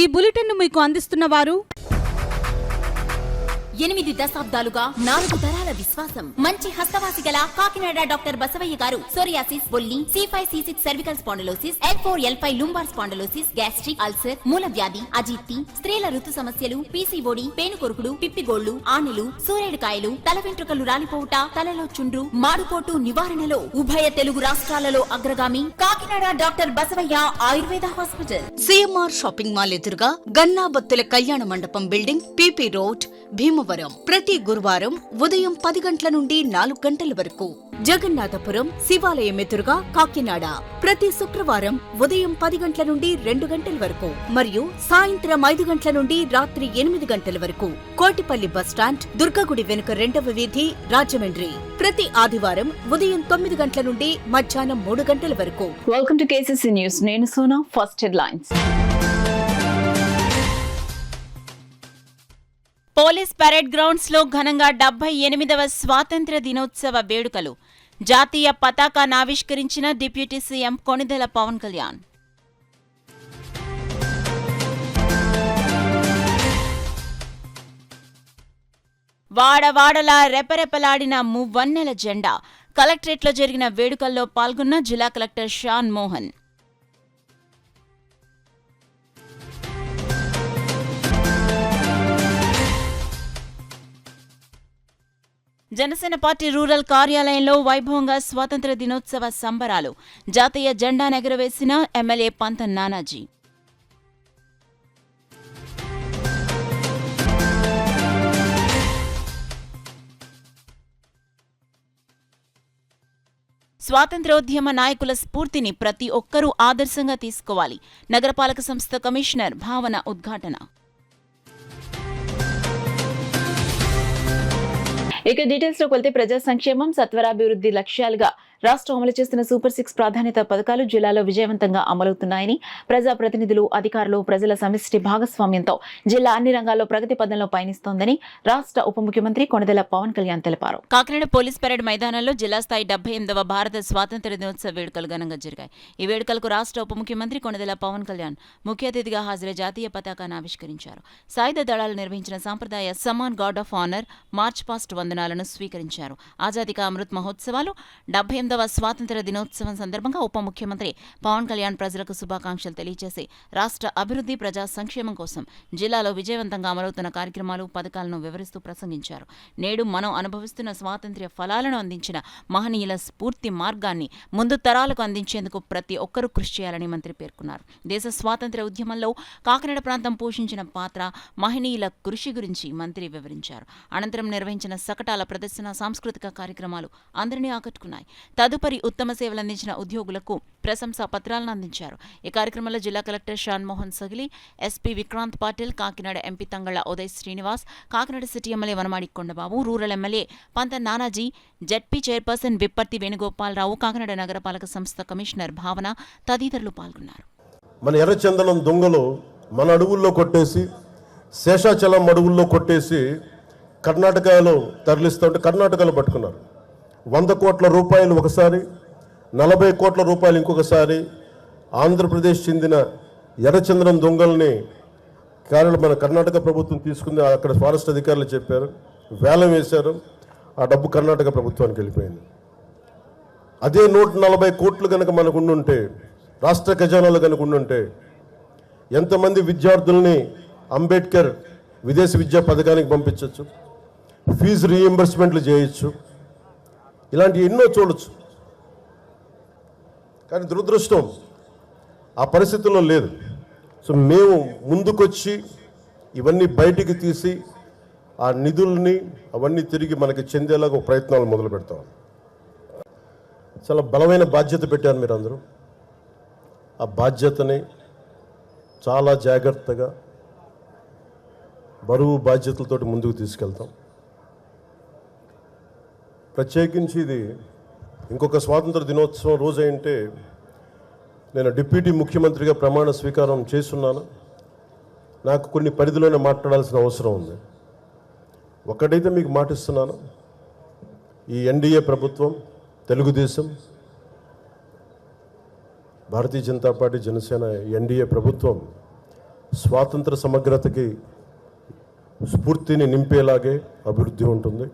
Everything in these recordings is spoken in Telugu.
ఈ బులెటిన్ను మీకు అందిస్తున్న వారు 8 దశాబ్దాలుగా 4 తరాల విశ్వాసం. మంచి హస్తవాసి గల కాకినాడ డాక్టర్ బసవయ్య గారు సోరియాసిస్, బొల్లి, C5C6 cervical spondylosis, L4L5 lumbar spondylosis, gastric ulcer, మూల వ్యాధి, అజీర్తి, స్త్రీల ఋతు సమస్యలు, PCOD, పేనుకొరుకుడు, పిప్పిగోళ్లు, ఆనెలు, సూరేడుకాయలు, తల వెంట్రుకలు రాలిపోవుట, తలలో చుండ్రు, మాడుకోటు నివారణలో ఉభయ తెలుగు రాష్ట్రాలలో అగ్రగామి Kakinada doctor Basavaiah Ayurveda hospital. CMR shopping mall ఎదురుగా గన్నాబత్తుల కళ్యాణ మండపం బిల్డింగ్, PP రోడ్, భీమవరం. ప్రతి గురువారం ఉదయం 10 గంటల నుండి 4 గంటల వరకు. జగన్నాథపురం శివాలయం ఎదురుగా కాకినాడ ప్రతి శుక్రవారం ఉదయం 10 గంటల నుండి 2 గంటల వరకు మరియు సాయంత్రం 5 గంటల నుండి రాత్రి 8 గంటల వరకు. కోటిపల్లి బస్టాండ్, దుర్గగుడి వెనుక 2వ వీధి, రాజమండ్రి. ప్రతి ఆదివారం ఉదయం 9 గంటల నుండి మధ్యాహ్నం 3 గంటల వరకు. Welcome to KCC news. నేను Sona. First headlines. Police parade grounds లో ఘనంగా 78వ స్వాతంత్ర్య దినోత్సవ వేడుకలు. జాతీయ పతాకాన్ని ఆవిష్కరించిన డిప్యూటీ సీఎం కొణిదెల పవన్ కళ్యాణ్. వాడవాడలా రెపరెపలాడిన మువ్వన్నెల జెండా. కలెక్టరేట్లో జరిగిన వేడుకల్లో పాల్గొన్న జిల్లా collector Shan Mohan. Janasena party rural కార్యాలయంలో వైభవంగా స్వాతంత్ర దినోత్సవ సంబరాలు. జాతీయ జెండాను ఎగురవేసిన ఎమ్మెల్యే పంత నానాజీ. స్వాతంత్ర్యోద్యమ నాయకుల స్ఫూర్తిని ప్రతి ఒక్కరూ ఆదర్శంగా తీసుకోవాలి. నగరపాలక సంస్థ కమిషనర్ భావన ఉద్ఘాటన. ఇక డీటెయిల్స్ లోకి వెళ్తే ప్రజా సంక్షేమం, సత్వరాభివృద్ధి లక్ష్యాలుగా రాష్ట్రం అమలు చేస్తున్న సూపర్ 6 ప్రాధాన్యత పథకాలు జిల్లాలో విజయవంతంగా అమలవుతున్నాయని ప్రజాప్రతినిధులు, అధికారులు, ప్రజల సమిష్టి భాగస్వామ్యంతో జిల్లా అన్ని రంగాల్లో ప్రగతి పథంలో పయనిస్తోందని రాష్ట్ర ఉప ముఖ్యమంత్రి కొణిదెల పవన్ కళ్యాణ్ తెలిపారు. కాకినాడ పోలీస్ పరేడ్ మైదానంలో జిల్లా స్థాయి 78వ భారత స్వాతంత్ర్య దినోత్సవ వేడుకలు ఘనంగా జరిగాయి. ఈ వేడుకలకు రాష్ట్ర ఉప ముఖ్యమంత్రి కొణిదెల పవన్ కళ్యాణ్ ముఖ్య అతిథిగా హాజరై జాతీయ పతాకాన్ని ఆవిష్కరించారు. సాయుధ దళాలు నిర్వహించిన సాంప్రదాయ సమాన్ guard of honour, march past వందనాలను స్వీకరించారు. ఆజాదీ కా అమృత్ మహోత్సవాలు 78వ స్వాతంత్ర్య దినోత్సవం సందర్భంగా ఉప ముఖ్యమంత్రి పవన్ కళ్యాణ్ ప్రజలకు శుభాకాంక్షలు తెలియజేసి రాష్ట్ర అభివృద్ధి, ప్రజా సంక్షేమం కోసం జిల్లాలో విజయవంతంగా అమలవుతున్న కార్యక్రమాలు, పథకాలను వివరిస్తూ ప్రసంగించారు. నేడు మనం అనుభవిస్తున్న స్వాతంత్ర్య ఫలాలను అందించిన మహనీయుల స్ఫూర్తి మార్గాన్ని ముందు తరాలకు అందించేందుకు ప్రతి ఒక్కరూ కృషి చేయాలని మంత్రి పేర్కొన్నారు. దేశ స్వాతంత్ర్య ఉద్యమంలో కాకినాడ ప్రాంతం పోషించిన పాత్ర, మహనీయుల కృషి గురించి మంత్రి వివరించారు. అనంతరం నిర్వహించిన శకటాల ప్రదర్శన, సాంస్కృతిక కార్యక్రమాలు అందరినీ ఆకట్టుకున్నాయి. తదుపరి ఉత్తమ సేవలందించిన ఉద్యోగులకు ప్రశంసా పత్రాలను అందించారు. ఈ కార్యక్రమంలో జిల్లా collector Shan Mohan Sagili, SP Vikrant Patil, Kakinada MP Thangalla Uday Srinivas, Kakinada city MLA Vanamadi Kondababu, rural MLA Pantha Nanaji, ZP chairperson Vipparthi Venugopalarao, Kakinada నగరపాలక సంస్థ కమిషనర్ భావన తదితరులు పాల్గొన్నారు. మన ఎర్రచందనం దొంగలు మన అడవుల్లో కొట్టేసి, శేషాచలం అడవుల్లో కొట్టేసి కర్ణాటకలో తరలిస్తుంటే కర్ణాటకలో పట్టుకున్నారు. 100 కోట్ల రూపాయలు ఒకసారి, 40 కోట్ల రూపాయలు ఇంకొకసారి. ఆంధ్రప్రదేశ్ చెందిన ఎర్రచందనం దొంగల్ని మన కర్ణాటక ప్రభుత్వం తీసుకుంది. అక్కడ ఫారెస్ట్ అధికారులు చెప్పారు, వేలం వేశారు. ఆ డబ్బు కర్ణాటక ప్రభుత్వానికి వెళ్ళిపోయింది. అదే 140 కోట్లు కనుక మనకు ఉండుంటే, రాష్ట్ర ఖజానాలు కనుక ఉండుంటే, ఎంతమంది విద్యార్థుల్ని అంబేద్కర్ విదేశీ విద్యా పథకానికి పంపించవచ్చు, ఫీజు రీయింబర్స్మెంట్లు చేయొచ్చు, ఇలాంటి ఎన్నో చూడొచ్చు. కానీ దురదృష్టం ఆ పరిస్థితుల్లో లేదు. సో మేము ముందుకొచ్చి ఇవన్నీ బయటికి తీసి ఆ నిధుల్ని అవన్నీ తిరిగి మనకి చెందేలాగా ప్రయత్నాలు మొదలు పెడతాం. చాలా బలమైన బాధ్యత పెట్టారు మీరందరూ. ఆ బాధ్యతని చాలా జాగ్రత్తగా, బరువు బాధ్యతలతోటి ముందుకు తీసుకెళ్తాం. ప్రత్యేకించి ఇది ఇంకొక స్వాతంత్ర దినోత్సవం రోజు అంటే నేను డిప్యూటీ ముఖ్యమంత్రిగా ప్రమాణ స్వీకారం చేస్తున్నాను. నాకు కొన్ని పరిధిలోనే మాట్లాడాల్సిన అవసరం ఉంది. ఒకటైతే మీకు మాటిస్తున్నాను, ఈ NDA ప్రభుత్వం, తెలుగుదేశం, భారతీయ జనతా పార్టీ, జనసేన NDA ప్రభుత్వం స్వాతంత్ర సమగ్రతకి స్ఫూర్తిని నింపేలాగే అభివృద్ధి ఉంటుంది.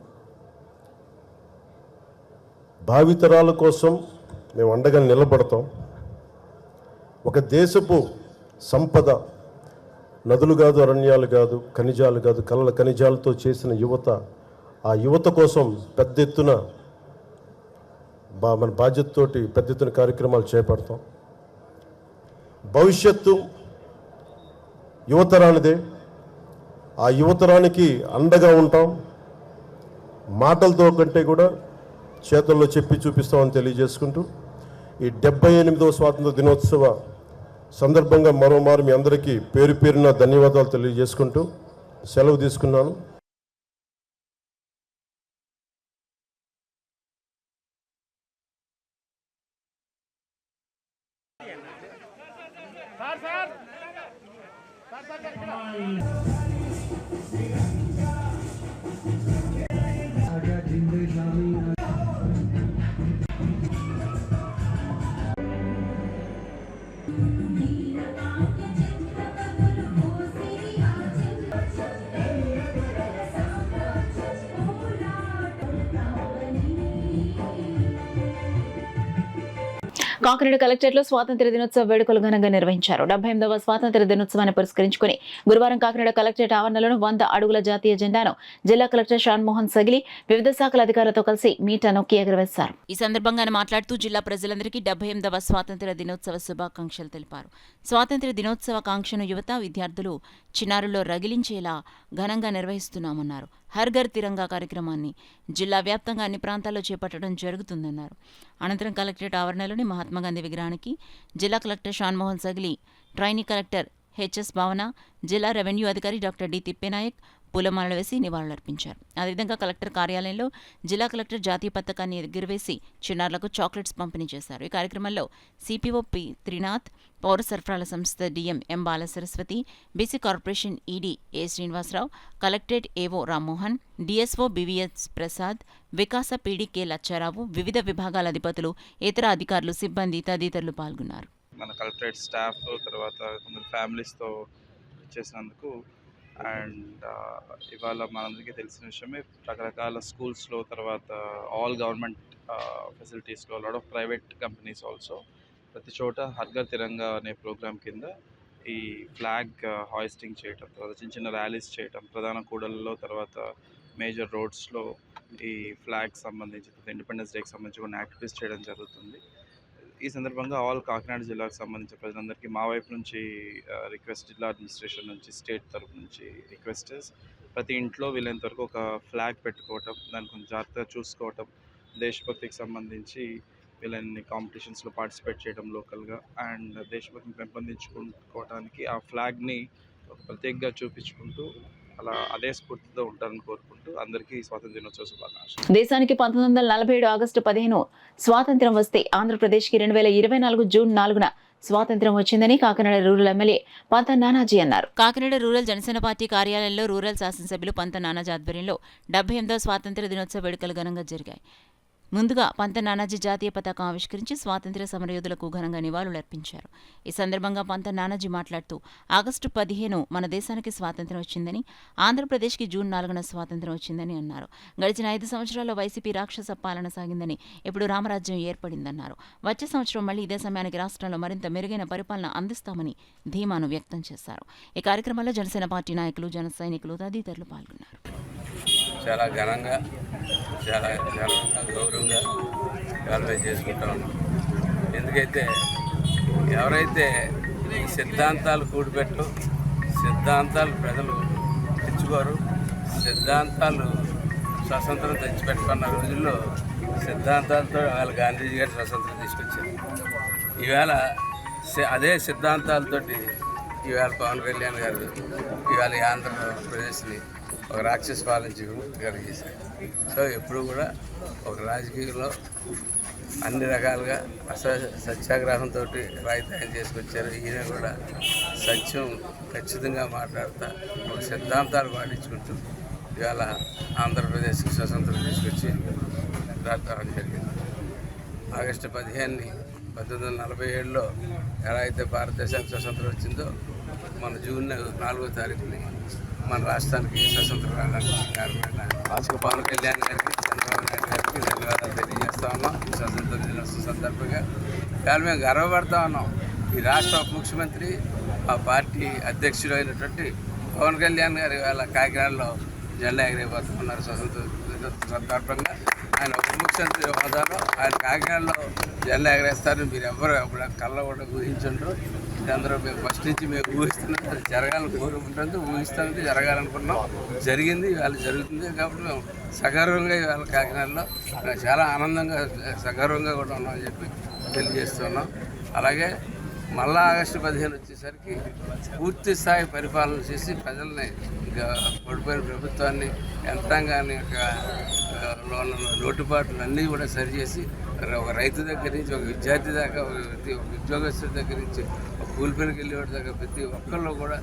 భావితరాల కోసం మేము అండగా నిలబడతాం. ఒక దేశపు సంపద నదులు కాదు, అరణ్యాలు కాదు, ఖనిజాలు కాదు, కళ్ళ ఖనిజాలతో చేసిన యువత. ఆ యువత కోసం పెద్ద ఎత్తున మన బాధ్యతతోటి పెద్ద ఎత్తున కార్యక్రమాలు చేపడతాం. భవిష్యత్తు యువతరానిదే. ఆ యువతరానికి అండగా ఉంటాం. మాటలతో కంటే కూడా చేతుల్లో చెప్పి చూపిస్తామని తెలియజేసుకుంటూ ఈ 78వ స్వాతంత్ర దినోత్సవ సందర్భంగా మరోమారు మీ అందరికీ పేరు పేరున ధన్యవాదాలు తెలియజేసుకుంటూ సెలవు తీసుకున్నాను. కాకినాడ కలెక్టరేట్లో స్వాతంత్ర దినోత్సవ వేడుకలు ఘనంగా నిర్వహించారు. 78వ స్వాతంత్ర దినోత్సవాన్ని పురస్కరించుకుని గురువారం కాకినాడ కలెక్టరేట్ ఆవరణలోని 100 అడుగుల జాతీయ జెండాను జిల్లా కలెక్టర్ షాన్మోహన్ సగిలి వివిధ శాఖల అధికారులతో కలిసి మీటా నొక్కి ఎగురవేశారు. ఈ సందర్భంగా ఆయన మాట్లాడుతూ జిల్లా ప్రజలందరికీ 78వ స్వాతంత్ర దినోత్సవ శుభాకాంక్షలు తెలిపారు. స్వాతంత్ర దినోత్సవ కాంక్షను యువత, విద్యార్థులు, చిన్నారుల్లో రగిలించేలా ఘనంగా నిర్వహిస్తున్నామన్నారు. హర్ ఘర్ తిరంగా కార్యక్రమాన్ని జిల్లా వ్యాప్తంగా అన్ని ప్రాంతాల్లో చేపట్టడం జరుగుతుందన్నారు. అనంతరం కలెక్టరేట్ ఆవరణలోని మహాత్మాగాంధీ విగ్రహానికి జిల్లా collector Shanmohan Sagili, trainee collector HS Bhavana, జిల్లా రెవెన్యూ అధికారి డాక్టర్ డి తిప్పేనాయక్ పూలమాలలు వేసి నివాళులర్పించారు. అదేవిధంగా కలెక్టర్ కార్యాలయంలో జిల్లా కలెక్టర్ జాతీయ పతాకాన్ని ఎగురవేసి చిన్నారులకు చాక్లెట్స్ పంపిణీ చేశారు. ఈ కార్యక్రమంలో సిపిఓ పి త్రినాథ్, పౌర సరఫరాల సంస్థ DM M Balasaraswathi, BC corporation ED A Srinivasarao, collectorate AO Rammohan, DSO BVS Prasad, Vikasa PD K Laccharao, వివిధ విభాగాల అధిపతులు, ఇతర అధికారులు, సిబ్బంది తదితరులు పాల్గొన్నారు. మన కలెక్టరేట్ స్టాఫ్, తర్వాత కొందరు ఫ్యామిలీస్తో చేసినందుకు అండ్ ఇవాళ మనందరికీ తెలిసిన విషయమే, రకరకాల స్కూల్స్లో, తర్వాత ఆల్ గవర్నమెంట్ ఫెసిలిటీస్లో, lot of private companies also ప్రతి చోట హర్ ఘర్ తిరంగా అనే ప్రోగ్రామ్ కింద ఈ ఫ్లాగ్ హాయిస్టింగ్ చేయటం, తర్వాత చిన్న చిన్న ర్యాలీస్ చేయటం, ప్రధాన కూడళ్ళలో, తర్వాత మేజర్ రోడ్స్లో ఈ ఫ్లాగ్ సంబంధించి, ఇండిపెండెన్స్ డేకి సంబంధించి కొన్ని యాక్టివిటీస్ చేయడం జరుగుతుంది. ఈ సందర్భంగా ఆల్ కాకినాడ జిల్లాకు సంబంధించిన ప్రజలందరికీ మా వైపు నుంచి రిక్వెస్ట్, జిల్లా అడ్మినిస్ట్రేషన్ నుంచి, స్టేట్ తరఫు నుంచి రిక్వెస్ట్, ప్రతి ఇంట్లో వీలైనంత వరకు ఒక ఫ్లాగ్ పెట్టుకోవటం, దాన్ని కొంచెం జాగ్రత్తగా చూసుకోవటం, దేశభక్తికి సంబంధించి వీళ్ళని కాంపిటీషన్స్లో పార్టిసిపేట్ చేయడం లోకల్గా, అండ్ దేశభక్తిని పెంపొందించుకోవడానికి ఆ ఫ్లాగ్ని ఒక ప్రత్యేకంగా చూపించుకుంటూ అలా అదే స్ఫూర్తితో ఉంటారని కోరుకుంటూ అందరికీ స్వాతంత్ర దినోత్సవ శుభాకాంక్షలు. దేశానికి 1947 ఆగస్టు 15 స్వాతంత్ర్యం వస్తే ఆంధ్రప్రదేశ్కి 2024 జూన్ 4న స్వాతంత్ర్యం వచ్చిందని కాకినాడ రూరల్ ఎమ్మెల్యే పంత నానాజీ అన్నారు. కాకినాడ రూరల్ జనసేన పార్టీ కార్యాలయంలో రూరల్ శాసనసభ్యులు పంత నానాజీ ఆధ్వర్యంలో 78వ స్వాతంత్ర దినోత్సవ వేడుకలు ఘనంగా జరిగాయి. ముందుగా పంత నానాజీ జాతీయ పతాకం ఆవిష్కరించి స్వాతంత్ర్య సమరయోధులకు ఘనంగా నివాళులర్పించారు. ఈ సందర్భంగా పంత నానాజీ మాట్లాడుతూ ఆగస్టు 15 మన దేశానికి స్వాతంత్ర్యం వచ్చిందని, ఆంధ్రప్రదేశ్కి జూన్ 4న స్వాతంత్ర్యం వచ్చిందని అన్నారు. గడిచిన 5 సంవత్సరాల్లో వైసీపీ రాక్షస పాలన సాగిందని, ఇప్పుడు రామరాజ్యం ఏర్పడిందన్నారు. వచ్చే సంవత్సరం మళ్లీ ఇదే సమయానికి రాష్ట్రంలో మరింత మెరుగైన పరిపాలన అందిస్తామని ధీమాను వ్యక్తం చేశారు. ఈ కార్యక్రమంలో జనసేన పార్టీ నాయకులు, జన సైనికులు తదితరులు పాల్గొన్నారు. చాలా ఘనంగా, చాలా గౌరవంగా సెలబ్రేట్ చేసుకుంటా ఉన్నాం. ఎందుకైతే ఎవరైతే ఈ సిద్ధాంతాలు కూడిపెట్టు, సిద్ధాంతాలు ప్రజలు తెచ్చుకోరు, సిద్ధాంతాలు స్వతంత్రం తెచ్చిపెట్టుకున్న రోజుల్లో సిద్ధాంతాలతో వాళ్ళ గాంధీజీ గారు స్వతంత్రం తీసుకొచ్చారు. ఈవేళ అదే సిద్ధాంతాలతోటి ఈవేళ పవన్ కళ్యాణ్ గారు ఈవేళ ఆంధ్రప్రదేశ్ని ఒక రాక్షస పాలించి కలిగేశారు. సో ఎప్పుడు కూడా ఒక రాజకీయంలో అన్ని రకాలుగా సత్యాగ్రహంతో రాయితీయం చేసుకొచ్చారు. ఈయన కూడా సత్యం ఖచ్చితంగా మాట్లాడుతూ ఒక సిద్ధాంతాలు పాటించుకుంటూ ఇవాళ ఆంధ్రప్రదేశ్కి స్వతంత్రం తీసుకొచ్చి రావడం జరిగింది. ఆగస్టు 15ని 1947లో ఎలా అయితే భారతదేశానికి స్వతంత్రం వచ్చిందో మన జూన్ 4వ తారీఖుని మన రాష్ట్రానికి స్వతంత్రం రావడానికి కారణమైన పవన్ కళ్యాణ్ గారికి, చంద్రబాబు నాయుడు గారికి ధన్యవాదాలు తెలియజేస్తా ఉన్నాం. ఈ స్వతంత్ర దినోత్సవం సందర్భంగా ఇవాళ మేము గర్వపడతా ఉన్నాం. ఈ రాష్ట్ర ఉప ముఖ్యమంత్రి, మా పార్టీ అధ్యక్షుడు అయినటువంటి పవన్ కళ్యాణ్ గారు ఇవాళ కాకినాడలో జెండా ఎగరేయబోతూ ఉన్నారు. స్వతంత్ర దినోత్సవం సందర్భంగా ఆయన ఉప ముఖ్యమంత్రి హోదాలో ఆయన కాకినాడలో జెండా ఎగరేస్తారని మీరు ఎవరు అప్పుడు కళ్ళ కూడా ఊహించుంటారు. అందరూ మేము ఫస్ట్ నుంచి మేము ఊహిస్తున్నాం, అది జరగాలని కోరుకుంటుంది, ఊహిస్తున్నది జరగాలనుకున్నాం, జరిగింది, ఇవాళ జరుగుతుంది. కాబట్టి మేము సగర్వంగా ఇవాళ కాకినాడలో చాలా ఆనందంగా సగర్వంగా కూడా ఉన్నామని చెప్పి తెలియజేస్తున్నాం. అలాగే మళ్ళా ఆగస్టు 15 వచ్చేసరికి పూర్తి స్థాయి పరిపాలన చేసి ప్రజల్ని ఇంకా పడిపోయిన ప్రభుత్వాన్ని, యంత్రాంగాన్ని యొక్క లోటుపాట్లు అన్నీ కూడా సరిచేసి ఒక రైతు దగ్గర నుంచి ఒక విద్యార్థి దాకా, ఒక ఉద్యోగస్తుడి దగ్గర నుంచి ఒక కూలిపనికి వెళ్ళేవాడి దాకా ప్రతి ఒక్కళ్ళు కూడా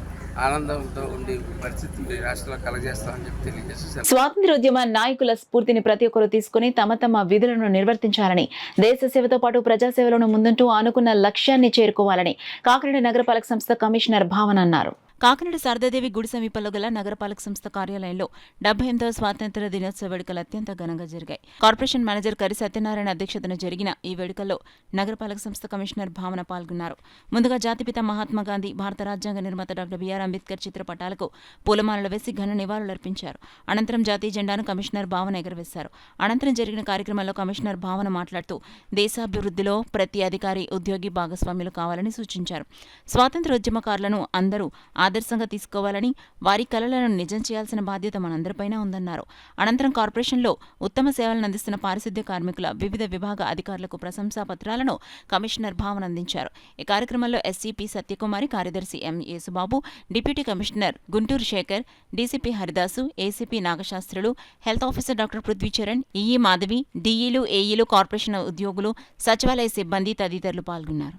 ఆనందంతో ఉండే పరిస్థితి రాష్ట్రంలో కలగజేస్తామని చెప్పి తెలియజేస్తారు. స్వాతంత్ర్యోద్యమ నాయకుల స్ఫూర్తిని ప్రతి ఒక్కరూ తీసుకుని తమ విధులను నిర్వర్తించాలని, దేశ సేవతో పాటు ప్రజాసేవలను ముందుంటూ అనుకున్న లక్ష్యాన్ని చేరుకోవాలని కాకినాడ నగరపాలక సంస్థ కమిషనర్ భావన అన్నారు. కాకినాడ శారదాదేవి గుడి సమీపంలో గల నగరపాలక సంస్థ కార్యాలయంలో 78వ స్వాతంత్ర్య దినోత్సవ వేడుకలు అత్యంత ఘనంగా జరిగాయి. కార్పొరేషన్ మేనేజర్ కరి సత్యనారాయణ అధ్యక్షతన జరిగిన ఈ వేడుకల్లో నగరపాలక సంస్థ కమిషనర్ భావన పాల్గొన్నారు. ముందుగా జాతిపిత మహాత్మాగాంధీ, భారత రాజ్యాంగ నిర్మాత డాక్టర్ బిఆర్ అంబేద్కర్ చిత్రపటాలకు పూలమాలలు వేసి ఘన నివాళులర్పించారు. అనంతరం జాతీయ జెండాను కమిషనర్ భావన ఎగరవేశారు. అనంతరం జరిగిన కార్యక్రమంలో కమిషనర్ భావన మాట్లాడుతూ దేశాభివృద్ధిలో ప్రతి అధికారి, ఉద్యోగి భాగస్వామ్యులు కావాలని సూచించారు. స్వాతంత్ర్యోద్యమకారులను అందరూ ఆదర్శంగా తీసుకోవాలని, వారి కలలను నిజం చేయాల్సిన బాధ్యత మనందరిపైన ఉందన్నారు. అనంతరం కార్పొరేషన్లో ఉత్తమ సేవలను అందిస్తున్న పారిశుద్ధ్య కార్మికుల వివిధ విభాగ అధికారులకు ప్రశంసా పత్రాలను కమిషనర్ భావన అందించారు. ఈ కార్యక్రమంలో ఎస్సీపీ సత్యకుమారి, కార్యదర్శి M Yesubabu, deputy commissioner Guntur Sekhar, DCP Haridasu, ACP Nagasastrulu, health officer doctor Prithvicharan, EE Madhavi, డీఈలు, ఏఈలు, కార్పొరేషన్ ఉద్యోగులు, సచివాలయ సిబ్బంది తదితరులు పాల్గొన్నారు.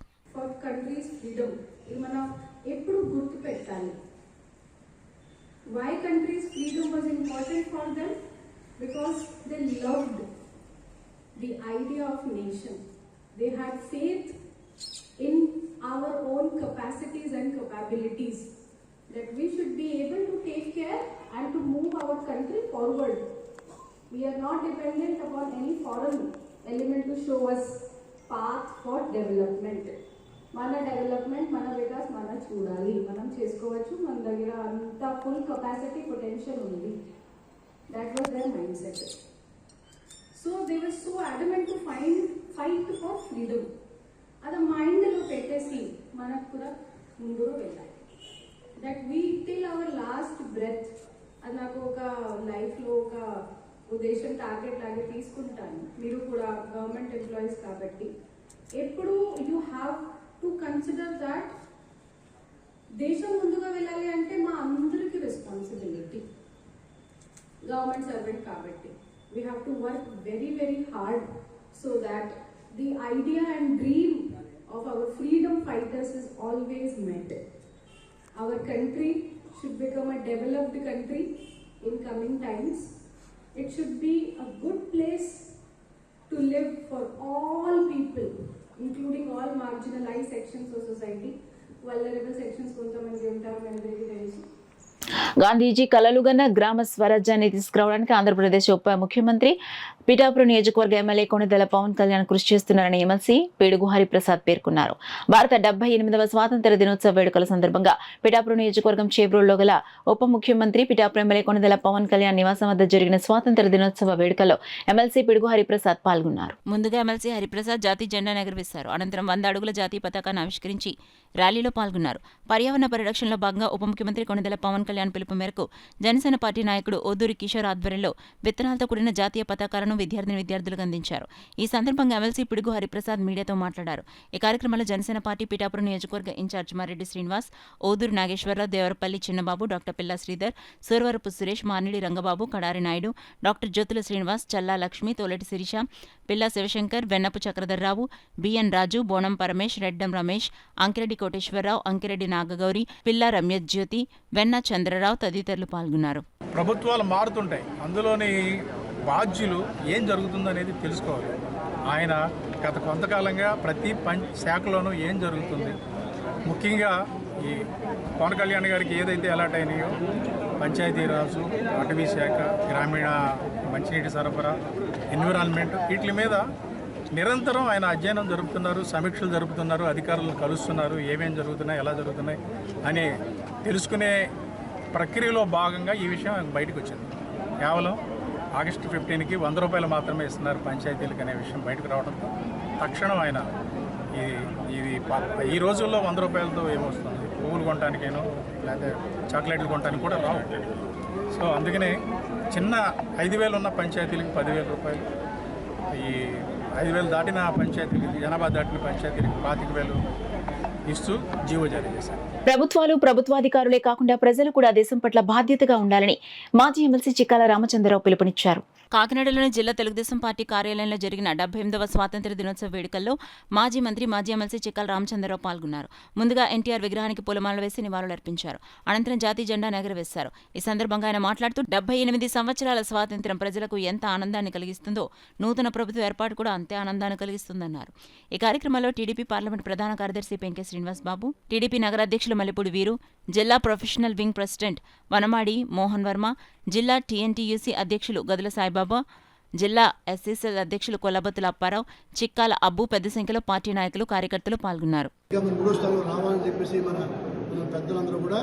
ఎప్పుడు గుర్తు పెట్టాలి. Why country's freedom was important for them? Because they loved the idea of nation. They had faith in our own capacities and capabilities, that we should be able to take care and to move our country forward. We are not dependent upon any foreign element to show us path for development. మన డెవలప్మెంట్, మన వికాస్ మనం చూడాలి, మనం చేసుకోవచ్చు, మన దగ్గర అంత ఫుల్ కెపాసిటీ, పొటెన్షియల్ ఉంది. That was their mind set. So they were so adamant to fight for freedom. అది మైండ్లో పెట్టేసి మనకు కూడా ముందు వెళ్ళాలి. That we till our last breath. అది నాకు ఒక లైఫ్లో ఒక ఉద్దేశం, టార్గెట్ లాగే తీసుకుంటాను. మీరు కూడా గవర్నమెంట్ ఎంప్లాయీస్ కాబట్టి ఎప్పుడు you have to consider that దేశం ముందుగా వెళ్ళాలి అంటే మా అందరికీ రెస్పాన్సిబిలిటీ. గవర్నమెంట్ సర్వెంట్ కాబట్టి we have to work very very hard so that the idea and dream of our freedom fighters is always met. Our country should become a developed country in coming times. It should be a good place to live for all people, including all marginalized sections of society. Vulnerable sections కొంతమంది ఉంటారు, మనకి తెలుసు. గాంధీజీ కలలుగన్న గ్రామ స్వరాజ్యాన్ని తీసుకురావడానికి ఆంధ్రప్రదేశ్ ఉప ముఖ్యమంత్రి, పిఠాపురం నియోజకవర్గ ఎమ్మెల్యే కొణిదెల పవన్ కళ్యాణ్ కృషి చేస్తున్నారని ఎమ్మెల్సీ పిడుగు హరిప్రసాద్ పేర్కొన్నారు. భారత 78వ స్వాతంత్ర దినోత్సవ వేడుకల సందర్భంగా పిఠాపురం నియోజకవర్గం చేబ్రోల్లో గల ఉప ముఖ్యమంత్రి, పిఠాపురం ఎమ్మెల్యే కొణిదెల పవన్ కళ్యాణ్ నివాసం వద్ద జరిగిన స్వాతంత్ర దినోత్సవ వేడుకల్లో ఎమ్మెల్సీ పిడుగు హరిప్రసాద్ పాల్గొన్నారు. ముందుగా ఎమ్మెల్సీ హరిప్రసాద్ జాతీయ జెండాను ఎగురవేశారు. అనంతరం 100 అడుగుల జాతీయ పతాకాన్ని ఆవిష్కరించి ర్యాలీలో పాల్గొన్నారు. పర్యావరణ పరిరక్షణలో భాగంగా ఉప ముఖ్యమంత్రి కొణిదెల పవన్ కళ్యాణ్ పిలుపు మేరకు జనసేన పార్టీ నాయకుడు ఓదూరి కిషోర్ ఆధ్వర్యంలో విత్తనాలతో కూడిన జాతీయ పతాకాలను విద్యార్థులకు అందించారు. ఈ సందర్భంగా ఎమ్మెల్సీ పిడుగు హరిప్రసాద్ మీడియాతో మాట్లాడారు. ఈ కార్యక్రమంలో జనసేన పార్టీ పిఠాపురం నియోజకవర్గ ఇన్ఛార్జ్ మారెడ్డి శ్రీనివాస్, ఓదూరు నాగేశ్వరరావు, దేవరపల్లి చిన్నబాబు, డాక్టర్ పిల్లా శ్రీధర్, సూరవరపు సురేష్, మార్నిడి రంగబాబు, కడారి నాయుడు, డాక్టర్ జ్యోతుల శ్రీనివాస్, చల్లా లక్ష్మి, తోలటి శిరీష, పిల్లా శివశంకర్, వెన్నపు చక్రధర్రావు, బిఎన్ రాజు, బోనం పరమేష్, రెడ్డం రమేష్, అంకిరెడ్డి కోటేశ్వరరావు, అంకిరెడ్డి నాగగౌరి, పిల్లా రమ్యజ్యోతి, వెన్న చంద్రరావు తదితరులు పాల్గొన్నారు. ప్రభుత్వాలు మారుతుంటాయి, అందులోని బాధ్యులు ఏం జరుగుతుందనేది తెలుసుకోవాలి. ఆయన గత కొంతకాలంగా ప్రతి శాఖలోనూ ఏం జరుగుతుంది, ముఖ్యంగా ఈ పవన్ కళ్యాణ్ గారికి ఏదైతే అలాట్ అయినాయో పంచాయతీరాజు, అటవీ శాఖ, గ్రామీణ మంచినీటి సరఫరా, ఎన్విరాన్మెంట్, వీటి మీద నిరంతరం ఆయన అధ్యయనం జరుపుతున్నారు, సమీక్షలు జరుపుతున్నారు, అధికారులను కలుస్తున్నారు, ఏమేమి జరుగుతున్నాయి, ఎలా జరుగుతున్నాయి అని తెలుసుకునే ప్రక్రియలో భాగంగా ఈ విషయం బయటకు వచ్చింది. కేవలం ఆగస్టు 15కి 100 రూపాయలు మాత్రమే ఇస్తున్నారు పంచాయతీలకు అనే విషయం బయటకు రావడంతో తక్షణం ఆయన ఈ రోజుల్లో 100 రూపాయలతో ఏమొస్తుంది, పువ్వులు కొనడానికేనో లేకపోతే చాక్లెట్లు కొనడానికి కూడా రావు. సో అందుకనే చిన్న 5,000 ఉన్న పంచాయతీలకు 10,000 రూపాయలు, ఈ 5,000 దాటిన పంచాయతీలకి, జనాభా దాటిన పంచాయతీలకు 25,000 ఇస్తూ జీవో జారీ చేశారు. ప్రభుత్వాలు, ప్రభుత్వాధికారులే కాకుండా ప్రజలు కూడా దేశం పట్ల బాధ్యతగా ఉండాలని మాజీ ఎమ్మెల్సీ చిక్కాల రామచంద్రరావు పిలుపునిచ్చారు. కాకినాడలోని జిల్లా తెలుగుదేశం పార్టీ కార్యాలయంలో జరిగిన 78వ స్వాతంత్ర్య దినోత్సవ వేడుకల్లో మాజీ మంత్రి, మాజీ ఎమ్మెల్సీ చిక్కాల రామచంద్రరావు పాల్గొన్నారు. ముందుగా ఎన్టీఆర్ విగ్రహానికి పూలమాలలు వేసి నివాళులర్పించారు. అనంతరం జాతీయ జెండా ఎగురవేశారు. ఈ సందర్భంగా ఆయన మాట్లాడుతూ 78 సంవత్సరాల స్వాతంత్ర్యం ప్రజలకు ఎంత ఆనందాన్ని కలిగిస్తుందో నూతన ప్రభుత్వ ఏర్పాటు కూడా అంతే ఆనందాన్ని కలిగిస్తుందన్నారు. ఈ కార్యక్రమంలో టీడీపీ పార్లమెంట్ ప్రధాన కార్యదర్శి పెంకే శ్రీనివాస్ బాబు, టీడీపీ నగరాధ్యక్షులు మల్లెపూడి వీరు, జిల్లా professional wing president Vanamadi Mohan Varma, జిల్లా టీఎన్టీయూసీ అధ్యక్షులు గదుల సాయిబాబా, జిల్లా ఎస్ఎస్ఎల్ అధ్యక్షులు కొల్లబత్తుల అప్పారావు, చిక్కాల అబ్బు పెద్ద సంఖ్యలో పార్టీ నాయకులు, కార్యకర్తలు పాల్గొన్నారు. మూడో స్థానంలో రావాలని చెప్పేసి మన పెద్దలందరూ కూడా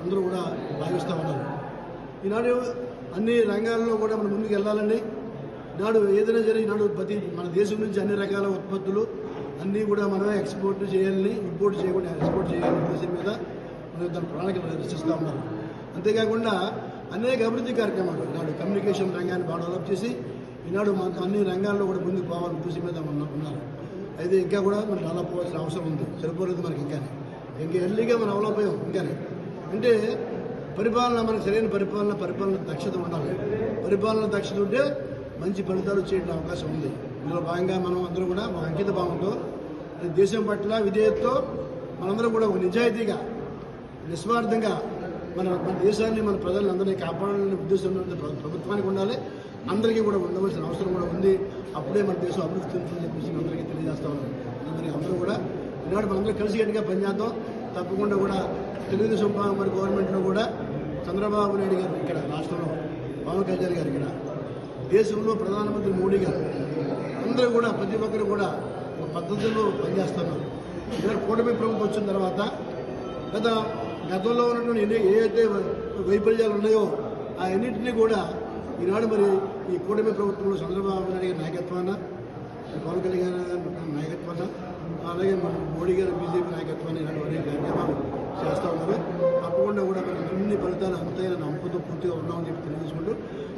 అందరూ కూడా భావిస్తూ ఉన్నారు. ఈనాడు అన్ని రంగాల్లో కూడా మనం ముందుకు వెళ్ళాలండి. నాడు ఏదైనా సరే ఈనాడు మన దేశం నుంచి అన్ని రకాల ఉత్పత్తులు అన్నీ కూడా మనమే ఎక్స్పోర్ట్ చేయాలని, ఇంపోర్ట్ చేయకుండా ఎక్స్పోర్ట్ చేయాలని ఉద్దేశం మీద మనం దాని ప్రణాళికలు రచిస్తూ ఉన్నారు. అంతేకాకుండా అనేక అభివృద్ధి కార్యక్రమాలు ఈనాడు కమ్యూనికేషన్ రంగాన్ని బాగా డెవలప్ చేసి ఈనాడు మనకు అన్ని రంగాల్లో కూడా ముందుకు పోవాలని ఉద్దేశం మీద ఉన్నారు. అయితే ఇంకా కూడా మనం డెవలప్ అవ్వాల్సిన అవసరం ఉంది. సరిపోలేదు మనకి ఇంకా ఎర్లీగా మనం డెవలప్ అయ్యాం. ఇంకానే అంటే పరిపాలన, మనకు సరైన పరిపాలన దక్షత ఉండాలి. పరిపాలన దక్షత ఉంటే మంచి ఫలితాలు వచ్చేట అవకాశం ఉంది. ఇందులో భాగంగా మనం అందరూ కూడా ఒక అంకిత భావంతో దేశం పట్ల విధేయతతో మనందరం కూడా ఒక నిజాయితీగా, నిస్వార్థంగా మన దేశాన్ని, మన ప్రజలను అందరినీ కాపాడాలనే ఉద్దేశం ప్రభుత్వానికి ఉండాలి. అందరికీ కూడా ఉండవలసిన అవసరం కూడా ఉంది. అప్పుడే మన దేశం అభివృద్ధి చెందుతుందని చెప్పేసి అందరికీ తెలియజేస్తా ఉన్నాం. అందరూ కూడా ఈనాడు మనందరూ కలిసికట్టుగా పనిచేద్దాం. తప్పకుండా కూడా తెలుగుదేశం మరి గవర్నమెంట్లో కూడా చంద్రబాబు నాయుడు గారు ఇక్కడ రాష్ట్రంలో, పవన్ కళ్యాణ్ గారు ఇక్కడ, దేశంలో ప్రధానమంత్రి మోడీ గారు, అందరూ కూడా ప్రతి ఒక్కరు కూడా ఒక పద్ధతిలో పనిచేస్తున్నారు. ఇక్కడ కూటమి ప్రభుత్వం వచ్చిన తర్వాత గతంలో ఉన్నటువంటి ఏదైతే వైఫల్యాలు ఉన్నాయో ఆ అన్నింటినీ కూడా ఈనాడు మరి ఈ కూటమి ప్రభుత్వంలో చంద్రబాబు నాయుడు గారి నాయకత్వాన, పవన్ కళ్యాణ్ గారి నాయకత్వాన, అలాగే మన మోడీ గారు బీజేపీ నాయకత్వాన్ని ఈనాడు వారి కార్యక్రమాలు చేస్తూ ఉన్నారు. తప్పకుండా కూడా మరి అన్ని ఫలితాలు అంతైన నమ్మకంతో పూర్తిగా ఉన్నామని చెప్పి తెలియజేసుకుంటూ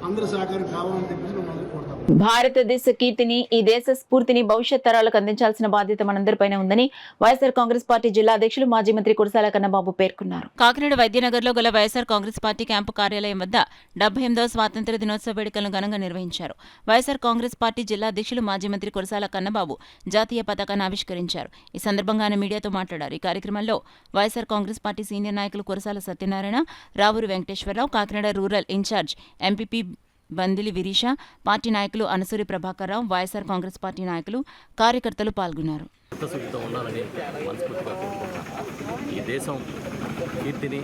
అందరూ సహకారం కావాలని చెప్పేసి మనం అందరూ కోరుతాం. భారతదేశ కీర్తిని, ఈ దేశ స్ఫూర్తిని భవిష్యత్ తరాలకు అందించాల్సిన బాధ్యత మనందరిపైన ఉందని వైఎస్ఆర్ కాంగ్రెస్ పార్టీ జిల్లా అధ్యక్షులు మాజీ మంత్రి కురసాల కన్నబాబు పేర్కొన్నారు. కాకినాడ వైద్యనగర్లో గల వైఎస్ఆర్ కాంగ్రెస్ పార్టీ క్యాంపు కార్యాలయం వద్ద 78వ స్వాతంత్ర్య దినోత్సవ వేడుకలను ఘనంగా నిర్వహించారు. వైఎస్ఆర్ కాంగ్రెస్ పార్టీ జిల్లా అధ్యక్షులు మాజీ మంత్రి కురసాల కన్నబాబు జాతీయ పతాకాన్ని ఆవిష్కరించారు. ఈ సందర్భంగా ఆయన మీడియాతో మాట్లాడారు. ఈ కార్యక్రమంలో వైఎస్ఆర్ కాంగ్రెస్ పార్టీ సీనియర్ నాయకులు Kurasala Satyanarayana, Ravuri Venkateswararao, Kakinada rural incharge MPP Bandili Virisha, party నాయకులు అనసూరి ప్రభాకర్రావు, వైఎస్ఆర్ కాంగ్రెస్ పార్టీ నాయకులు, కార్యకర్తలు పాల్గొన్నారు. ఈ దేశం కీర్తిని,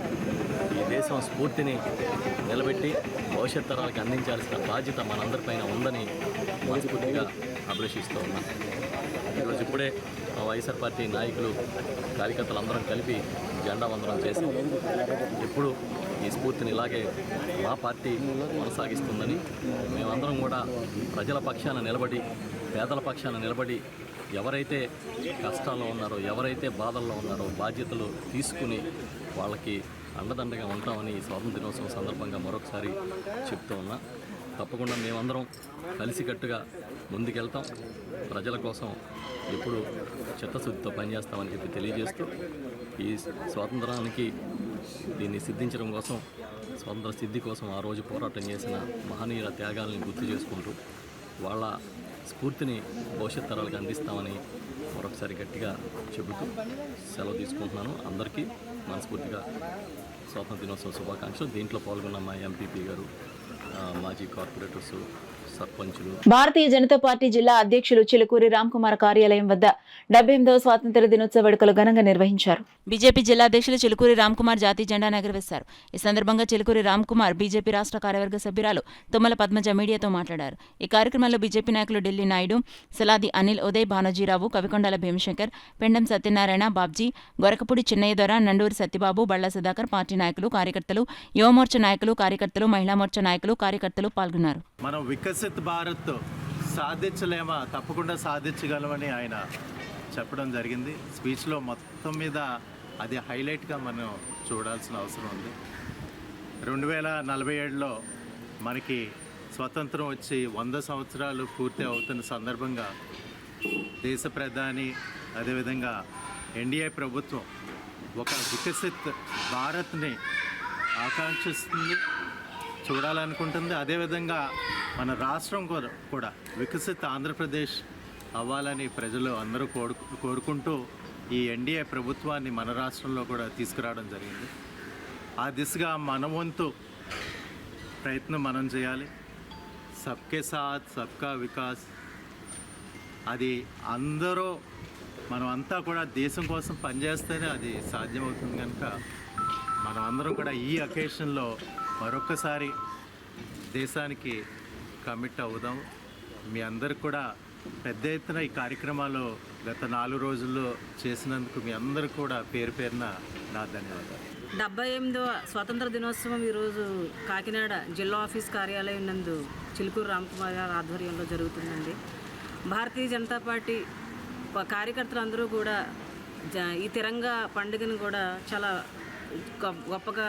ఈ దేశం స్ఫూర్తిని నిలబెట్టి భవిష్యత్ తరాలకు అందించాల్సిన బాధ్యత మనందరిపైన ఉందని మనస్ఫూర్తిగా అభిలషిస్తూ ఉన్నాం. ఈరోజు ఇప్పుడే మా వైఎస్ఆర్ పార్టీ నాయకులు, కార్యకర్తలు అందరం కలిపి జెండా వందనం చేసి ఎప్పుడు ఈ స్ఫూర్తిని ఇలాగే మా పార్టీ కొనసాగిస్తుందని, మేమందరం కూడా ప్రజల పక్షాన నిలబడి, పేదల పక్షాన నిలబడి, ఎవరైతే కష్టాల్లో ఉన్నారో, ఎవరైతే బాధల్లో ఉన్నారో బాధ్యతలు తీసుకుని వాళ్ళకి అండదండగా ఉంటామని ఈ స్వాతంత్ర దినోత్సవం సందర్భంగా మరొకసారి చెప్తూ ఉన్నా. తప్పకుండా మేమందరం కలిసికట్టుగా ముందుకెళ్తాం. ప్రజల కోసం ఎప్పుడు చిత్తశుద్ధితో పనిచేస్తామని చెప్పి తెలియజేస్తూ, ఈ స్వాతంత్రానికి దీన్ని సిద్ధించడం కోసం, స్వాతంత్ర సిద్ధి కోసం ఆ రోజు పోరాటం చేసిన మహనీయుల త్యాగాల్ని గుర్తు చేసుకుంటూ వాళ్ళ స్ఫూర్తిని భవిష్యత్ తరాలకు అందిస్తామని మరొకసారి గట్టిగా చెబుతూ సెలవు తీసుకుంటున్నాను. అందరికీ మనస్ఫూర్తిగా స్వాతంత్ర దినోత్సవ శుభాకాంక్షలు. దీంట్లో పాల్గొన్న మా ఎంపీపీ గారు, మాజీ కార్పొరేటర్స్, సర్పంచులు. భారతీయ జనతా పార్టీ జిల్లా అధ్యక్షులు చిలుకూరి రామ్కుమార్ కార్యాలయం వద్ద 78వ స్వాతంత్ర్య దినోత్సవ వేడుకలు ఘనంగా నిర్వహించారు. బీజేపీ జిల్లా అధ్యక్షులు చిలుకూరి రామ్కుమార్ జాతీయ జెండాను ఎగురవేశారు. ఈ సందర్భంగా చిలుకూరి రామ్కుమార్ బీజేపీ రాష్ట్ర కార్యవర్గ సభ్యురాలు తుమ్మల పద్మజ మీడియాతో మాట్లాడారు. ఈ కార్యక్రమంలో బీజేపీ నాయకులు ఢిల్లీ నాయుడు, సలాది అనిల్, ఉదయ్ భానోజీరావు, కవికొండల భీమశంకర్, పెండం సత్యనారాయణ, బాబ్జీ, గొరకపూడి చిన్నయ్య దొర, నండూరి సత్యబాబు, బళ్ళ సుధాకర్, పార్టీ నాయకులు, కార్యకర్తలు, యువమోర్చా నాయకులు, కార్యకర్తలు, మహిళా మోర్చా నాయకులు, కార్యకర్తలు పాల్గొన్నారు. మనం వికసిత్ భారత్ సాధించలేమా, తప్పకుండా సాధించగలమని ఆయన చెప్పడం జరిగింది. స్పీచ్లో మొత్తం మీద అది హైలైట్గా మనం చూడాల్సిన అవసరం ఉంది. 2047లో మనకి స్వతంత్రం వచ్చి 100 సంవత్సరాలు పూర్తి అవుతున్న సందర్భంగా దేశ ప్రధాని, అదేవిధంగా ఎన్డీఏ ప్రభుత్వం ఒక వికసిత్ భారత్ని ఆకాంక్షిస్తుంది, చూడాలనుకుంటుంది. అదేవిధంగా మన రాష్ట్రం కూడా వికసిత్ ఆంధ్రప్రదేశ్ అవ్వాలని ప్రజలు అందరూ కోరుకుంటూ ఈ ఎన్డీఏ ప్రభుత్వాన్ని మన రాష్ట్రంలో కూడా తీసుకురావడం జరిగింది. ఆ దిశగా మన వంతు ప్రయత్నం మనం చేయాలి. సబ్కే సాత్ సబ్కా వికాస్, అది అందరూ మనం అంతా కూడా దేశం కోసం పనిచేస్తేనే అది సాధ్యమవుతుంది. కనుక మనం అందరం కూడా ఈ అకేషన్లో మరొక్కసారి దేశానికి కమిట్ అవుదాం. మీ అందరికి కూడా పెద్ద ఎత్తున ఈ కార్యక్రమాలు గత 4 రోజుల్లో చేసినందుకు మీ అందరూ కూడా పేరు పేరున నా ధన్యవాదాలు. 78వ స్వాతంత్ర దినోత్సవం ఈరోజు కాకినాడ జిల్లా ఆఫీస్ కార్యాలయం నందు చిలుకూరు రామ్కుమార్ గారి ఆధ్వర్యంలో జరుగుతుందండి. భారతీయ జనతా పార్టీ కార్యకర్తలందరూ కూడా ఈ తిరంగా పండుగను కూడా చాలా గొప్పగా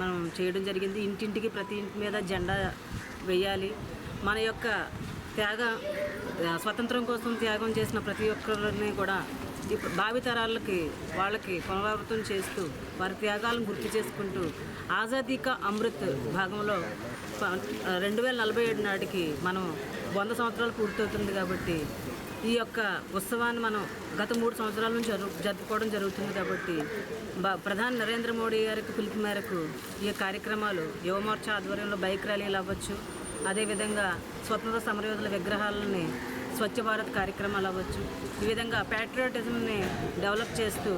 మనం చేయడం జరిగింది. ఇంటింటికి ప్రతి ఇంటి మీద జెండా వేయాలి. మన యొక్క స్వతంత్రం కోసం త్యాగం చేసిన ప్రతి ఒక్కరిని కూడా భావితరాలకి వాళ్ళకి పునరావృతం చేస్తూ వారి త్యాగాలను గుర్తు చేసుకుంటూ ఆజాదీ కా అమృత్ భాగంలో 2047 నాటికి మనం 100 సంవత్సరాలు పూర్తవుతుంది. కాబట్టి ఈ యొక్క ఉత్సవాన్ని మనం గత 3 సంవత్సరాల నుంచి జరుపుకోవడం జరుగుతుంది. కాబట్టి ప్రధాని నరేంద్ర మోడీ గారికి పిలుపు మేరకు ఈ కార్యక్రమాలు యువమోర్చా ఆధ్వర్యంలో బైక్ ర్యాలీలు అవ్వచ్చు, అదేవిధంగా స్వతంత్ర సమరయోధుల విగ్రహాలని స్వచ్ఛ భారత్ కార్యక్రమాలు అవ్వచ్చు, ఈ విధంగా ప్యాట్రియాటిజంని డెవలప్ చేస్తూ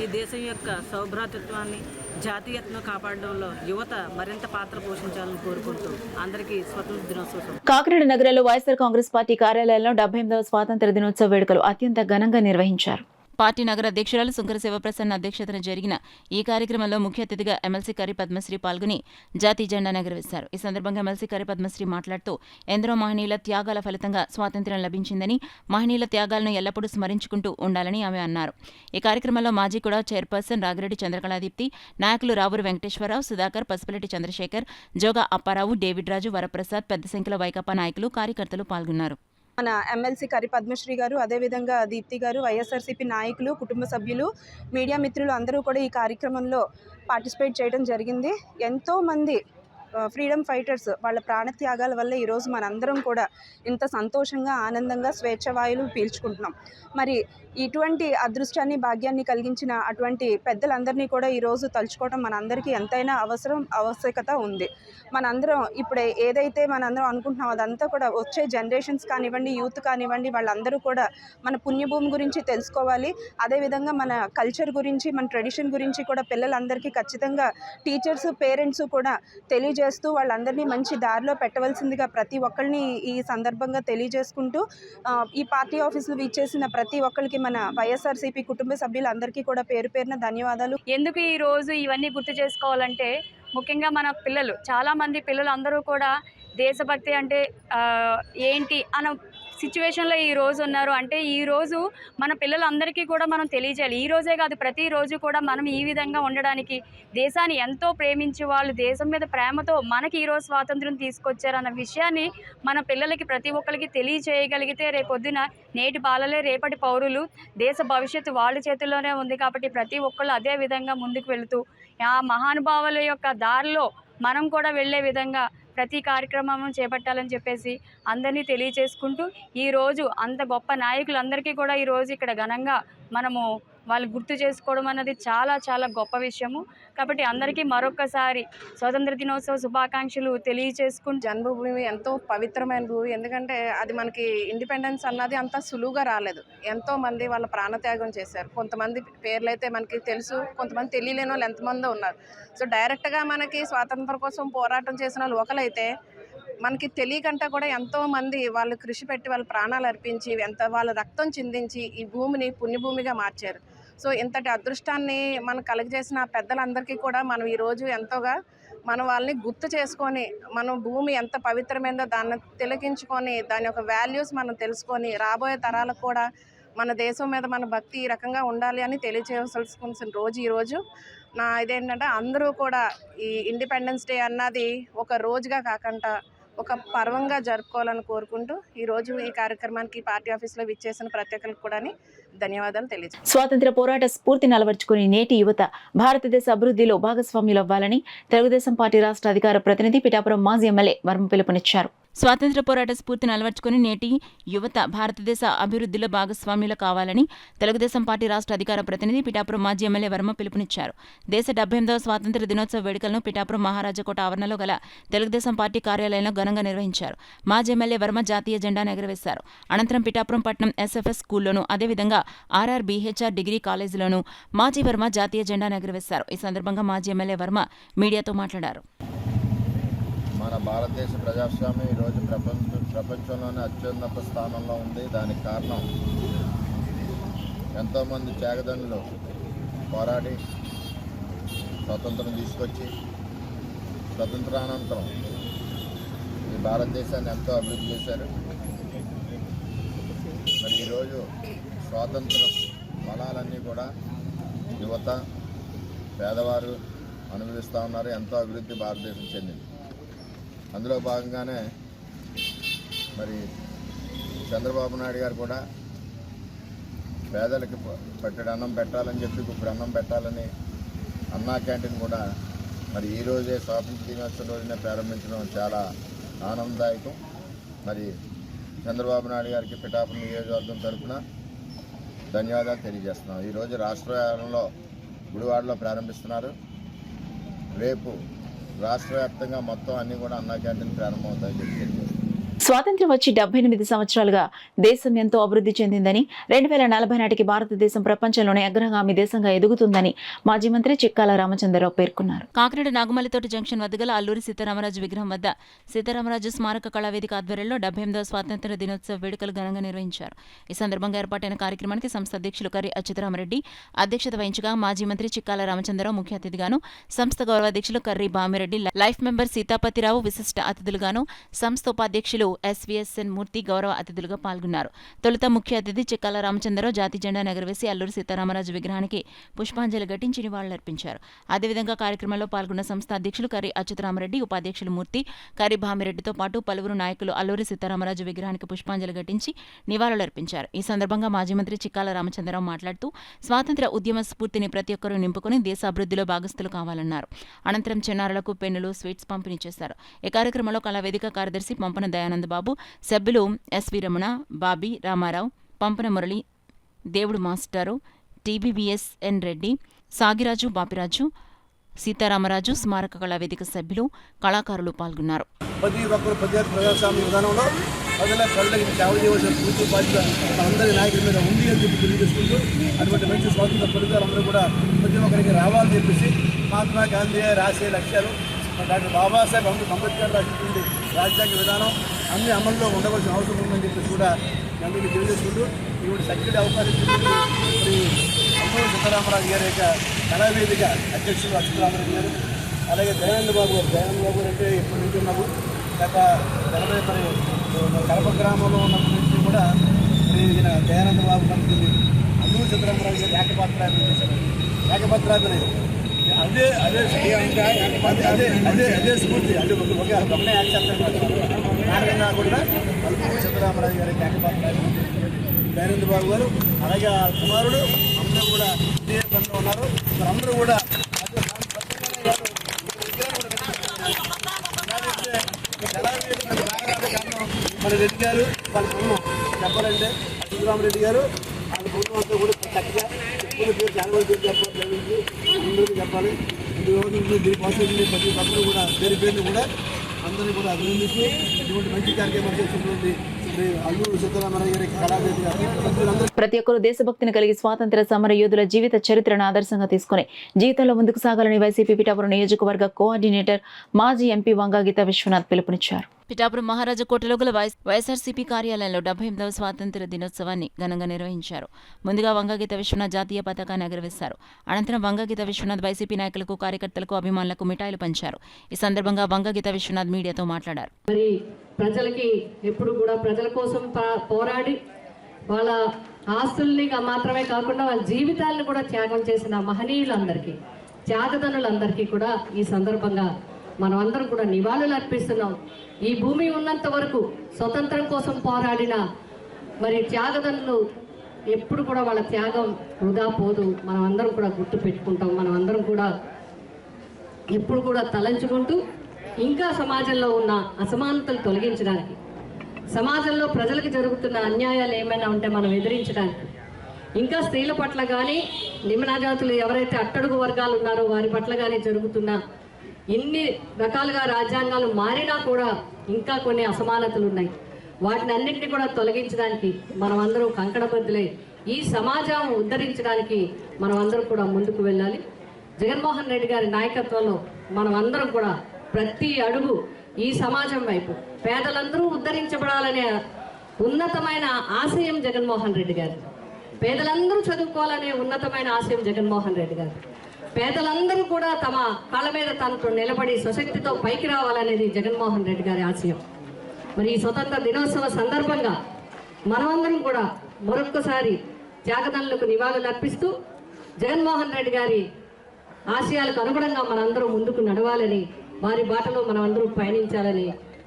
ఈ దేశం యొక్క సౌభ్రాతృత్వాన్ని, జాతీయతను కాపాడడంలో యువత మరింత పాత్ర పోషించాలని కోరుకుంటూ అందరికీ స్వతంత్ర దినోత్సవం. కాకినాడ నగరంలో వైఎస్ఆర్ కాంగ్రెస్ పార్టీ కార్యాలయంలో 78వ స్వాతంత్ర దినోత్సవ వేడుకలు అత్యంత ఘనంగా నిర్వహించారు. పార్టీ నగర అధ్యక్షురాలు సుంకర శివప్రసన్న అధ్యక్షతన జరిగిన ఈ కార్యక్రమంలో ముఖ్య అతిథిగా ఎమ్మెల్సీ కరి పద్మశ్రీ పాల్గొని జాతీయ జెండాను ఎగురవేశారు. ఈ సందర్భంగా ఎమ్మెల్సీ కరి పద్మశ్రీ మాట్లాడుతూ ఎందరో మహనీయుల త్యాగాల ఫలితంగా స్వాతంత్ర్యం లభించిందని, మహనీయుల త్యాగాలను ఎల్లప్పుడూ స్మరించుకుంటూ ఉండాలని ఆమె అన్నారు. ఈ కార్యక్రమంలో మాజీ కూడా చైర్పర్సన్ రాగిరెడ్డి చంద్రకళాదీప్తి, నాయకులు రావూరు వెంకటేశ్వరరావు, సుధాకర్, పసుపులెట్టి చంద్రశేఖర్, జోగా అప్పారావు, డేవిడ్ రాజు, వరప్రసాద్, పెద్ద సంఖ్యలో వైకాపా నాయకులు, కార్యకర్తలు పాల్గొన్నారు. మన ఎమ్మెల్సీ కరి పద్మశ్రీ గారు, అదేవిధంగా దీప్తి గారు, వైఎస్ఆర్సీపీ నాయకులు, కుటుంబ సభ్యులు, మీడియా మిత్రులు అందరూ కూడా ఈ కార్యక్రమంలో పార్టిసిపేట్ చేయడం జరిగింది. ఎంతోమంది ఫ్రీడమ్ ఫైటర్స్ వాళ్ళ ప్రాణత్యాగాల వల్ల ఈరోజు మనందరం కూడా ఇంత సంతోషంగా, ఆనందంగా స్వేచ్ఛవాయువులు పీల్చుకుంటున్నాం. మరి ఇటువంటి అదృష్టాన్ని, భాగ్యాన్ని కలిగించిన అటువంటి పెద్దలందరినీ కూడా ఈరోజు తలుచుకోవడం మనందరికీ ఎంతైనా ఆవశ్యకత ఉంది. మనందరం ఇప్పుడు ఏదైతే మనందరం అనుకుంటున్నాం అదంతా కూడా వచ్చే జనరేషన్స్ కానివ్వండి, యూత్ కానివ్వండి, వాళ్ళందరూ కూడా మన పుణ్యభూమి గురించి తెలుసుకోవాలి. అదేవిధంగా మన కల్చర్ గురించి, మన ట్రెడిషన్ గురించి కూడా పిల్లలందరికీ ఖచ్చితంగా టీచర్స్, పేరెంట్స్ కూడా తెలియజేస్తూ వాళ్ళందరినీ మంచి దారిలో పెట్టవలసిందిగా ప్రతి ఒక్కరిని ఈ సందర్భంగా తెలియజేసుకుంటూ ఈ పార్టీ ఆఫీసులు విచ్చేసిన ప్రతి ఒక్కరికి మన వైఎస్ఆర్సీపీ కుటుంబ సభ్యులందరికీ కూడా పేరు పేరున ధన్యవాదాలు. ఎందుకు ఈ రోజు ఇవన్నీ గుర్తు చేసుకోవాలంటే, ముఖ్యంగా మన పిల్లలు, చాలామంది పిల్లలు అందరూ కూడా దేశభక్తి అంటే ఏంటి అన్న సిచ్యువేషన్లో ఈరోజు ఉన్నారు. అంటే ఈరోజు మన పిల్లలందరికీ కూడా మనం తెలియజేయాలి. ఈరోజే కాదు, ప్రతిరోజు కూడా మనం ఈ విధంగా ఉండడానికి, దేశాన్ని ఎంతో ప్రేమించే వాళ్ళు దేశం మీద ప్రేమతో మనకి ఈరోజు స్వాతంత్రం తీసుకొచ్చారన్న విషయాన్ని మన పిల్లలకి ప్రతి ఒక్కరికి తెలియజేయగలిగితే రేపొద్దున నేటి బాలలే రేపటి పౌరులు, దేశ భవిష్యత్తు వాళ్ళ చేతుల్లోనే ఉంది. కాబట్టి ప్రతి ఒక్కళ్ళు అదే విధంగా ముందుకు వెళుతూ ఆ మహానుభావుల యొక్క దారిలో మనం కూడా వెళ్ళే విధంగా ప్రతి కార్యక్రమం చేపట్టాలని చెప్పేసి అందరినీ తెలియజేసుకుంటూ, ఈరోజు అంత గొప్ప నాయకులందరికీ కూడా ఈరోజు ఇక్కడ ఘనంగా మనము వాళ్ళు గుర్తు చేసుకోవడం అన్నది చాలా చాలా గొప్ప విషయము. కాబట్టి అందరికీ మరొకసారి స్వాతంత్ర దినోత్సవ శుభాకాంక్షలు తెలియచేసుకుంటూ, జన్మభూమి ఎంతో పవిత్రమైన భూమి. ఎందుకంటే అది మనకి ఇండిపెండెన్స్ అన్నది అంత సులువుగా రాలేదు. ఎంతోమంది వాళ్ళ ప్రాణత్యాగం చేశారు. కొంతమంది పేర్లు అయితే మనకి తెలుసు, కొంతమంది తెలియలేని వాళ్ళు ఎంతమందో ఉన్నారు. సో డైరెక్ట్గా మనకి స్వాతంత్రం కోసం పోరాటం చేసిన వాళ్ళు ఒకరైతే, మనకి తెలియకంటే కూడా ఎంతోమంది వాళ్ళు కృషి పెట్టి వాళ్ళ ప్రాణాలు అర్పించి వాళ్ళ రక్తం చిందించి ఈ భూమిని పుణ్యభూమిగా మార్చారు. సో ఇంతటి అదృష్టాన్ని మనకు కలుగజేసిన పెద్దలందరికీ కూడా మనం ఈరోజు ఎంతోగా మనం వాళ్ళని గుర్తు చేసుకొని, మనం భూమి ఎంత పవిత్రమైందో దాన్ని తిలకించుకొని, దాని యొక్క వాల్యూస్ మనం తెలుసుకొని రాబోయే తరాలకు కూడా మన దేశం మీద మన భక్తి ఈ రకంగా ఉండాలి అని తెలియచేయాల్సిన రోజు ఈరోజు. నా ఇదేంటంటే అందరూ కూడా ఈ ఇండిపెండెన్స్ డే అన్నది ఒక రోజుగా కాకుండా ఒక పర్వంగా జరుపుకోవాలని కోరుకుంటూ ఈరోజు ఈ కార్యక్రమానికి పార్టీ ఆఫీస్లో విచ్చేసిన ప్రతి ఒక్కరికి కూడా ధన్యవాదాలు తెలియజేస్తాను. స్వాతంత్ర పోరాట స్ఫూర్తిని అలవర్చుకుని నేటి యువత భారతదేశ అభివృద్ధిలో భాగస్వామ్యులు అవ్వాలని తెలుగుదేశం పార్టీ రాష్ట్ర అధికార ప్రతినిధి పిఠాపురం మాజీ ఎమ్మెల్యే వర్మ పిలుపునిచ్చారు. స్వాతంత్ర పోరాట స్ఫూర్తిని అలవర్చుకుని నేటి యువత భారతదేశ అభివృద్ధిలో భాగస్వామ్యులు కావాలని తెలుగుదేశం పార్టీ రాష్ట్ర అధికార ప్రతినిధి పిఠాపురం మాజీ ఎమ్మెల్యే వర్మ పిలుపునిచ్చారు. దేశ 78వ స్వాతంత్ర దినోత్సవ వేడుకలను పిఠాపురం మహారాజకోట ఆవరణలో గల తెలుగుదేశం పార్టీ కార్యాలయంలో ఘనంగా నిర్వహించారు. మాజీ ఎమ్మెల్యే వర్మ జాతీయ జెండాను ఎగురవేశారు. అనంతరం పిఠాపురం పట్టణం ఎస్ఎఫ్ఎస్ స్కూల్లోను, అదేవిధంగా ఆర్ఆర్బీహెచ్ఆర్ డిగ్రీ కాలేజీలోను మాజీ వర్మ జాతీయ జెండాను ఎగురవేశారు. ఈ సందర్భంగా మాజీ ఎమ్మెల్యే వర్మ మీడియాతో మాట్లాడారు. మన భారతదేశ ప్రజాస్వామ్యం ఈరోజు ప్రపంచంలోనే అత్యున్నత స్థానంలో ఉంది. దానికి కారణం ఎంతోమంది త్యాగదనులు పోరాడి స్వతంత్రం తీసుకొచ్చి స్వతంత్రానంతరం ఈ భారతదేశాన్ని ఎంతో అభివృద్ధి చేశారు. మరి ఈరోజు స్వాతంత్ర ఫలాలన్నీ కూడా యువత, పేదవారు అనుభవిస్తూ ఉన్నారు. ఎంతో అభివృద్ధి భారతదేశం చెందింది. అందులో భాగంగానే మరి చంద్రబాబు నాయుడు గారు కూడా పేదలకి పట్టెడు అన్నం పెట్టాలని చెప్పి ఇప్పుడు అన్నం పెట్టాలని అన్నా క్యాంటీన్ కూడా మరి ఈరోజే స్వాతంత్ర దినోత్సవం రోజునే ప్రారంభించడం చాలా ఆనందదాయకం. మరి చంద్రబాబు నాయుడు గారికి పిఠాపురం నియోజకవర్గం తరఫున ధన్యవాదాలు తెలియజేస్తున్నాం. ఈరోజు రాష్ట్ర వ్యాప్తంలో గుడివాడలో ప్రారంభిస్తున్నారు. రేపు రాష్ట్ర వ్యాప్తంగా మొత్తం అన్ని కూడా అన్నా క్యాంటీన్ ప్రారంభమవుతాయని చెప్పి తెలియజేస్తున్నారు. స్వాతంత్ర్యం వచ్చి 78 సంవత్సరాలుగా దేశం ఎంతో అభివృద్ధి చెందిందని, 2040 నాటికి భారతదేశం ప్రపంచంలోనే అగ్రగామి దేశంగా ఎదుగుతుందని మాజీ మంత్రి చిక్కాల రామచంద్రరావు పేర్కొన్నారు. కాకినాడ నాగుమల్లితోట జంక్షన్ వద్ద గల అల్లూరి సీతారామరాజు విగ్రహం వద్ద సీతారామరాజు స్మారక కళావేదిక ఆధ్వర్యంలో 78వ స్వాతంత్ర్య దినోత్సవ వేడుకలు ఘనంగా నిర్వహించారు. ఈ సందర్భంగా ఏర్పాటైన కార్యక్రమానికి సంస్థ అధ్యక్షులు కర్రి అచ్యుతరామరెడ్డి అధ్యక్షత వహించగా మాజీ మంత్రి చిక్కాల రామచంద్రరావు ముఖ్య అతిథిగాను, సంస్థ గౌరవాధ్యక్షులు కర్రి బామిరెడ్డి, లైఫ్ మెంబర్ సీతాపతిరావు విశిష్ట అతిథులుగాను, సంస్థ ఉపాధ్యక్షులు ఎస్వీఎస్ఎన్ మూర్తి గౌరవ అతిథులుగా పాల్గొన్నారు. తొలుత ముఖ్య అతిథి చిక్కాల రామచంద్రరావు జాతీయ జెండాను ఎగురవేసి అల్లూరి సీతారామరాజు విగ్రహానికి పుష్పాంజలి ఘటించి నివాళులర్పించారు. అదేవిధంగా కార్యక్రమంలో పాల్గొన్న సంస్థ అధ్యక్షులు కర్రి అచ్యుతరామరెడ్డి, ఉపాధ్యక్షులు మూర్తి, కర్రి భామిరెడ్డితో పాటు పలువురు నాయకులు అల్లూరి సీతారామరాజు విగ్రహానికి పుష్పాంజలి ఘటించి నివాళులర్పించారు. ఈ సందర్భంగా మాజీ మంత్రి చిక్కాల రామచంద్రరావు మాట్లాడుతూ స్వాతంత్ర్య ఉద్యమ స్ఫూర్తిని ప్రతి ఒక్కరూ నింపుకుని దేశ అభివృద్ధిలో భాగస్థులు కావాలన్నారు. అనంతరం చిన్నారులకు పెన్నులు, స్వీట్స్ పంపిణీ చేశారు. ఈ కార్యక్రమంలో కళావేదిక కార్యదర్శి పంపన దయానంద బాబు, సభ్యులు ఎస్వి రమణ, బాబీ, రామారావు, పంపన మురళి, దేవుడు మాస్టారు, టీబీబీఎస్ఎన్ రెడ్డి, సాగిరాజు, బాపిరాజు, సీతారామరాజు స్మారక కళావేదిక సభ్యులు, కళాకారులు పాల్గొన్నారు. ప్రతి ఒక్కరు ప్రజాస్వామ్య విధానంలో ప్రజల కళ్ళకి సేవ చేయవలసిన పూర్తి బాధ్యత అందరి నాయకుల మీద ఉంది అని చెప్పి తెలియజేసుకుంటూ అటువంటి మంచి స్వాతంత్ర ఫలితాలు అందరూ కూడా ప్రతి ఒక్కరికి రావాలని చెప్పేసి మహాత్మా గాంధీ రాసే లక్ష్యాలు, డాక్టర్ బాబాసాహెబ్ అంబేద్కర్ రాసినటువంటి రాజ్యాంగ విధానం అన్ని అమల్లో ఉండవలసిన అవసరం ఉందని చెప్పేసి కూడా అందరికీ తెలియజేసుకుంటూ ఇటువంటి చక్కటి అవకాశం మరి అల్లూరి సీతారామరాజు గారి యొక్క కళావేదిక అధ్యక్షులు అచ్యుతరామరెడ్డి గారు, అలాగే దయానంద బాబు అంటే ఎప్పటి నుంచి ఉన్నాము గత 80 మరి కడప గ్రామంలో ఉన్నప్పటి నుంచి కూడా ఈయన దయానంద బాబు మనకి అల్లూరి సీతారామరాజు గారు ఏకపాత్రాభినయం చేశారు. ఏకపాత్రాభినయం అదే స్ఫూర్తి, అంటే ఒకటే యాక్సెప్ట్ కారణంగా కూడా అల్లూరి సీతారామరాజు గారి ఏకపాత్రాభినయం దయానంద బాబు గారు, అలాగే ఆ కుమారుడు అందరూ కూడా ఇదే పనిలో ఉన్నారు. అందరూ కూడా మన రెడ్డి గారు వాళ్ళ చెప్పాలంటే అచ్యుతరామరెడ్డి గారు వాళ్ళ అంతా కూడా చక్కగా చెప్పుకున్న పేరు చాలా మంది పేరు చెప్పాలి, అందరికీ చెప్పాలి. ఈరోజు దీనికోసం ప్రతి ఒక్కరు కూడా పేరు కూడా అందరినీ కూడా అభినందిస్తూ ఇటువంటి మంచి కార్యక్రమాలు చేస్తున్నటువంటి అల్లూరు సీతారామరాజు గారి కళావేది గారు ప్రతి ఒక్కరూ దేశభక్తిని కలిగి స్వాతంత్ర సమర యోధుల జీవిత చరిత్రను ఆదర్శంగా తీసుకుని జీవితంలో ముందుకు సాగాలని వైసీపీ పిఠాపురం నియోజకవర్గ కోఆర్డినేటర్ మాజీ ఎంపీ వంగాగీత విశ్వనాథ్ పిలుపునిచ్చారు. పిఠాపురం మహారాజా కోటలో గల వైఎస్ఆర్సీపీ కార్యాలయంలో 78వ స్వాతంత్ర్య దినోత్సవాన్ని ఘనంగా నిర్వహించారు. ముందుగా వంగాగీత విశ్వనాథ్ జాతీయ పతాకాన్ని ఎగురవేశారు. అనంతరం వంగాగీత విశ్వనాథ్ వైసీపీ నాయకులకు, కార్యకర్తలకు, అభిమానులకు మిఠాయిలు పంచారు. ఈ సందర్భంగా వంగాగీత విశ్వనాథ్ మీడియాతో మాట్లాడారు. మరి ప్రజలకి ఎప్పుడు కూడా ప్రజల కోసం పోరాడి వాళ్ళ ఆస్తుల్ని మాత్రమే కాకుండా వాళ్ళ జీవితాలను కూడా త్యాగం చేసిన మహనీయులందరికీ, త్యాగదనులందరికీ కూడా ఈ సందర్భంగా మనం అందరం కూడా నివాళులు అర్పిస్తున్నాం. ఈ భూమి ఉన్నంత వరకు స్వతంత్రం కోసం పోరాడిన మరి త్యాగదనులు ఎప్పుడు కూడా వాళ్ళ త్యాగం వృధా పోదు. మనం అందరం కూడా గుర్తు పెట్టుకుంటాం. మనం అందరం కూడా ఎప్పుడు కూడా తలంచుకుంటూ ఇంకా సమాజంలో ఉన్న అసమానతలు తొలగించడానికి, సమాజంలో ప్రజలకు జరుగుతున్న అన్యాయాలు ఏమైనా ఉంటే మనం ఎదిరించడానికి, ఇంకా స్త్రీల పట్ల కానీ నిమ్నజాతులు ఎవరైతే అట్టడుగు వర్గాలు ఉన్నారో వారి పట్ల కానీ జరుగుతున్న ఇన్ని రకాలుగా రాజ్యాంగాలు మారినా కూడా ఇంకా కొన్ని అసమానతలు ఉన్నాయి. వాటిని అన్నింటినీ కూడా తొలగించడానికి మనం అందరూ కంకణబద్దులై ఈ సమాజం ఉద్ధరించడానికి మనం అందరం కూడా ముందుకు వెళ్ళాలి. జగన్మోహన్ రెడ్డి గారి నాయకత్వంలో మనం అందరం కూడా ప్రతి అడుగు ఈ సమాజం వైపు, పేదలందరూ ఉద్ధరించబడాలనే ఉన్నతమైన ఆశయం జగన్మోహన్ రెడ్డి గారు, పేదలందరూ చదువుకోవాలనే ఉన్నతమైన ఆశయం జగన్మోహన్ రెడ్డి గారు, పేదలందరూ కూడా తమ కాళ్ళ మీద తనతో నిలబడి స్వశక్తితో పైకి రావాలనేది జగన్మోహన్ రెడ్డి గారి ఆశయం. మరి ఈ స్వతంత్ర దినోత్సవ సందర్భంగా మనమందరం కూడా మరొక్కసారి త్యాగదనులకు నివాళులు అర్పిస్తూ జగన్మోహన్ రెడ్డి గారి ఆశయాలకు అనుగుణంగా మనందరూ ముందుకు నడవాలని, వారి బాటలో మనం అందరూ పయనించాలని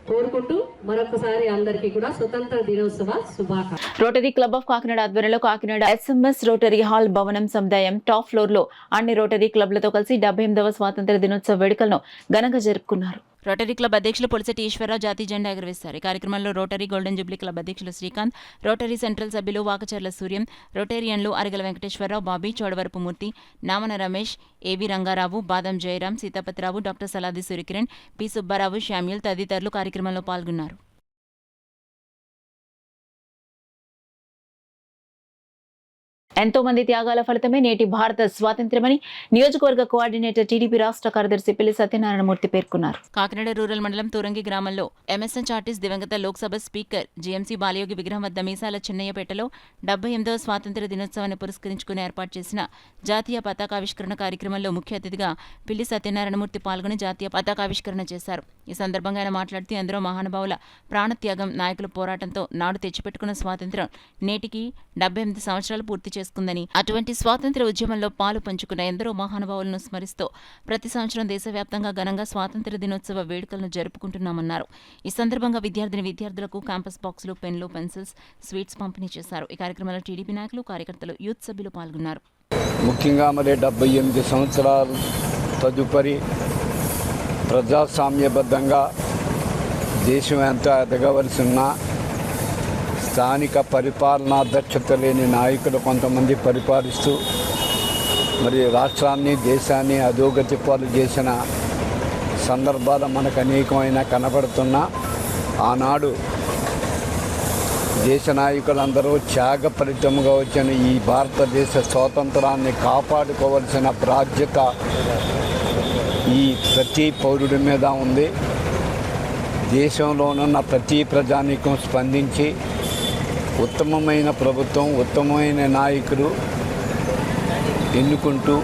కోరుకుంటూ మరొకసారి అందరికీ కూడా స్వతంత్ర దినోత్సవ శుభాకాంక్షలు. రోటరీ క్లబ్ ఆఫ్ కాకినాడ ఆధ్వర్యంలో కాకినాడ SMS రోటరీ హాల్ భవనం సముదాయం టాప్ ఫ్లోర్ లో అన్ని రోటరీ క్లబ్లతో కలిసి 78వ స్వాతంత్ర దినోత్సవ వేడుకలను ఘనంగా జరుపుకున్నారు. రోటరీ క్లబ్ అధ్యక్షులు పొలిశెట్టి ఈశ్వరరావు జాతీయ జెండా ఎగురవేశారు. ఈ కార్యక్రమంలో రోటరీ గోల్డెన్ జూబ్లీ క్లబ్ అధ్యక్షులు శ్రీకాంత్, రోటరీ సెంట్రల్ సభ్యులు వాకచర్ల సూర్యం, రోటేరియన్లు అరగల వెంకటేశ్వరరావు, బాబీ, చోడవరపు మూర్తి, నామన రమేష్, ఏవి రంగారావు, బాదం Jayaram, Sitapathi Rao, doctor Saladi Surya Kiran, P Subbarao, Samuel తదితరులు కార్యక్రమంలో పాల్గొన్నారు. ఎంతో మంది త్యాగాల ఫలితమే నేటి భారత స్వాతంత్ర్యమని నియోజకవర్గ కోఆర్డినేటర్ టీడీపీ రాష్ట్ర కార్యదర్శి పిల్లి సత్యనారాయణమూర్తి పేర్కొన్నారు. కాకినాడ రూరల్ మండలం తూరంగి గ్రామంలో MSN ఆర్టిస్ట్ దివంగత లోక్సభ స్పీకర్ జీఎంసీ బాలయోగి విగ్రహం వద్ద మీసాల చిన్నయ్యపేటలో 78వ స్వాతంత్ర్య దినోత్సవాన్ని పురస్కరించుకుని ఏర్పాటు చేసిన జాతీయ పతాకావిష్కరణ కార్యక్రమంలో ముఖ్య అతిథిగా పిల్లి సత్యనారాయణమూర్తి పాల్గొని జాతీయ పతాకావిష్కరణ చేశారు. ఈ సందర్భంగా ఆయన మాట్లాడుతూ ఎందరో మహానుభావుల ప్రాణత్యాగం, నాయకుల పోరాటంతో నాడు తెచ్చిపెట్టుకున్న స్వాతంత్ర్యం నేటికి 78 సంవత్సరాలు పూర్తి చేసుకుందని, అటువంటి స్వాతంత్ర్య ఉద్యమంలో పాలు పంచుకున్న ఎందరో మహానుభావులను స్మరిస్తూ ప్రతి సంవత్సరం దేశవ్యాప్తంగా ఘనంగా స్వాతంత్ర్య దినోత్సవ వేడుకలను జరుపుకుంటున్నామన్నారు. ఈ సందర్భంగా విద్యార్థులకు క్యాంపస్ బాక్సులు, పెన్లు, పెన్సిల్స్, స్వీట్స్ పంపిణీ చేశారు. ఈ కార్యక్రమంలో టీడీపీ నాయకులు, కార్యకర్తలు, యూత్ సభ్యులు పాల్గొన్నారు. ముఖ్యంగా మరి 78 సంవత్సరాలు తదుపరి ప్రజాస్వామ్యబద్ధంగా దేశం ఎంత ఎదగవలసి ఉన్నా స్థానిక పరిపాలనా దక్షత లేని నాయకులు కొంతమంది పరిపాలిస్తూ మరి రాష్ట్రాన్ని, దేశాన్ని అధోగతి పాలు చేసిన సందర్భాలు మనకు అనేకమైన కనబడుతున్నా ఆనాడు దేశ నాయకులందరూ త్యాగ ఫలితంగా వచ్చిన ఈ భారతదేశ స్వాతంత్రాన్ని కాపాడుకోవాల్సిన బాధ్యత ఈ ప్రతి పౌరుడి మీద ఉంది. దేశంలోనున్న ప్రతి ప్రజానీకం స్పందించి ఉత్తమమైన ప్రభుత్వం, ఉత్తమమైన నాయకులు ఎన్నుకుంటూ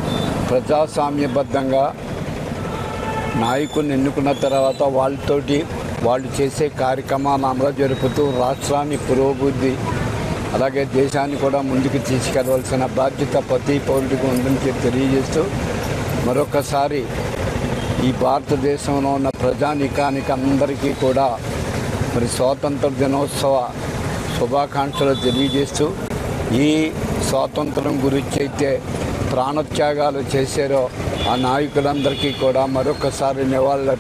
ప్రజాస్వామ్యబద్ధంగా నాయకుడిని ఎన్నుకున్న తర్వాత వాళ్ళతోటి వాళ్ళు చేసే కార్యక్రమాలను అమలు జరుపుతూ రాష్ట్రాన్ని పురోభివృద్ధి అలాగే దేశాన్ని కూడా ముందుకు తీసుకెళ్లవలసిన బాధ్యత ప్రతి పౌరుడికి ఉందని తెలియజేస్తూ మరొకసారి ఈ భారతదేశంలో ఉన్న ప్రజానీకానికి అందరికీ కూడా మరి స్వాతంత్ర దినోత్సవ శుభాకాంక్షలు తెలియజేస్తూ ఈ స్వాతంత్రం గురించి అయితే ప్రాణత్యాగాలు చేశారో ఆ నాయకులందరికీ కూడా మరొకసారి నివాళులు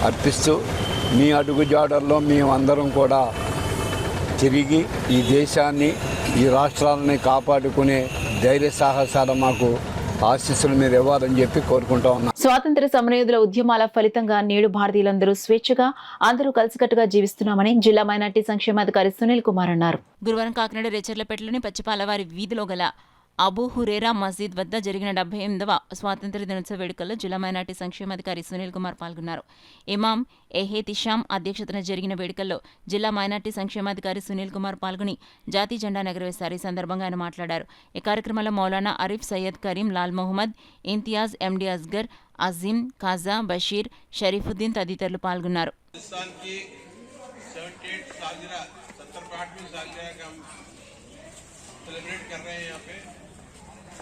అర్పిస్తూ మీ అడుగుజాడల్లో మేమందరం కూడా తిరిగి ఈ దేశాన్ని ఈ రాష్ట్రాలని కాపాడుకునే ధైర్య సాహసాలు మాకు ఆశీస్సులు మీరు ఇవ్వాలని చెప్పి కోరుకుంటా ఉన్నాం. స్వాతంత్ర సమరయోధుల ఉద్యమాల ఫలితంగా నేడు భారతీయులందరూ స్వేచ్ఛగా అందరూ కలిసికట్టుగా జీవిస్తున్నామని జిల్లా మైనార్టీ సంక్షేమాధికారి సునీల్ కుమార్ అన్నారు. గురువారం కాకినాడ రేచర్లపేటలోని పచ్చిపాలవారి వీధిలో గల అబూ హురేరా మసీద్ వద్ద జరిగిన 78వ స్వాతంత్ర దినోత్సవ వేడుకల్లో జిల్లా మైనార్టీ సంక్షేమాధికారి సునీల్ కుమార్ పాల్గొన్నారు. ఇమాం ఎహేతిషాం అధ్యక్షతన జరిగిన వేడుకల్లో జిల్లా మైనార్టీ సంక్షేమాధికారి సునీల్ కుమార్ పాల్గొని జాతీయ జెండా ఎగురవేశారు. ఈ సందర్భంగా ఆయన మాట్లాడారు. ఈ కార్యక్రమంలో మౌలానా అరీఫ్ సయ్యద్ కరీం, లాల్ మొహమ్మద్, ఇంతియాజ్, ఎండి అస్గర్, అజీం, ఖాజా, బషీర్, షరీఫుద్దీన్ తదితరులు పాల్గొన్నారు.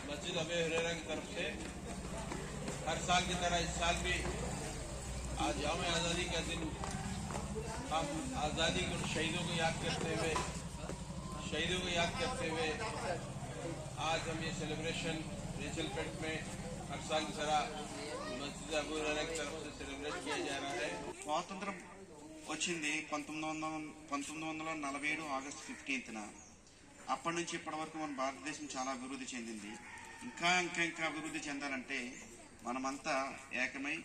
मस्जिद अबू हुरैरा की तरफ से हर साल की तरह इस साल भी आज यौम आज़ादी का दिन हम आज़ादी के उन शहीदों को याद करते हुए आज हम ये सेलिब्रेशन रेचलपेट में हर साल की तरह मस्जिद अबू हुरैरा की तरफ से सेलिब्रेट किया जा रहा है. స్వాతంత్రం వచ్చింది 1947 ఆగస్టు 15న. అప్పటి నుంచి ఇప్పటి వరకు మన భారతదేశం చాలా అభివృద్ధి చెందింది. ఇంకా అభివృద్ధి చెందాలంటే మనమంతా ఏకమై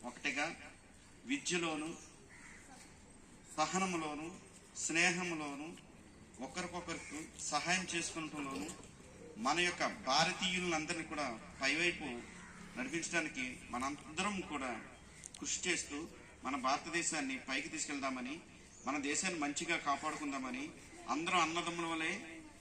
ఒకటిగా విద్యలోను, సహనములోను, స్నేహములోను, ఒకరికొకరికి సహాయం చేసుకుంటూలోను మన యొక్క భారతీయులందరినీ కూడా పైవైపు నడిపించడానికి మనందరం కూడా కృషి చేస్తూ మన భారతదేశాన్ని పైకి తీసుకెళ్దామని, మన దేశాన్ని మంచిగా కాపాడుకుందామని, అందరూ అన్నదమ్ముల వలె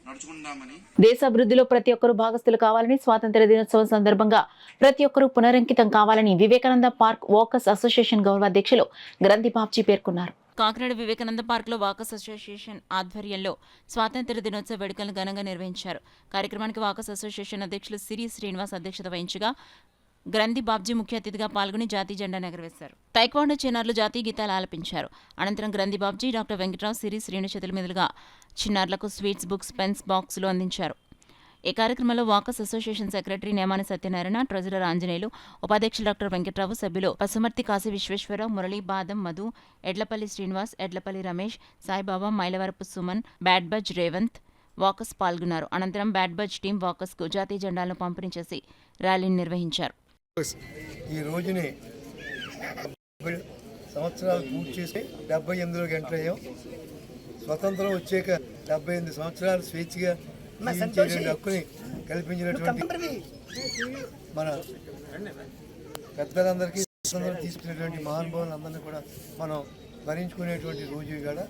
నడుచుకుందామని, దేశాభివృద్ధిలో ప్రతి ఒక్కరూ భాగస్థులు కావాలని, స్వాతంత్ర దినోత్సవం సందర్భంగా ప్రతి ఒక్కరూ పునరంకితం కావాలని వివేకానంద పార్క్ వాకర్స్ అసోసియేషన్ గౌరవ అధ్యక్షులు గ్రంథి బాబ్జీ పేర్కొన్నారు. కాకినాడ వివేకానంద పార్క్లో వాకర్స్ అసోసియేషన్ ఆధ్వర్యంలో స్వాతంత్ర దినోత్సవ వేడుకలను ఘనంగా నిర్వహించారు. కార్యక్రమానికి వాకర్స్ అసోసియేషన్ అధ్యక్షులు సిరి శ్రీనివాస్ అధ్యక్షత వహించగా గ్రంథి బాబ్జీ ముఖ్య అతిథిగా పాల్గొని జాతీయ జెండాను ఎగురవేశారు. తైక్వాండో చిన్నారులు జాతీయ గీతాలు ఆలపించారు. అనంతరం గ్రంథి బాబ్జీ, డాక్టర్ వెంకట్రావు, సిరి శ్రీను చేతుల మీదుగా చిన్నారులకు స్వీట్స్, బుక్స్, పెన్స్, బాక్సులు అందించారు. ఈ కార్యక్రమంలో walkers association secretary Nemani Satyanarayana, treasurer Anjaneyulu, ఉపాధ్యక్షులు డాక్టర్ వెంకట్రావు, సభ్యులు పసుమర్తి కాశీ విశ్వేశ్వరరావు, మురళీ, బాదం Madhu, Edlapalli Srinivas, Edlapalli Ramesh, Saibaba, Mylavarapu Suman, bad buzz Revanth walkers పాల్గొన్నారు. అనంతరం బ్యాడ్ బజ్ టీం వాకర్స్కు జాతీయ జెండాలను పంపిణీ చేసి ర్యాలీని నిర్వహించారు. ఈ రోజుని సంవత్సరాలు పూర్తి చేసి 78లోకి ఎంటర్ అయ్యాం. స్వతంత్రం వచ్చాక 78 సంవత్సరాలు స్వేచ్ఛగా జీవించేటువంటి హక్కుని కల్పించినటువంటి మన పెద్దలందరికీ స్వతంత్రం తీసుకునేటువంటి మహానుభావులందరినీ కూడా మనం భరించుకునేటువంటి రోజు కూడా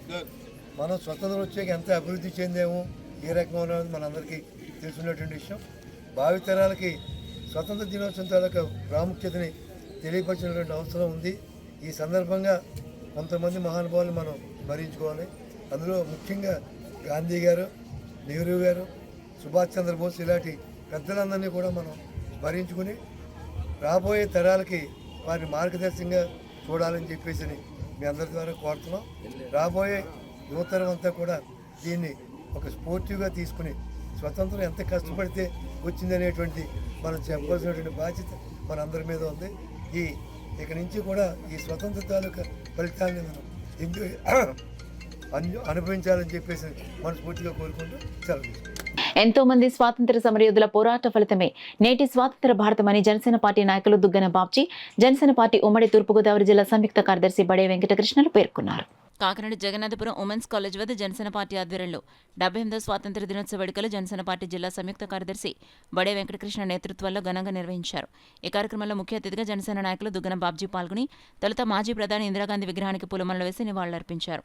మనం స్వతంత్రం వచ్చాక ఎంత అభివృద్ధి చెందాము, ఏ రకంగా ఉన్నది మనందరికీ తెలుసున్నటువంటి విషయం. భావితరాలకి స్వతంత్ర దినోత్సవం తాలూకా ప్రాముఖ్యతని తెలియపరిచినటువంటి అవసరం ఉంది. ఈ సందర్భంగా కొంతమంది మహానుభావులు మనం స్మరించుకోవాలి. అందులో ముఖ్యంగా గాంధీ గారు, నెహ్రూ గారు, సుభాష్ చంద్రబోస్ ఇలాంటి పెద్దలందరినీ కూడా మనం స్మరించుకుని రాబోయే తరాలకి వారిని మార్గదర్శకంగా చూడాలని చెప్పేసి మీ అందరి ద్వారా కోరుతున్నాం. రాబోయే యువతరం అంతా కూడా దీన్ని ఒక స్పోర్టివ్గా తీసుకుని స్వతంత్రం ఎంత కష్టపడితే వచ్చిందనేటువంటి మనం చెప్పవలసినటువంటి బాధ్యత మనందరి మీద ఉంది. ఇక నుంచి కూడా ఈ స్వతంత్ర తాలూకా ఫలితాన్ని మనం అనుభవించాలని చెప్పేసి మనస్ఫూర్తిగా కోరుకుంటూ సెలవు. ఎంతో మంది స్వాతంత్ర సమరయోధుల పోరాట ఫలితమే నేటి స్వాతంత్ర భారతమని జనసేన పార్టీ నాయకులు దుగ్గన బాబ్జీ, జనసేన పార్టీ ఉమ్మడి తూర్పుగోదావరి జిల్లా సంయుక్త కార్యదర్శి బడే వెంకటకృష్ణలు పేర్కొన్నారు. కాకినాడ జగన్నాథపురం ఉమెన్స్ కాలేజ్ వద్ద జనసేన పార్టీ ఆధ్వర్యంలో 78వ స్వాతంత్ర దినోత్సవ వేడుకలు జనసేన పార్టీ జిల్లా సంయుక్త కార్యదర్శి బడే వెంకటకృష్ణ నేతృత్వంలో ఘనంగా నిర్వహించారు. ఈ కార్యక్రమంలో ముఖ్య అతిథిగా జనసేన నాయకులు దుగ్గన బాబ్జీ పాల్గొని తొలుత మాజీ ప్రధాని ఇందిరాగాంధీ విగ్రహానికి పూలమాలలు వేసి నివాళులర్పించారు.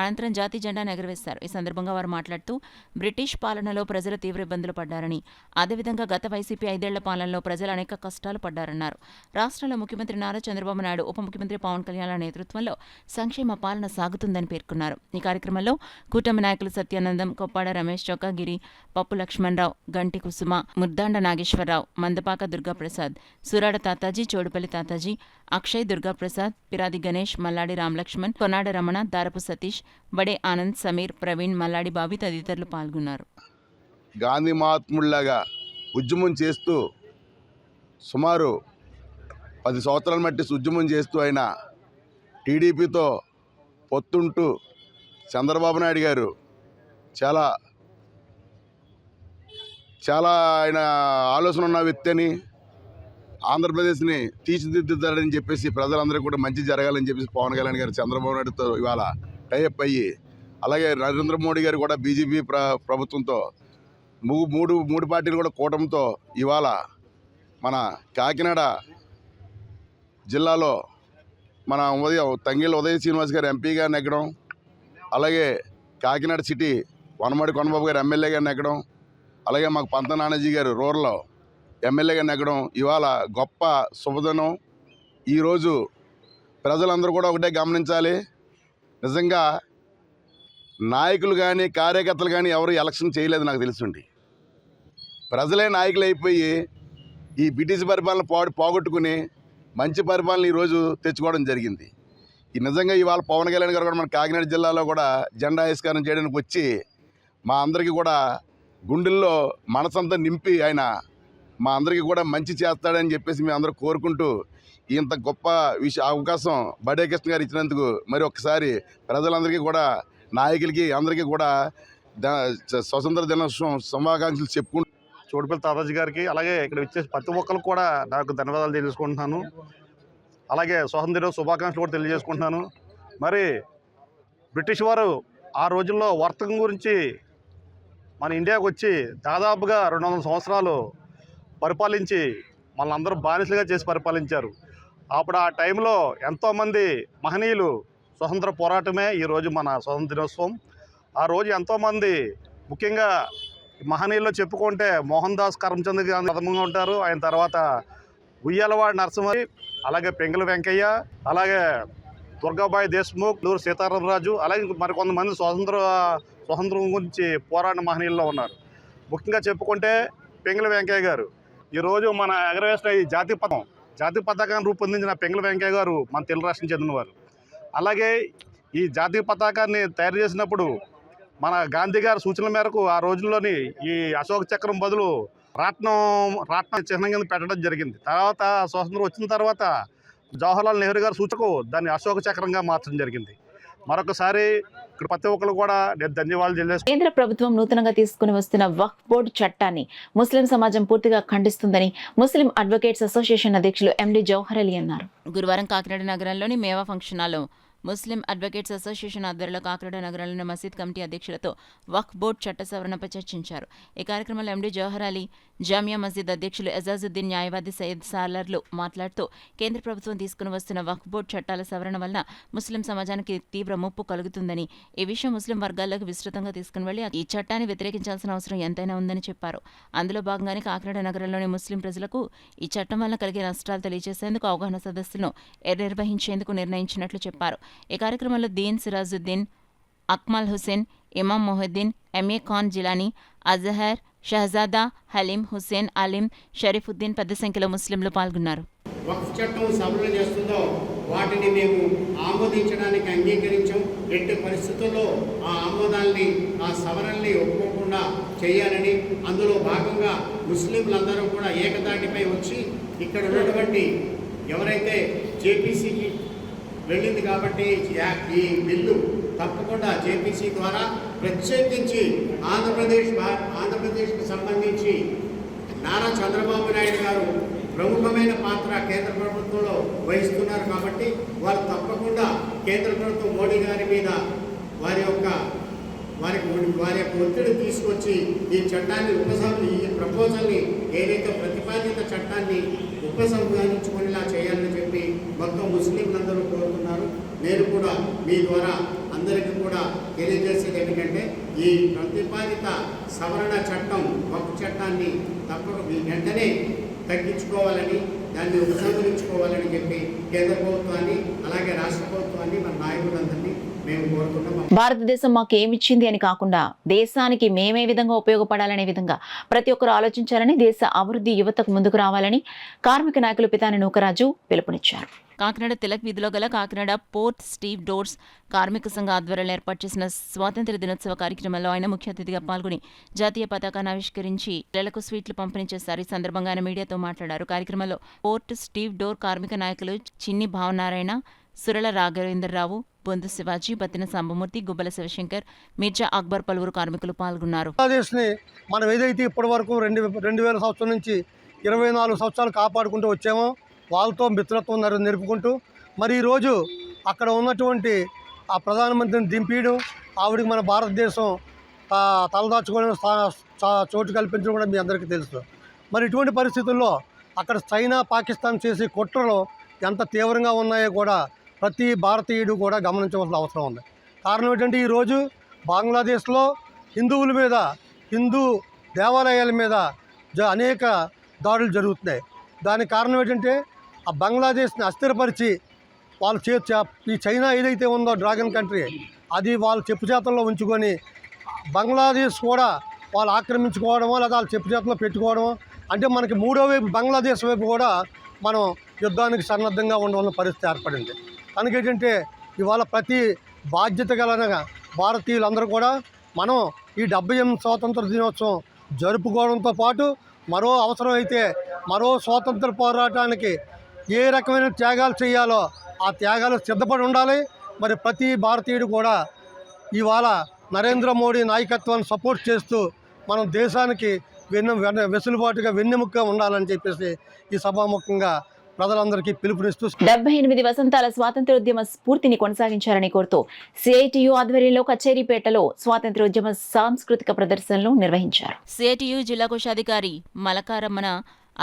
అనంతరం జాతీయ జెండాను ఎగురవేశారు. ఈ సందర్భంగా వారు మాట్లాడుతూ బ్రిటిష్ పాలనలో ప్రజలు తీవ్ర ఇబ్బందులు పడ్డారని, అదేవిధంగా గత వైసీపీ 5 ఏళ్ల పాలనలో ప్రజలు అనేక కష్టాలు పడ్డారన్నారు. రాష్ట్రంలో ముఖ్యమంత్రి నారా చంద్రబాబు నాయుడు, ఉప ముఖ్యమంత్రి పవన్ కళ్యాణ్ల నేతృత్వంలో సంక్షేమ పాలన సాగుతుందని పేర్కొన్నారు. ఈ కార్యక్రమంలో కూటమి నాయకులు సత్యానందం, కొప్పాడ రమేష్, చొక్కాగిరి, పప్పు లక్ష్మణరావు, గంటి కుసుమ, ముద్దాండ నాగేశ్వరరావు, మందపాక దుర్గాప్రసాద్, సురాడ తాతాజీ, చోడుపల్లి తాతాజీ, అక్షయ్ దుర్గాప్రసాద్, పిరాది గణేష్, మల్లాడి రామలక్ష్మణ్, కొనాడ రమణ, దారపు సతీష్, బడే ఆనంద్, సమీర్, ప్రవీణ్, మల్లాడి బాబి తదితరులు పాల్గొన్నారు. గాంధీ మహాత్ముడిలాగా ఉద్యమం చేస్తూ సుమారు 10 సంవత్సరాల మట్టి ఉద్యమం చేస్తూ ఆయన టీడీపీతో పొత్తుంటూ చంద్రబాబు నాయుడు గారు చాలా చాలా ఆయన ఆలోచన ఉన్న వ్యక్తి అని, ఆంధ్రప్రదేశ్ని తీర్చిదిద్దుతారని చెప్పేసి ప్రజలందరికీ కూడా మంచి జరగాలని చెప్పేసి పవన్ కళ్యాణ్ గారు చంద్రబాబు నాయుడుతో ఇవాళ టైఅప్ అయ్యి, అలాగే నరేంద్ర మోడీ గారు కూడా బీజేపీ ప్రభుత్వంతో మూడు పార్టీలు కూడా కూటమితో ఇవాళ మన కాకినాడ జిల్లాలో మన తంగేళ్ళ ఉదయ శ్రీనివాస్ గారు ఎంపీగా నెగ్గడం, అలాగే కాకినాడ సిటీ వనమాడి కొనబాబు గారు ఎమ్మెల్యేగా నెగ్గడం, అలాగే మాకు పంత నానాజీ గారు రూరల్లో ఎమ్మెల్యేగా నెగ్గడం ఇవాళ గొప్ప శుభదినం. ఈరోజు ప్రజలందరూ కూడా ఒకటే గమనించాలి, నిజంగా నాయకులు కానీ కార్యకర్తలు కానీ ఎవరు ఎలక్షన్ చేయలేదు నాకు తెలుసుండి. ప్రజలే నాయకులు అయిపోయి ఈ బ్రిటిష్ పరిపాలన పోగొట్టుకుని మంచి పరిపాలన ఈరోజు తెచ్చుకోవడం జరిగింది. ఈ నిజంగా ఇవాళ పవన్ కళ్యాణ్ గారు కూడా మన కాకినాడ జిల్లాలో కూడా జెండా ఆవిష్కారం చేయడానికి వచ్చి మా అందరికీ కూడా గుండెల్లో మనసంతా నింపి ఆయన మా అందరికీ కూడా మంచి చేస్తాడని చెప్పేసి మేము అందరూ కోరుకుంటూ, ఇంత గొప్ప అవకాశం బడే కృష్ణ గారు ఇచ్చినందుకు మరి ఒక్కసారి ప్రజలందరికీ కూడా నాయకులకి అందరికీ కూడా స్వతంత్ర దినోత్సవం శుభాకాంక్షలు చెప్పుకుంటూ చోటుపల్లి తాతాజీ గారికి, అలాగే ఇక్కడ వచ్చేసి ప్రతి ఒక్కరికి కూడా నాకు ధన్యవాదాలు తెలియజేసుకుంటున్నాను. అలాగే స్వాతంత్ర దినోత్సవ శుభాకాంక్షలు కూడా తెలియజేసుకుంటున్నాను. మరి బ్రిటిష్ వారు ఆ రోజుల్లో వర్తకం గురించి మన ఇండియాకు వచ్చి దాదాపుగా 200 సంవత్సరాలు పరిపాలించి మనందరూ బానిసలుగా చేసి పరిపాలించారు. అప్పుడు ఆ టైంలో ఎంతోమంది మహనీయులు స్వతంత్ర పోరాటమే ఈరోజు మన స్వాతంత్ర దినోత్సవం. ఆ రోజు ఎంతోమంది ముఖ్యంగా మహనీయుల్లో చెప్పుకుంటే మోహన్ దాస్ కరమ్చంద్ గాంధీ ప్రథమంగా ఉంటారు. ఆయన తర్వాత ఉయ్యాలవాడి నరసింహ, అలాగే పెంగళ వెంకయ్య, అలాగే దుర్గాబాయి దేశ్ముఖ్, నూరు సీతారామరాజు, అలాగే మరికొంతమంది స్వతంత్రం గురించి పోరాడిన మహనీయుల్లో ఉన్నారు. ముఖ్యంగా చెప్పుకుంటే పెంగళ వెంకయ్య గారు ఈరోజు మన ఎగరవేసిన ఈ జాతీయ పతాకాన్ని రూపొందించిన పెంగళ వెంకయ్య గారు మన తెలుగు రాష్ట్రం చెందినవారు. అలాగే ఈ జాతీయ పతాకాన్ని తయారు చేసినప్పుడు మన గాంధీ గారి సూచనల మేరకు ఆ రోజుల్లోని ఈ అశోక చక్రం బదులు రాట్నం చిహ్నం కింద పెట్టడం జరిగింది. తర్వాత స్వాతంత్రం వచ్చిన తర్వాత జవహర్లాల్ నెహ్రూ గారి సూచనకు దాన్ని అశోక చక్రంగా మార్చడం జరిగింది. మరొకసారి ఇక్కడ ప్రతి ఒక్కరు కూడా నేను ధన్యవాదాలు తెలియజేస్తున్నాను. కేంద్ర ప్రభుత్వం నూతనంగా తీసుకుని వస్తున్న వక్ఫ్ బోర్డు చట్టాన్ని ముస్లిం సమాజం పూర్తిగా ఖండిస్తుందని ముస్లిం అడ్వకేట్స్ అసోసియేషన్ అధ్యక్షులు ఎండి జౌహర్ అలీ అన్నారు. గురువారం కాకినాడ నగరంలోని మేవా ఫంక్షన్ హాల్లో ముస్లిం అడ్వకేట్స్ అసోసియేషన్ ఆధ్వర్యంలో కాకినాడ నగరంలోని మసీద్ కమిటీ అధ్యక్షులతో వక్ఫ్ బోర్డు చట్ట సవరణపై చర్చించారు. ఈ కార్యక్రమంలో ఎండి జౌహర్ అలీ, జామియా మస్జిద్ అధ్యక్షులు ఎజాజుద్దీన్, న్యాయవాది సయ్యద్ సాలర్లు మాట్లాడుతూ కేంద్ర ప్రభుత్వం తీసుకుని వస్తున్న వక్ఫ్ బోర్డు చట్టాల సవరణ వలన ముస్లిం సమాజానికి తీవ్ర ముప్పు కలుగుతుందని, ఈ విషయం ముస్లిం వర్గాల్లోకి విస్తృతంగా తీసుకుని వెళ్లి ఈ చట్టాన్ని వ్యతిరేకించాల్సిన అవసరం ఎంతైనా ఉందని చెప్పారు. అందులో భాగంగానే కాకినాడ నగరంలోని ముస్లిం ప్రజలకు ఈ చట్టం వల్ల కలిగే నష్టాలు తెలియజేసేందుకు అవగాహన సదస్సులను నిర్వహించేందుకు నిర్ణయించినట్లు చెప్పారు. ఈ కార్యక్రమంలో దీన్ సిరాజుద్దీన్, అక్మల్ హుసేన్, ఇమాం మొహద్దీన్, ఎంఏ ఖాన్ జిలానీ, అజహర్, షహజాదా, హలీం, హుసేన్, అలీం, షరీఫుద్దీన్ పెద్ద సంఖ్యలో ముస్లింలు పాల్గొన్నారు. వక్ఫ్ చట్టం సవరణ చేస్తుందో వాటిని మేము ఆమోదించడానికి అంగీకరించాం. ఎట్టి పరిస్థితుల్లో ఆ ఆమోదాన్ని, ఆ సవరణని ఒప్పుకోకుండా చేయాలని, అందులో భాగంగా ముస్లింలందరూ కూడా ఏకదాటిపై వచ్చి ఇక్కడ ఉన్నటువంటి ఎవరైతే జేపీసీకి వెళ్ళింది కాబట్టి ఈ బిల్లు తప్పకుండా జేపీసీ ద్వారా ప్రత్యేకించి ఆంధ్రప్రదేశ్కి సంబంధించి నారా చంద్రబాబు నాయుడు గారు ప్రముఖమైన పాత్ర కేంద్ర ప్రభుత్వంలో వహిస్తున్నారు కాబట్టి వారు తప్పకుండా కేంద్ర ప్రభుత్వం మోడీ గారి మీద వారి యొక్క ఒత్తిడి తీసుకొచ్చి ఈ చట్టాన్ని ఈ ప్రపోజల్ని ఏదైతే ప్రతిపాదిత చట్టాన్ని ఉపసంహరించుకునేలా చేయాలని చెప్పి మొత్తం ముస్లింలందరూ కోరుతున్నారు. నేను కూడా మీ ద్వారా అందరికీ కూడా తెలియజేసేది ఏమిటంటే ఈ ప్రతిపాదిత సవరణ చట్టం వక్ఫ్ చట్టాన్ని వెంటనే తగ్గించుకోవాలని, దాన్ని ఉపసంహరించుకోవాలని చెప్పి కేంద్ర ప్రభుత్వాన్ని అలాగే రాష్ట్ర ప్రభుత్వాన్ని మన నాయకులందరినీ మేము కోరుతున్నాం. భారతదేశం మాకు ఏమిచ్చింది అని కాకుండా దేశానికి మేమే విధంగా ఉపయోగపడాలనే విధంగా ప్రతి ఒక్కరు ఆలోచించాలని, దేశ అభివృద్ధి యువతకు ముందుకు రావాలని కార్మిక నాయకులు పితాని నూకరాజు పిలుపునిచ్చారు. కాకినాడ తిలక్ వీధిలో గల కాకినాడ పోర్ట్ స్టీవ్ డోర్స్ కార్మిక సంఘ ఆధ్వర్యంలో ఏర్పాటు చేసిన స్వాతంత్ర్య దినోత్సవ కార్యక్రమంలో ఆయన ముఖ్య అతిథిగా పాల్గొని జాతీయ పతాకాన్ని ఆవిష్కరించి పిల్లలకు స్వీట్లు పంపిణీ చేశారు. ఈ సందర్భంగా ఆయన మీడియాతో మాట్లాడారు. కార్యక్రమంలో పోర్ట్ స్టీవ్ డోర్ కార్మిక నాయకులు చిన్ని భావనారాయణ, సురళ రాఘవేంద్రరావు, బొందు శివాజీ, బత్తిన సాంబమూర్తి, గుబ్బల శివశంకర్, మిర్జా అక్బర్ పలువురు కార్మికులు పాల్గొన్నారు. బంగ్లాదేశ్ని మనం ఏదైతే ఇప్పటి వరకు 2000 సంవత్సరం నుంచి 24 సంవత్సరాలు కాపాడుకుంటూ వచ్చామో వాళ్ళతో మిత్రత్వం నిలుపుకుంటూ మరి ఈరోజు అక్కడ ఉన్నటువంటి ఆ ప్రధానమంత్రిని దింపేయడం, ఆవిడికి మన భారతదేశం తలదాచుకోవడం చోటు కల్పించడం కూడా మీ అందరికీ తెలుసు. మరి ఇటువంటి పరిస్థితుల్లో అక్కడ చైనా, పాకిస్తాన్ చేసే కుట్రలు ఎంత తీవ్రంగా ఉన్నాయో కూడా ప్రతి భారతీయుడు కూడా గమనించవలసిన అవసరం ఉంది. కారణం ఏంటంటే ఈరోజు బంగ్లాదేశ్లో హిందువుల మీద, హిందూ దేవాలయాల మీద అనేక దాడులు జరుగుతున్నాయి. దానికి కారణం ఏంటంటే ఆ బంగ్లాదేశ్ని అస్థిరపరిచి వాళ్ళు ఈ చైనా ఏదైతే ఉందో డ్రాగన్ కంట్రీ, అది వాళ్ళు చెప్పుచేతల్లో ఉంచుకొని బంగ్లాదేశ్ కూడా వాళ్ళు ఆక్రమించుకోవడమో లేదా వాళ్ళు చెప్పుచేతల్లో పెట్టుకోవడమో, అంటే మనకి మూడో వైపు బంగ్లాదేశ్ వైపు కూడా మనం యుద్ధానికి సన్నద్ధంగా ఉండవలసిన పరిస్థితి ఏర్పడింది. కనుక ఏంటంటే ఇవాళ ప్రతి బాధ్యత గల భారతీయులందరూ కూడా మనం ఈ 78 స్వాతంత్ర దినోత్సవం జరుపుకోవడంతో పాటు మరో అవసరం అయితే మరో స్వాతంత్ర పోరాటానికి ఏ రకమైన త్యాగాలు చేయాలో ఆ త్యాగాలు సిద్ధపడి ఉండాలి. మరి ప్రతి భారతీయుడు కూడా ఇవాళ నరేంద్ర మోడీ నాయకత్వాన్ని సపోర్ట్ చేస్తూ మనం దేశానికి వెసులుబాటుగా వెన్నెముకగా ఉండాలని చెప్పేసి ఈ సభాముఖంగా ప్రజలందరికీ పిలుపునిస్తూ 78 వసంతాల స్వాతంత్ర్యోద్యమ స్ఫూర్తిని కొనసాగించాలని కోరుతూ సిఐటియు ఆధ్వర్యంలో కచేరీపేటలో స్వాతంత్ర్యోద్యమ సాంస్కృతిక ప్రదర్శనలు నిర్వహించారు. సిఐటియు జిల్లా కోశాధికారి మలకారమ్మన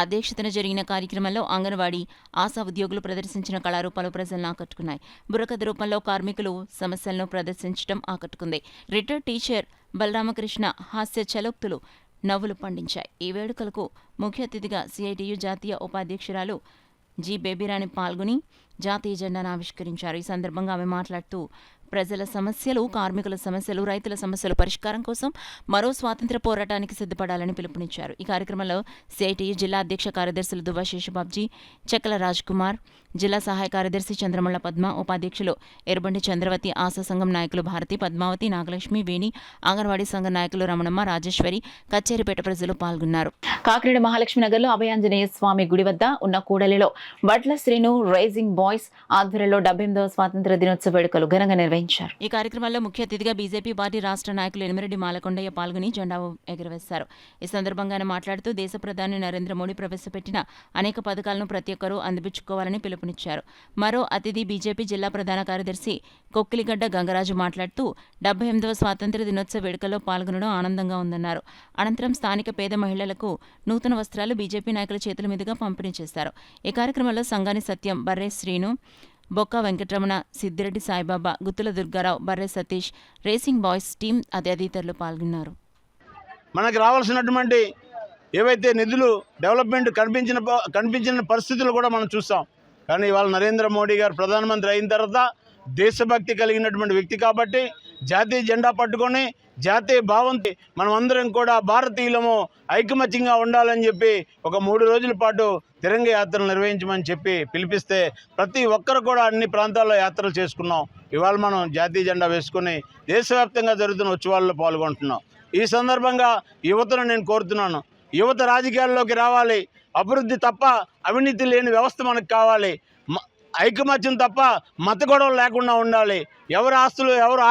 అధ్యక్షతన జరిగిన కార్యక్రమంలో అంగన్వాడీ ఆశా ఉద్యోగులు ప్రదర్శించిన కళారూపాలు ప్రజలను ఆకట్టుకున్నాయి. బుర్రకథ రూపంలో కార్మికులు సమస్యలను ప్రదర్శించడం ఆకట్టుకుంది. రిటైర్డ్ టీచర్ బలరామకృష్ణ హాస్య చలోక్తులు నవ్వులు పండించాయి. ఈ వేడుకలకు ముఖ్య అతిథిగా సిఐటియు జాతీయ ఉపాధ్యక్షురాలు జి బేబీరాణి పాల్గొని జాతీయ జెండాను ఆవిష్కరించారు. ఈ సందర్భంగా ఆమె మాట్లాడుతూ ప్రజల సమస్యలు, కార్మికుల సమస్యలు, రైతుల సమస్యల పరిష్కారం కోసం మరో స్వాతంత్ర్య పోరాటానికి సిద్ధపడాలని పిలుపునిచ్చారు. ఈ కార్యక్రమంలో సిఐటియు జిల్లా అధ్యక్ష కార్యదర్శులు దువ్వ శేషబాబ్జీ, చెక్కల రాజ్ కుమార్, జిల్లా సహాయ కార్యదర్శి చంద్రమల్ల పద్మ, ఉపాధ్యక్షులు ఎర్రబండి చంద్రవతి, ఆశా సంఘం నాయకులు భారతి, పద్మావతి, నాగలక్ష్మి, వేణి, అంగన్వాడీ సంఘ నాయకులు రమణమ్మ, రాజేశ్వరి, కచ్చేరిపేట ప్రజలు పాల్గొన్నారు. కాకినాడ మహాలక్ష్మీనగర్లో అభయాంజనేయ స్వామి గుడి వద్ద ఉన్న కూడలిలో వడ్ల శ్రీను రైజింగ్ బాయ్స్ ఆధ్వర్యంలో 78వ స్వాతంత్ర దినోత్సవ వేడుకలు ఘనంగా నిర్వహించారు. ఈ కార్యక్రమంలో ముఖ్య అతిథిగా బీజేపీ పార్టీ రాష్ట్ర నాయకులు ఎనిమిరెడ్డి మాలకొండయ్య పాల్గొని జెండా ఎగురవేశారు. ఈ సందర్భంగా ఆయన మాట్లాడుతూ దేశ ప్రధాని నరేంద్ర మోడీ ప్రవేశపెట్టిన అనేక పథకాలను ప్రతి ఒక్కరూ అందిపుచ్చుకోవాలని పిలుపునిచ్చారు. మరో అతిథి బీజేపీ జిల్లా ప్రధాన కార్యదర్శి కొక్కిలిగడ్డ గంగరాజు మాట్లాడుతూ 78వ స్వాతంత్ర దినోత్సవ వేడుకల్లో పాల్గొనడం ఆనందంగా ఉందన్నారు. అనంతరం స్థానిక పేద మహిళలకు నూతన వస్త్రాలు బీజేపీ నాయకుల చేతుల మీదుగా పంపిణీ చేశారు. ఈ కార్యక్రమంలో సంగాని సత్యం, బర్రే శ్రీను, బొక్క వెంకటరమణ, సిద్దిరెడ్డి సాయిబాబా, గుత్తుల దుర్గారావు, బర్రె సతీష్, రేసింగ్ బాయ్స్ టీం తదితరులు పాల్గొన్నారు. మనకు రావాల్సినటువంటి ఏవైతే నిధులు డెవలప్మెంట్ కనిపించిన పరిస్థితులు కూడా మనం చూస్తాం. కానీ ఇవాళ నరేంద్ర మోడీ గారు ప్రధానమంత్రి అయిన తర్వాత దేశభక్తి కలిగినటువంటి వ్యక్తి కాబట్టి జాతీయ జెండా పట్టుకొని జాతీయ భావంతో మనం అందరం కూడా భారతీయులము ఐకమత్యంగా ఉండాలని చెప్పి ఒక 3 రోజుల పాటు తిరంగ యాత్రలు నిర్వహించమని చెప్పి పిలిపిస్తే ప్రతి ఒక్కరు కూడా అన్ని ప్రాంతాల్లో యాత్రలు చేసుకున్నాం. ఇవాళ మనం జాతీయ జెండా వేసుకొని దేశవ్యాప్తంగా జరుగుతున్న ఉత్సవాల్లో పాల్గొంటున్నాం. ఈ సందర్భంగా యువతను నేను కోరుతున్నాను, యువత రాజకీయాల్లోకి రావాలి. అభివృద్ధి తప్ప అవినీతి లేని వ్యవస్థ మనకు కావాలి. ఐకమత్యం తప్ప మత గొడవలు లేకుండా ఉండాలి. ఎవరి ఆస్తులు ఎవరు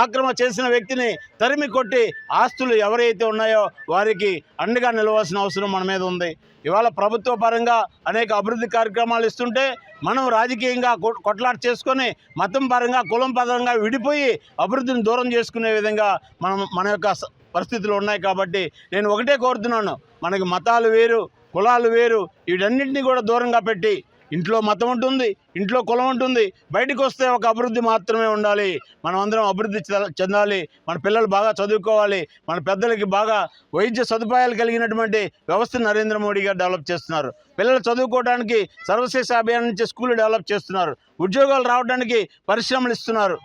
ఆక్రమణ చేసిన వ్యక్తిని తరిమి కొట్టి ఆస్తులు ఎవరైతే ఉన్నాయో వారికి అండగా నిలవాల్సిన అవసరం మన మీద ఉంది. ఇవాళ ప్రభుత్వ పరంగా అనేక అభివృద్ధి కార్యక్రమాలు ఇస్తుంటే మనం రాజకీయంగా కొట్లాట చేసుకొని మతం పరంగా కులం పరంగా విడిపోయి అభివృద్ధిని దూరం చేసుకునే విధంగా మన యొక్క పరిస్థితులు ఉన్నాయి. కాబట్టి నేను ఒకటే కోరుతున్నాను, మనకి మతాలు వేరు, కులాలు వేరు, వీటన్నింటినీ కూడా దూరంగా పెట్టి ఇంట్లో మతం ఉంటుంది, ఇంట్లో కులం ఉంటుంది, బయటకు వస్తే ఒక అభివృద్ధి మాత్రమే ఉండాలి. మనం అందరం అభివృద్ధి చెందాలి. మన పిల్లలు బాగా చదువుకోవాలి. మన పెద్దలకి బాగా వైద్య సదుపాయాలు కలిగినటువంటి వ్యవస్థను నరేంద్ర మోడీ గారు డెవలప్ చేస్తున్నారు. పిల్లలు చదువుకోవడానికి సర్వశిక్ష అభియాన్ నుంచి స్కూళ్ళు డెవలప్ చేస్తున్నారు. ఉద్యోగాలు రావడానికి పరిశ్రమలు ఇస్తున్నారు.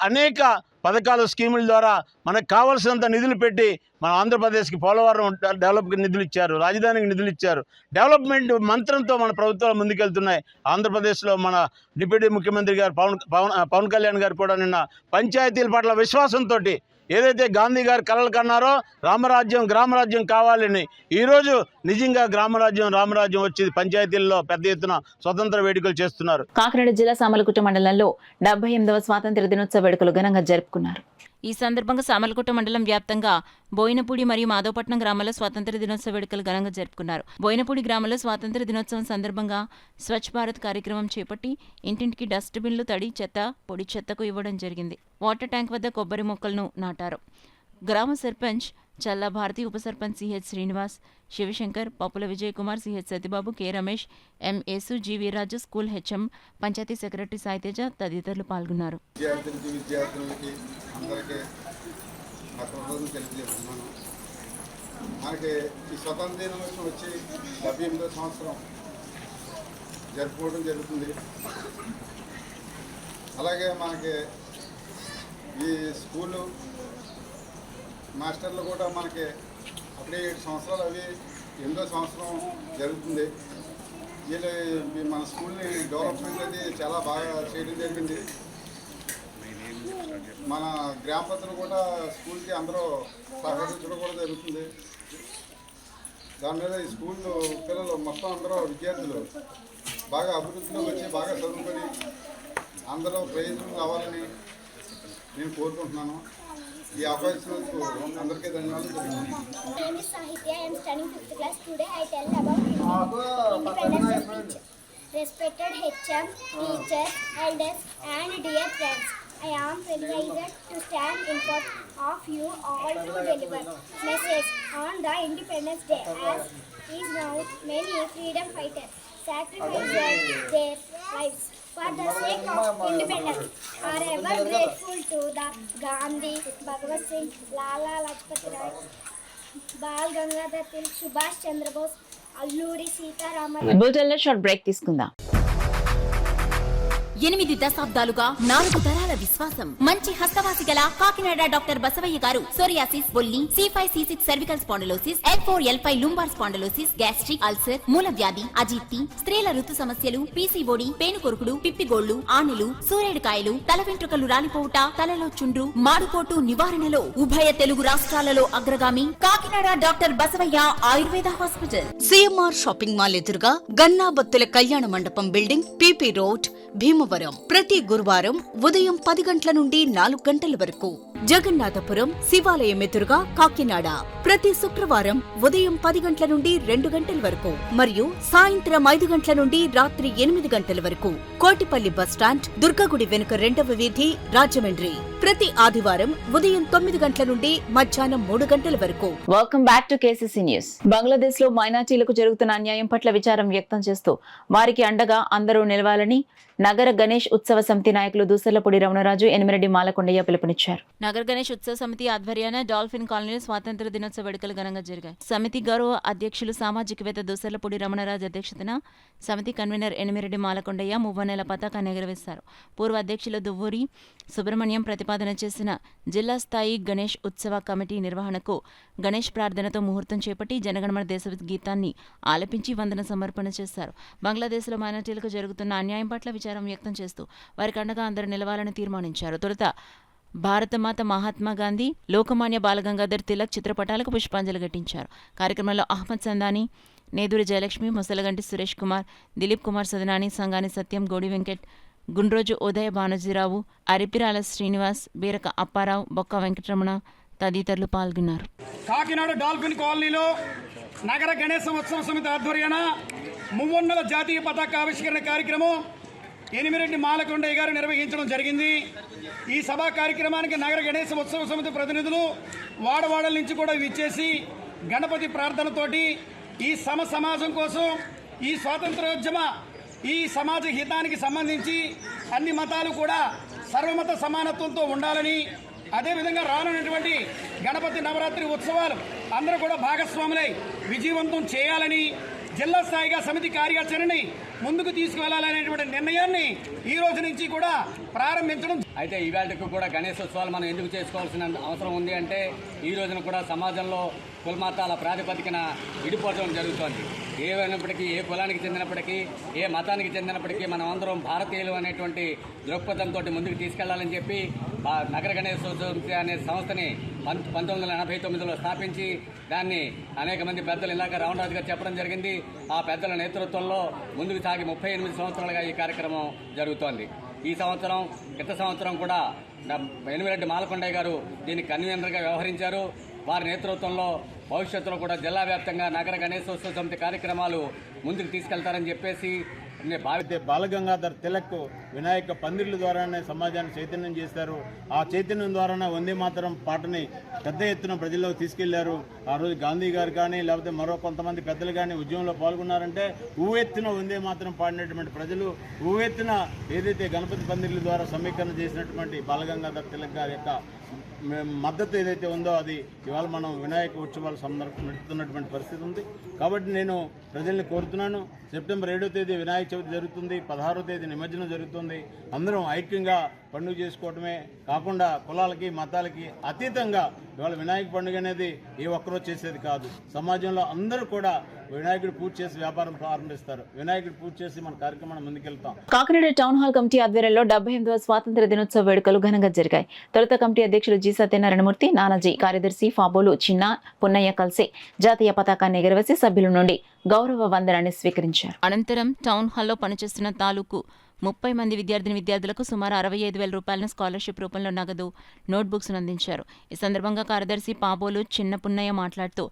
అనేక పథకాలు, స్కీముల ద్వారా మనకు కావాల్సినంత నిధులు పెట్టి మన ఆంధ్రప్రదేశ్కి పోలవరం డెవలప్కి నిధులు ఇచ్చారు, రాజధానికి నిధులు ఇచ్చారు. డెవలప్మెంట్ మంత్రంతో మన ప్రభుత్వాలు ముందుకెళ్తున్నాయి. ఆంధ్రప్రదేశ్లో మన డిప్యూటీ ముఖ్యమంత్రి గారు పవన్ కళ్యాణ్ గారు కూడా నిన్న పంచాయతీల పట్ల విశ్వాసంతో ఏదైతే గాంధీ గారు కలలు కన్నారో రామరాజ్యం గ్రామరాజ్యం కావాలని ఈరోజు నిజంగా గ్రామరాజ్యం రామరాజ్యం వచ్చి పంచాయతీల్లో పెద్ద ఎత్తున స్వతంత్ర వేడుకలు చేస్తున్నారు. కాకినాడ జిల్లా సామర్లకోట మండలంలో 78వ స్వాతంత్ర దినోత్సవ వేడుకలు ఘనంగా జరుపుకున్నారు. ఈ సందర్భంగా సామర్లకోట మండలం వ్యాప్తంగా బోయినపూడి మరియు మాధవపట్నం గ్రామాల్లో స్వాతంత్ర దినోత్సవ వేడుకలు ఘనంగా జరుపుకున్నారు. బోయినపూడి గ్రామంలో స్వాతంత్ర దినోత్సవం సందర్భంగా స్వచ్ఛ భారత్ కార్యక్రమం చేపట్టి ఇంటింటికి డస్ట్బిన్లు, తడి చెత్త, పొడి చెత్తకు ఇవ్వడం జరిగింది. వాటర్ ట్యాంక్ వద్ద కొబ్బరి మొక్కలను నాటారు. గ్రామ సర్పంచ్ చల్లా భారతి, ఉప sarpanch CH Srinivas, Sivasankar, Pappula Vijay Kumar, CH Satyababu, K Ramesh, M Yesu, G Veerraju, school HM, panchayat secretary Saiteja తదితరులు పాల్గొన్నారు. మనకి ఈ స్వతంత్ర దినోత్సవం వచ్చి 78వ సంవత్సరం జరుపుకోవడం జరుగుతుంది. అలాగే మనకి ఈ స్కూలు మాస్టర్లు కూడా మనకి అప్పుడే 7 సంవత్సరాలు అవి 8వ సంవత్సరం జరుగుతుంది. వీళ్ళు మన స్కూల్ని డెవలప్మెంట్ అది చాలా బాగా చేయడం జరిగింది. మన గ్రామ పెద్దలు కూడా స్కూల్కి అందరూ సహకరించడం కూడా జరుగుతుంది. దాని మీద ఈ స్కూల్ పిల్లలు మొత్తం అందరూ విద్యార్థులు బాగా అభివృద్ధిలోకి వచ్చి బాగా చదువుకొని అందరూ ప్రయోజనం కావాలని నేను కోరుకుంటున్నాను. ఈ అవకాశంకు అందరికీ ధన్యవాదాలు తెలుపుతున్నాను. Respected HM, teachers, elders and dear friends, I am privileged to stand in front of you all to deliver message on the Independence Day, as is now many freedom fighters sacrificed their lives for the sake of independence. Are ever grateful to the Gandhi, Bhagwat Singh, Lala Lajpat Rai, Bal Gangadhar Tilak, Subhash Chandra Bose, Alluri Sitaramarayu. బులెటిన్లో షార్ట్ బ్రేక్ తీసుకుందాం. 8 దశాబ్దాలుగా 4 తరాల విశ్వాసం, మంచి హస్తవాసి గల కాకినాడ డాక్టర్ బసవయ్య గారు సోరియాసిస్, బొల్లి, C5, C6 cervical spondylosis, L4, L5 lumbar spondylosis, gastric ulcer, మూల వ్యాధి, అజీర్తి, స్త్రీల ఋతు సమస్యలు, PCOD, పేనుకొరుకుడు, పిప్పిగోళ్లు, ఆనెలు, సూరేడుకాయలు, తల వెంట్రుకలు రాలిపోవుట, తలలో చుండ్రు, మాడుకోటు నివారణలో ఉభయ తెలుగు రాష్ట్రాలలో అగ్రగామి Kakinada doctor Basavaiah Ayurveda hospital. CMR shopping mall ఎదురుగా గన్నాబత్తుల కళ్యాణ మండపం బిల్డింగ్, PP రోడ్, భీమవరం. ప్రతి గురువారం ఉదయం 10 గంటల నుండి 4 గంటల వరకు. జగన్నాథపురం శివాలయం ఎదురుగా కాకినాడ ప్రతి శుక్రవారం ఉదయం 10 గంటల నుండి 2 గంటల వరకు మరియు సాయంత్రం 5 గంటల నుండి రాత్రి 8 గంటల వరకు. కోటిపల్లి బస్టాండ్, దుర్గగుడి వెనుక 2వ వీధి, రాజమండ్రి ప్రతి ఆదివారం ఉదయం 9 గంటల నుండి మధ్యాహ్నం 3 గంటల వరకు. Welcome back to KCC news. Bangladesh లో మైనార్టీలకు జరుగుతున్న అన్యాయం పట్ల విచారం వ్యక్తం చేస్తూ వారికి అండగా అందరూ నిలవాలని నగర గణేష్ ఉత్సవ సమితి నాయకులు దూసర్లపూడి రమణరాజు, ఎనిమిరెడ్డి మాలకొండయ్య పిలుపునిచ్చారు. నగర గణేష్ ఉత్సవ సమితి ఆధ్వర్యాన డాల్ఫిన్ కాలనీలో స్వాతంత్ర దినోత్సవ వేడుకలు ఘనంగా జరిగాయి. సమితి గౌరవ అధ్యక్షులు సామాజికవేత్త దూసర్లపూడి రమణరాజు అధ్యక్షతన సమితి కన్వీనర్ ఎనిమిరెడ్డి మాలకొండయ్య మువ్వనెల పతాకాన్ని ఎగురవేశారు. పూర్వ అధ్యక్షులు దువ్వూరి సుబ్రహ్మణ్యం ప్రతిపాదన చేసిన జిల్లా స్థాయి గణేష్ ఉత్సవ కమిటీ నిర్వహణకు గణేష్ ప్రార్థనతో ముహూర్తం చేపట్టి జనగణమన దేశ గీతాన్ని ఆలపించి వందన సమర్పణ చేశారు. బంగ్లాదేశ్లో మైనార్టీలకు జరుగుతున్న అన్యాయం పట్ల విచారం వ్యక్తం చేస్తూ వారికి అండగా అందరూ నిలవాలని తీర్మానించారు. తొలుత భారతమాత మహాత్మా గాంధీ, లోకమాన్య బాలగంగాధర్ తిలక్ చిత్రపటాలకు పుష్పాంజలి ఘటించారు. కార్యక్రమంలో అహ్మద్ సందాని, నేదూరి జయలక్ష్మి, ముసలగంటి సురేష్ కుమార్, దిలీప్ కుమార్ సదనాని, సంగాని సత్యం, గోడి వెంకట్, గుండ్రోజు ఉదయ బానజీరావు, అరిపిరాల శ్రీనివాస్, బీరక అప్పారావు, బొక్క వెంకటరమణ తదితరులు పాల్గొన్నారు. కాకినాడ డాల్ఫిన్ కాలనీలో నగర గణేశ ఉత్సవ సమితి ఆధ్వర్యాన మువ్వన్నెల జాతీయ పతాక ఆవిష్కరణ కార్యక్రమం ఎనిమిరెడ్డి మాలకొండయ్య గారు నిర్వహించడం జరిగింది. ఈ సభా కార్యక్రమానికి నగర గణేశ ఉత్సవ సమితి ప్రతినిధులు వాడవాడల నుంచి కూడా విచ్చేసి గణపతి ప్రార్థనతోటి ఈ సమాజం కోసం, ఈ స్వాతంత్రోద్యమ, ఈ సమాజ హితానికి సంబంధించి అన్ని మతాలు కూడా సర్వమత సమానత్వంతో ఉండాలని, అదేవిధంగా రానున్నటువంటి గణపతి నవరాత్రి ఉత్సవాలు అందరూ కూడా భాగస్వాములై విజయవంతం చేయాలని, జిల్లా స్థాయిగా సమితి కార్యాచరణని ముందుకు తీసుకువెళ్లాలనేటువంటి నిర్ణయాన్ని ఈ రోజు నుంచి కూడా ప్రారంభించడం. అయితే ఈవేళకు కూడా గణేశోత్సవాలు మనం ఎందుకు చేసుకోవాల్సిన అవసరం ఉంది అంటే, ఈ రోజున కూడా సమాజంలో కులమతాల ప్రాతిపదికన విడిపోవడం జరుగుతోంది. ఏమైనప్పటికీ, ఏ కులానికి చెందినప్పటికీ, ఏ మతానికి చెందినప్పటికీ మనం అందరం భారతీయులు అనేటువంటి దృక్పథంతో ముందుకు తీసుకెళ్లాలని చెప్పి నగర గణేశోత్సవం అనే సంస్థని 1989లో స్థాపించి దాన్ని అనేక మంది పెద్దలు ఇలాగ రామరాజు గారు చెప్పడం జరిగింది. ఆ పెద్దల నేతృత్వంలో ముందుకు సాగి 38 సంవత్సరాలుగా ఈ కార్యక్రమం జరుగుతోంది. ఈ సంవత్సరం గత సంవత్సరం కూడా ఎనిమిరెడ్డి మాలకొండయ్య గారు దీనికి కన్వీనర్గా వ్యవహరించారు. వారి నేతృత్వంలో భవిష్యత్తులో కూడా జిల్లా వ్యాప్తంగా నగర గణేశోత్సవ సమితి కార్యక్రమాలు ముందుకు తీసుకెళ్తారని చెప్పేసి బాలగంగాధర్ తిలక్ వినాయక పందిర్ల ద్వారానే సమాజాన్ని చైతన్యం చేశారు. ఆ చైతన్యం ద్వారానే వందే మాతరం పాటని పెద్ద ఎత్తున ప్రజల్లోకి తీసుకెళ్లారు. ఆ రోజు గాంధీ గారు కానీ లేకపోతే మరో కొంతమంది పెద్దలు కానీ ఉద్యమంలో పాల్గొన్నారంటే ఊవెత్తున వందే మాతరం పాడినటువంటి ప్రజలు ఊవెత్తున ఏదైతే గణపతి పందిర్ల ద్వారా సమీకరణ చేసినటువంటి బాలగంగాధర్ తిలక్ గారి యొక్క మద్దతు ఏదైతే ఉందో అది ఇవాళ మనం వినాయక ఉత్సవాలు నడుపుతున్నటువంటి పరిస్థితి ఉంది. కాబట్టి నేను ప్రజల్ని కోరుతున్నాను, సెప్టెంబర్ 7వ తేదీ వినాయక చవితి జరుగుతుంది, 16వ తేదీ నిమజ్జనం జరుగుతుంది. అందరం ఐక్యంగా పండుగ చేసుకోవడమే కాకుండా కులాలకి మతాలకి అతీతంగా ఇవాళ వినాయక పండుగ అనేది ఏ ఒక్కరో చేసేది కాదు. సమాజంలో అందరూ కూడా వినాయకుడు పూజ చేసి వ్యాపారం ప్రారంభిస్తారు. వినాయకుడు పూజ చేసి మన కార్యక్రమాన్ని ముందుకెళ్తాం. కాకినాడ టౌన్ హాల్ కమిటీ ఆధ్వర్యంలో 78వ స్వాతంత్ర దినోత్సవ వేడుకలు ఘనంగా జరిగాయి. తొలుత కమిటీ అధ్యక్షులు జి సత్యనారాయణమూర్తి, నానాజీ, కార్యదర్శి ఫాబోలు చిన్న పున్నయ్య కలిసి జాతీయ పతాకాన్ని ఎగురవేసి సభ్యుల నుండి గౌరవ వందనాన్ని స్వీకరించారు. అనంతరం టౌన్ హాల్లో పనిచేస్తున్న తాలూకు 30 మంది విద్యార్థులకు సుమారు 65,000 రూపాయలను స్కాలర్షిప్ రూపంలో నగదు, నోట్బుక్స్ అందించారు. ఈ సందర్భంగా కార్యదర్శి పాబోలు చిన్న పున్నయ్య మాట్లాడుతూ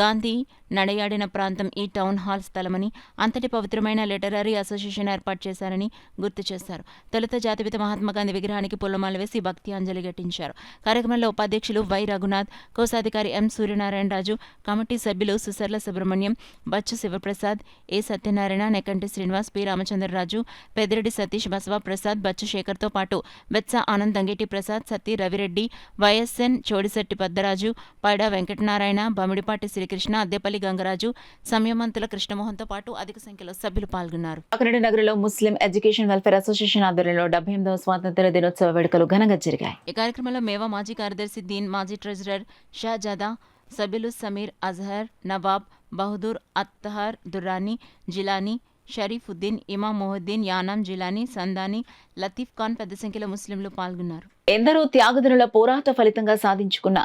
గాంధీ నడయాడిన ప్రాంతం ఈ టౌన్ హాల్ స్థలమని, అంతటి పవిత్రమైన లిటరరీ అసోసియేషన్ ఏర్పాటు చేశారని గుర్తు చేశారు. తొలుత జాతిపిత మహాత్మాగాంధీ విగ్రహానికి పూలమాల వేసి భక్తి అంజలి ఘటించారు. కార్యక్రమంలో ఉపాధ్యక్షులు వై రఘునాథ్, కోశాధికారి ఎం సూర్యనారాయణరాజు, కమిటీ సభ్యులు సుసర్ల సుబ్రహ్మణ్యం, బచ్చు శివప్రసాద్, ఏ సత్యనారాయణ, నెకంటి శ్రీనివాస్, పి రామచంద్రరాజు, పెద్దిరెడ్డి సతీష్, బసవ ప్రసాద్, బచ్చు శేఖర్తో పాటు బెత్స ఆనంద్, దంగేటి ప్రసాద్, సత్తి రవిరెడ్డి, వైఎస్ఎన్, చోడిశెట్టి పద్దరాజు, పైడా వెంకటనారాయణ, బమిడిపాటి శ్రీకృష్ణ, అద్దెపల్లి గంగరాజు, సంయమంతుల కృష్ణమోహన్తో పాటు అధిక సంఖ్యలో సభ్యులు పాల్గొన్నారు. కాకినాడ నగరంలో ముస్లిం ఎడ్యుకేషన్ వెల్ఫేర్ అసోసియేషన్ ఆధ్వర్యంలో 78వ స్వాతంత్ర దినోత్సవ వేడుకలు ఘనంగా జరిగాయి. ఈ కార్యక్రమంలో మేవా మాజీ కార్యదర్శి దీన్, మాజీ ట్రెజరర్ షాజాదా, సభ్యులు సమీర్, అజహర్, నవాబ్, బహదూర్, అత్తహర్, దుర్రానీ, జిలానీ, షరీఫుద్దీన్, ఇమాం మొహద్దీన్, యానాం, జిలానీ, సందానీ, లతీఫ్ ఖాన్ పెద్ద సంఖ్యలో ముస్లింలు పాల్గొన్నారు. ఎందరో త్యాగదనుల పోరాట ఫలితంగా సాధించుకున్న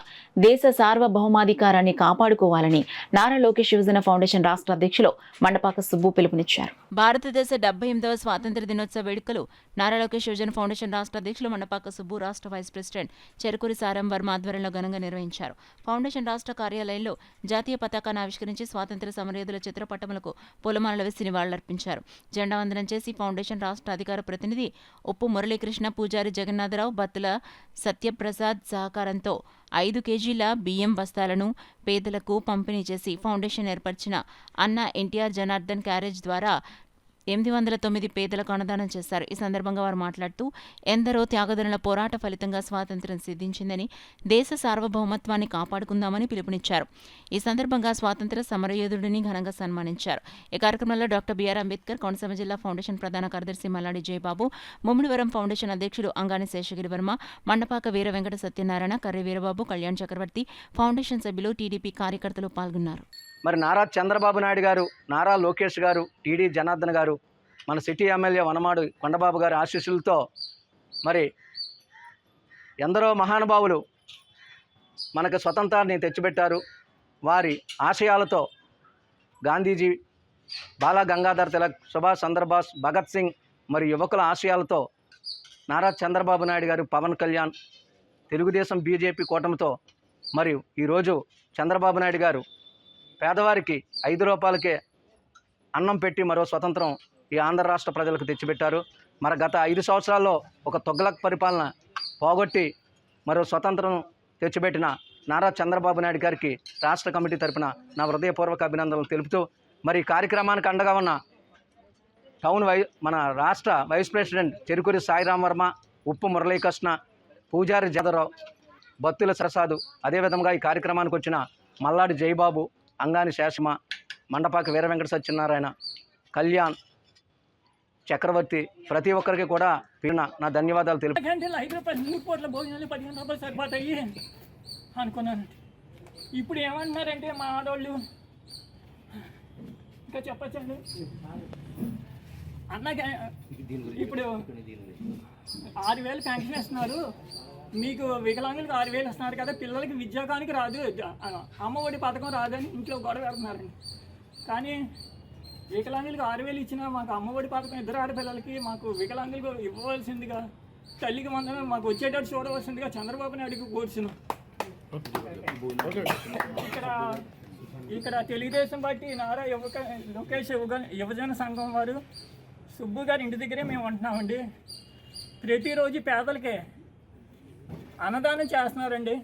దేశ సార్వభౌమాధికారాన్ని కాపాడుకోవాలని నారా లోకేష్ యువజన ఫౌండేషన్ రాష్ట్ర అధ్యక్షులు మండపాక సుబ్బు పిలుపునిచ్చారు. భారతదేశ 78వ స్వాతంత్ర దినోత్సవ వేడుకలు నారా లోకేష్ యువజన ఫౌండేషన్ రాష్ట్ర అధ్యక్షులు మండపాక సుబ్బు, రాష్ట్ర వైస్ ప్రెసిడెంట్ చెరుకూరి సారం వర్మ ఆధ్వర్యంలో ఘనంగా నిర్వహించారు. ఫౌండేషన్ రాష్ట్ర కార్యాలయంలో జాతీయ పతాకాన్ని ఆవిష్కరించి స్వాతంత్ర సమరయోధుల చిత్రపటములకు పూలమాలలు వేసి నివాళులర్పించారు. జెండా వందనం చేసి ఫౌండేషన్ రాష్ట్ర అధికార ప్రతినిధి ఉప్పు మురళీకృష్ణ, పూజారి జగన్నాథరావు, బత్తుల సత్యప్రసాద్ సహకారంతో 5 కేజీల బియ్యం బస్తాలను పేదలకు పంపిణీ చేసి ఫౌండేషన్ ఏర్పరిచిన అన్న ఎన్టీఆర్ జనార్దన్ క్యారేజ్ ద్వారా 809 పేదలకు అన్నదానం చేశారు. ఈ సందర్భంగా వారు మాట్లాడుతూ ఎందరో త్యాగదనుల పోరాట ఫలితంగా స్వాతంత్ర్యం సిద్ధించిందని, దేశ సార్వభౌమత్వాన్ని కాపాడుకుందామని పిలుపునిచ్చారు. ఈ సందర్భంగా స్వాతంత్ర సమరయోధుడిని ఘనంగా సన్మానించారు. ఈ కార్యక్రమంలో డాక్టర్ బిఆర్ అంబేద్కర్, కోనసీమ జిల్లా ఫౌండేషన్ ప్రధాన కార్యదర్శి మల్లాడి జయబాబు, ముమ్మిడివరం ఫౌండేషన్ అధ్యక్షుడు అంగాని శేషగిరి వర్మ, మండపాక వీర వెంకట సత్యనారాయణ, కర్రి వీరబాబు, కళ్యాణ్ చక్రవర్తి, ఫౌండేషన్ సభ్యులు, టీడీపీ కార్యకర్తలు పాల్గొన్నారు. మరి నారా చంద్రబాబు నాయుడు గారు, నారా లోకేష్ గారు, టీడీ జనార్దన్ గారు, మన సిటీ ఎమ్మెల్యే వనమాడు కొండబాబు గారి ఆశీస్సులతో మరి ఎందరో మహానుభావులు మనకు స్వతంత్రాన్ని తెచ్చిపెట్టారు. వారి ఆశయాలతో గాంధీజీ, బాల గంగాధర్ తిలక్, సుభాష్ చంద్రబోస్, భగత్ సింగ్ మరి యువకుల ఆశయాలతో నారా చంద్రబాబు నాయుడు గారు, పవన్ కళ్యాణ్, తెలుగుదేశం, బీజేపీ కూటమితో మరియు ఈరోజు చంద్రబాబు నాయుడు గారు పేదవారికి 5 రూపాయలకే అన్నం పెట్టి మరో స్వతంత్రం ఈ ఆంధ్ర రాష్ట్ర ప్రజలకు తెచ్చిపెట్టారు. మరి గత 5 సంవత్సరాల్లో ఒక తొగ్లక్ పరిపాలన పోగొట్టి మరో స్వతంత్రం తెచ్చిపెట్టిన నారా చంద్రబాబు నాయుడు గారికి రాష్ట్ర కమిటీ తరపున నా హృదయపూర్వక అభినందనలు తెలుపుతూ మరి ఈ కార్యక్రమానికి అండగా ఉన్న మన రాష్ట్ర వైస్ ప్రెసిడెంట్ చెరుకూరి సాయిరాం వర్మ, ఉప్పు మురళీకృష్ణ, పూజారి జగరావు, బత్తుల ప్రసాద్, అదేవిధంగా ఈ కార్యక్రమానికి వచ్చిన మల్లాడి జయబాబు, అంగాని శేషమ, మండపాక వీర వెంకట సత్యనారాయణ, కళ్యాణ్ చక్రవర్తి, ప్రతి ఒక్కరికి కూడా నా ధన్యవాదాలు తెలుపు. 5 రూపాయలు 3 పూట్ల భోజనాలు 15 రూపాయలు సరిపోతాయి అనుకున్నాను. ఇప్పుడు ఏమంటున్నారంటే మా ఆడవాళ్ళు ఇంకా చెప్పచ్చండి అన్న ఇప్పుడు 6,000 పెన్షన్ ఇస్తున్నారు, మీకు వికలాంగులకు 6,000 ఇస్తున్నారు కదా, పిల్లలకి విద్యాకానికి రాదు, అమ్మఒడి పథకం రాదని ఇంట్లో గొడవ పెడుతున్నారండి. కానీ వికలాంగులకు 6,000 ఇచ్చినా మాకు అమ్మఒడి పథకం 2 ఆడపిల్లలకి మాకు వికలాంగులకు ఇవ్వవలసిందిగా, తల్లికి మందరం మాకు వచ్చేటట్టు చూడవలసిందిగా చంద్రబాబు నాయుడుకి కోరుచున్నాం. ఇక్కడ తెలుగుదేశం పార్టీ నారా లోకేష్ యువజన సంఘం వారు సుబ్బు గారి ఇంటి దగ్గరే మేము ఉంటున్నామండి. ప్రతిరోజు పేదలకే అన్నదానం చేస్తున్నారండి.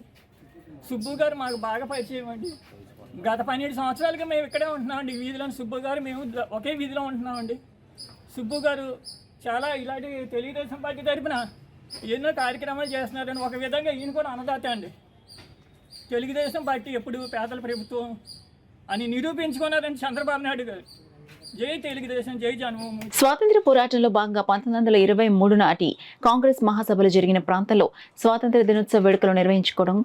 సుబ్బు గారు మాకు బాగా పరిచయం అండి. గత 12 సంవత్సరాలుగా మేము ఇక్కడే ఉంటున్నామండి. వీధిలోని సుబ్బు గారు మేము ఒకే వీధిలో ఉంటున్నామండి. సుబ్బు గారు చాలా ఇలాంటి తెలుగుదేశం పార్టీ తరఫున ఎన్నో కార్యక్రమాలు చేస్తున్నారని, ఒక విధంగా ఈయన కూడా అన్నదాత అండి. తెలుగుదేశం పార్టీ ఎప్పుడు పేదల ప్రభుత్వం అని నిరూపించుకున్నారని చంద్రబాబు నాయుడు గారు. జై తెలుగుదేశం, జై జన్మభూమి. స్వాతంత్ర్య పోరాటంలో భాగంగా 1923 నాటి కాంగ్రెస్ మహాసభలు జరిగిన ప్రాంతాల్లో స్వాతంత్ర దినోత్సవ వేడుకలు నిర్వహించుకోవడం,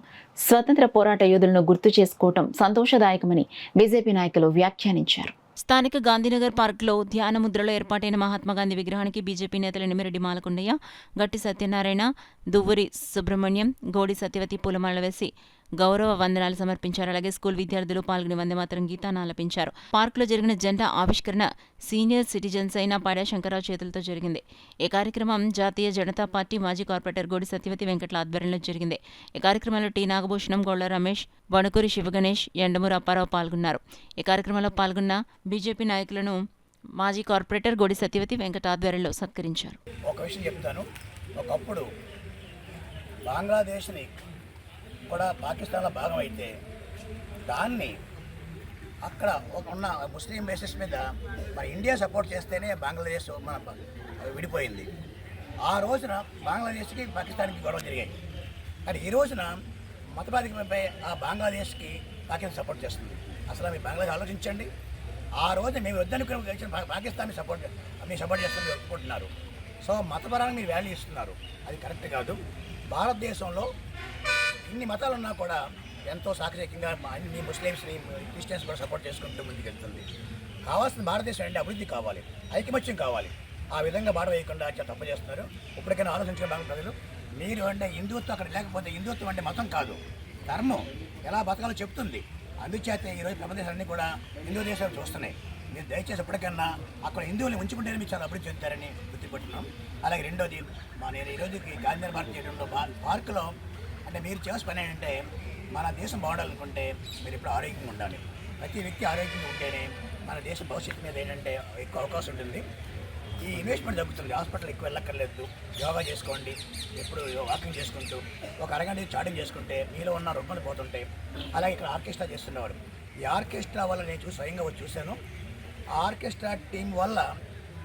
స్వాతంత్ర పోరాట యోధులను గుర్తు చేసుకోవడం సంతోషదాయకమని బీజేపీ నాయకులు వ్యాఖ్యానించారు. స్థానిక గాంధీనగర్ పార్కులో ధ్యానముద్రలో ఏర్పాటైన మహాత్మాగాంధీ విగ్రహానికి బీజేపీ నేతలు నిమిరెడ్డి మాలకొండయ్య, గట్టి సత్యనారాయణ, దువ్వూరి సుబ్రహ్మణ్యం, గోడి సత్యవతి పూలమాల వేసి గౌరవ వందనాలు సమర్పించారు. అలాగే స్కూల్ విద్యార్థులు పాల్గొని వందేమాతరం గీతాన్ని ఆలపించారు. పార్కులో జరిగిన జెండా ఆవిష్కరణ సీనియర్ సిటిజన్స్ అయిన పాడా శంకరరావు చేతులతో జరిగింది. ఈ కార్యక్రమం జాతీయ జనతా పార్టీ మాజీ కార్పొరేటర్ గోడి సత్యవతి వెంకట్ల ఆధ్వర్యంలో జరిగింది. ఈ కార్యక్రమంలో టి నాగభూషణం, గౌళ్ల రమేష్, వణుకూరి శివగణేష్, ఎండమూరు అప్పారావు పాల్గొన్నారు. ఈ కార్యక్రమంలో పాల్గొన్న బీజేపీ నాయకులను మాజీ కార్పొరేటర్ గోడి సత్యవతి వెంకట ఆధ్వర్యంలో సత్కరించారు. ఒక విషయం చెప్తాను. ఒకప్పుడు బంగ్లాదేశ్ని కూడా పాకిస్తాన్లో భాగం అయితే దాన్ని అక్కడ ఉన్న ముస్లిం బేసిస్ మీద మన ఇండియా సపోర్ట్ చేస్తేనే బంగ్లాదేశ్ మన విడిపోయింది. ఆ రోజున బంగ్లాదేశ్కి పాకిస్తాన్కి గొడవ జరిగాయి. కానీ ఈ రోజున మతబాధికమపై ఆ బంగ్లాదేశ్కి పాకిస్తాన్ సపోర్ట్ చేస్తుంది. అసలు మీ బంగ్లాదేశ్ ఆలోచించండి. ఆ రోజు మేము వద్దనుకున్న పాకిస్తాన్ని మీరు సపోర్ట్ చేస్తామని ఒప్పుకుంటున్నారు. సో మతపరంగా మీరు వాల్యూ ఇస్తున్నారు, అది కరెక్ట్ కాదు. భారతదేశంలో ఇన్ని మతాలు ఉన్నా కూడా ఎంతో సాకచక్యంగా అన్ని ముస్లిమ్స్ని, క్రిస్టియన్స్ కూడా సపోర్ట్ చేసుకుంటూ ముందుకెళ్తుంది. కావాల్సిన భారతదేశం అంటే అభివృద్ధి కావాలి, ఐకమత్యం కావాలి. ఆ విధంగా బాట వేయకుండా తప్పు చేస్తున్నారు. ఇప్పటికైనా ఆలోచించిన బాగా ప్రజలు, మీరు అంటే హిందుత్వం అక్కడ లేకపోతే, హిందుత్వం అంటే మతం కాదు, ధర్మం ఎలా బతకాలో చెప్తుంది. అందుచేత ఈరోజు ప్రపంచాలన్నీ కూడా హిందూ దేశాలు చూస్తున్నాయి. మీరు దయచేసి ఎప్పటికన్నా అక్కడ హిందువుల్ని ఉంచుకుంటేనే మీరు చాలా అభివృద్ధి చెందుతారని గుర్తుపెట్టున్నాం. అలాగే రెండోది, నేను ఈరోజుకి గాంధీ పార్క్ చేయడంలో పార్కులో అంటే మీరు చేసే పని ఏంటంటే, మన దేశం బాగుండాలనుకుంటే మీరు ఇప్పుడు ఆరోగ్యంగా ఉండాలి. ప్రతి వ్యక్తి ఆరోగ్యంగా ఉంటేనే మన దేశ భవిష్యత్తు మీద ఏంటంటే ఎక్కువ అవకాశం ఉంటుంది. ఈ ఇన్వెస్ట్మెంట్ తగ్గుతుంది. హాస్పిటల్ ఎక్కువ వెళ్ళక్కర్లేదు. యోగా చేసుకోండి, ఎప్పుడు వాకింగ్ చేసుకుంటూ ఒక అరగంట చాటింగ్ చేసుకుంటే మీలో ఉన్న రుగ్మలు పోతుంటాయి. అలాగే ఇక్కడ ఆర్కెస్ట్రా చేస్తున్నవాడు, ఈ ఆర్కెస్ట్రా వల్ల నేను స్వయంగా వచ్చి చూశాను. ఆ ఆర్కెస్ట్రా టీం వల్ల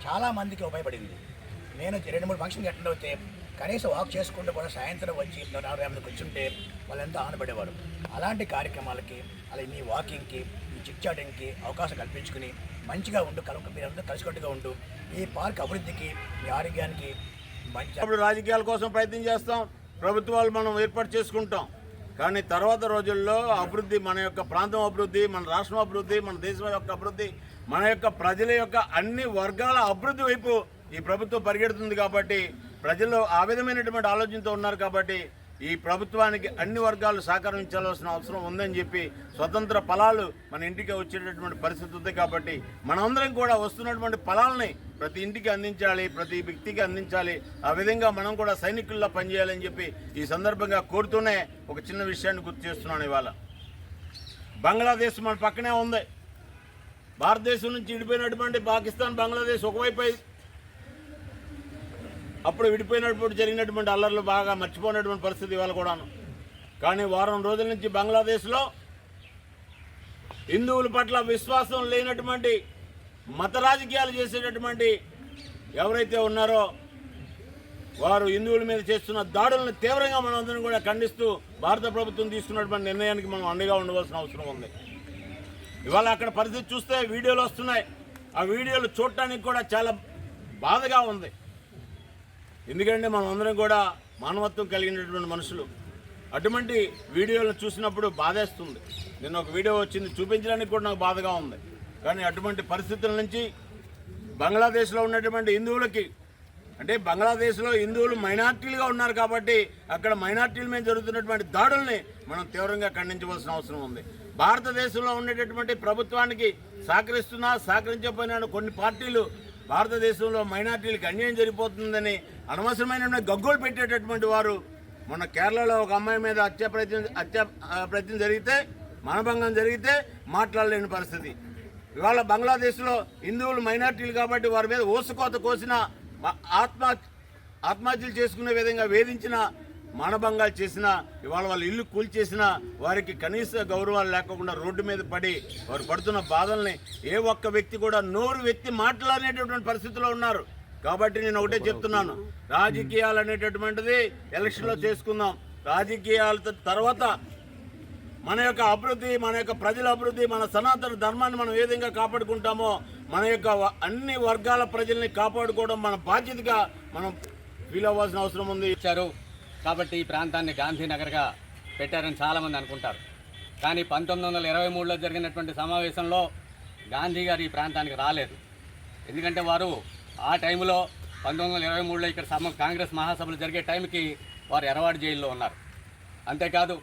చాలామందికి ఉపయోగపడింది. నేను 2-3 ఫంక్షన్కి అటెండ్ అవుతే కనీసం వాక్ చేసుకుంటూ కూడా సాయంత్రం వచ్చి 4-5 కూర్చుంటే వాళ్ళు ఎంతో ఆనందపడేవారు. అలాంటి కార్యక్రమాలకి, అలాగే మీ వాకింగ్కి, మీ చిట్ చాటింగ్కి అవకాశం కల్పించుకుని మంచిగా ఉండు, మీరందరూ కలిసికట్టుగా ఉండు. ఈ పార్క్ అభివృద్ధికి, మీ ఆరోగ్యానికి మంచి. అప్పుడు రాజకీయాల కోసం ప్రయత్నం చేస్తాం, ప్రభుత్వాలు మనం ఏర్పాటు చేసుకుంటాం. కానీ తర్వాత రోజుల్లో అభివృద్ధి, మన యొక్క ప్రాంతం అభివృద్ధి, మన రాష్ట్రం అభివృద్ధి, మన దేశం యొక్క అభివృద్ధి, మన యొక్క ప్రజల యొక్క అన్ని వర్గాల అభివృద్ధి వైపు ఈ ప్రభుత్వం పరిగెడుతుంది. కాబట్టి ప్రజలు ఆ విధమైనటువంటి ఆలోచనతో ఉన్నారు. కాబట్టి ఈ ప్రభుత్వానికి అన్ని వర్గాలు సహకరించాల్సిన అవసరం ఉందని చెప్పి, స్వతంత్ర ఫలాలు మన ఇంటికి వచ్చేటటువంటి పరిస్థితి ఉంది. కాబట్టి మనందరం కూడా వస్తున్నటువంటి ఫలాలని ప్రతి ఇంటికి అందించాలి, ప్రతి వ్యక్తికి అందించాలి. ఆ విధంగా మనం కూడా సైనికుల్లా పనిచేయాలని చెప్పి ఈ సందర్భంగా కోరుతూనే ఒక చిన్న విషయాన్ని గుర్తు చేస్తున్నాను. ఇవాళ బంగ్లాదేశ్ మన పక్కనే ఉంది. భారతదేశం నుంచి విడిపోయినటువంటి పాకిస్తాన్, బంగ్లాదేశ్ ఒకవైపు. అప్పుడు విడిపోయినప్పుడు జరిగినటువంటి అల్లర్లు బాగా మర్చిపోయినటువంటి పరిస్థితి ఇవాళ కూడాను. కానీ వారం రోజుల నుంచి బంగ్లాదేశ్లో హిందువుల పట్ల విశ్వాసం లేనటువంటి, మత రాజకీయాలు చేసేటటువంటి ఎవరైతే ఉన్నారో వారు హిందువుల మీద చేస్తున్న దాడులను తీవ్రంగా మనందరం కూడా ఖండిస్తూ భారత ప్రభుత్వం తీసుకున్నటువంటి నిర్ణయానికి మనం అండగా ఉండవలసిన అవసరం ఉంది. ఇవాళ అక్కడ పరిస్థితి చూస్తే వీడియోలు వస్తున్నాయి. ఆ వీడియోలు చూడటానికి కూడా చాలా బాధగా ఉంది. ఎందుకంటే మనం అందరం కూడా మానవత్వం కలిగినటువంటి మనుషులు. అటువంటి వీడియోలను చూసినప్పుడు బాధేస్తుంది. నిన్న ఒక వీడియో వచ్చింది, చూపించడానికి కూడా నాకు బాధగా ఉంది. కానీ అటువంటి పరిస్థితుల నుంచి బంగ్లాదేశ్లో ఉన్నటువంటి హిందువులకి అంటే బంగ్లాదేశ్లో హిందువులు మైనార్టీలుగా ఉన్నారు కాబట్టి అక్కడ మైనార్టీల మీద జరుగుతున్నటువంటి దాడుల్ని మనం తీవ్రంగా ఖండించవలసిన అవసరం ఉంది. భారతదేశంలో ఉండేటటువంటి ప్రభుత్వానికి సహకరించకపోయినా కొన్ని పార్టీలు భారతదేశంలో మైనార్టీలకు అన్యాయం జరిగిపోతుందని అనవసరమైన గగ్గోలు పెట్టేటటువంటి వారు మొన్న కేరళలో ఒక అమ్మాయి మీద హత్య ప్రయత్నం జరిగితే, మానభంగం జరిగితే మాట్లాడలేని పరిస్థితి. ఇవాళ బంగ్లాదేశ్లో హిందువులు మైనార్టీలు కాబట్టి వారి మీద ఓసుకోత కోసిన, ఆత్మహత్యలు చేసుకునే విధంగా వేధించిన, మానభంగాలు చేసిన, ఇవాళ వాళ్ళ ఇల్లు కూల్చేసిన వారికి కనీస గౌరవాలు లేకుండా రోడ్డు మీద పడి వారు పడుతున్న బాధల్ని ఏ ఒక్క వ్యక్తి కూడా నోరు వ్యక్తి మాట్లాడేటటువంటి పరిస్థితిలో ఉన్నారు. కాబట్టి నేను ఒకటే చెప్తున్నాను, రాజకీయాలు అనేటటువంటిది ఎలక్షన్లో చేసుకుందాం. రాజకీయాల తర్వాత మన యొక్క అభివృద్ధి, మన యొక్క ప్రజల అభివృద్ధి, మన సనాతన ధర్మాన్ని మనం ఏ విధంగా కాపాడుకుంటామో మన యొక్క అన్ని వర్గాల ప్రజల్ని కాపాడుకోవడం మన బాధ్యతగా మనం ఫీల్ అవ్వాల్సిన అవసరం ఉంది. కాబట్టి ఈ ప్రాంతాన్ని గాంధీనగర్గా పెట్టారని చాలామంది అనుకుంటారు. కానీ 1923లో జరిగినటువంటి సమావేశంలో గాంధీ గారు ఈ ప్రాంతానికి రాలేదు. ఎందుకంటే వారు ఆ టైంలో 1923లో ఇక్కడ కాంగ్రెస్ మహాసభలు జరిగే టైంకి వారు ఎర్రవాడి జైల్లో ఉన్నారు. అంతేకాదు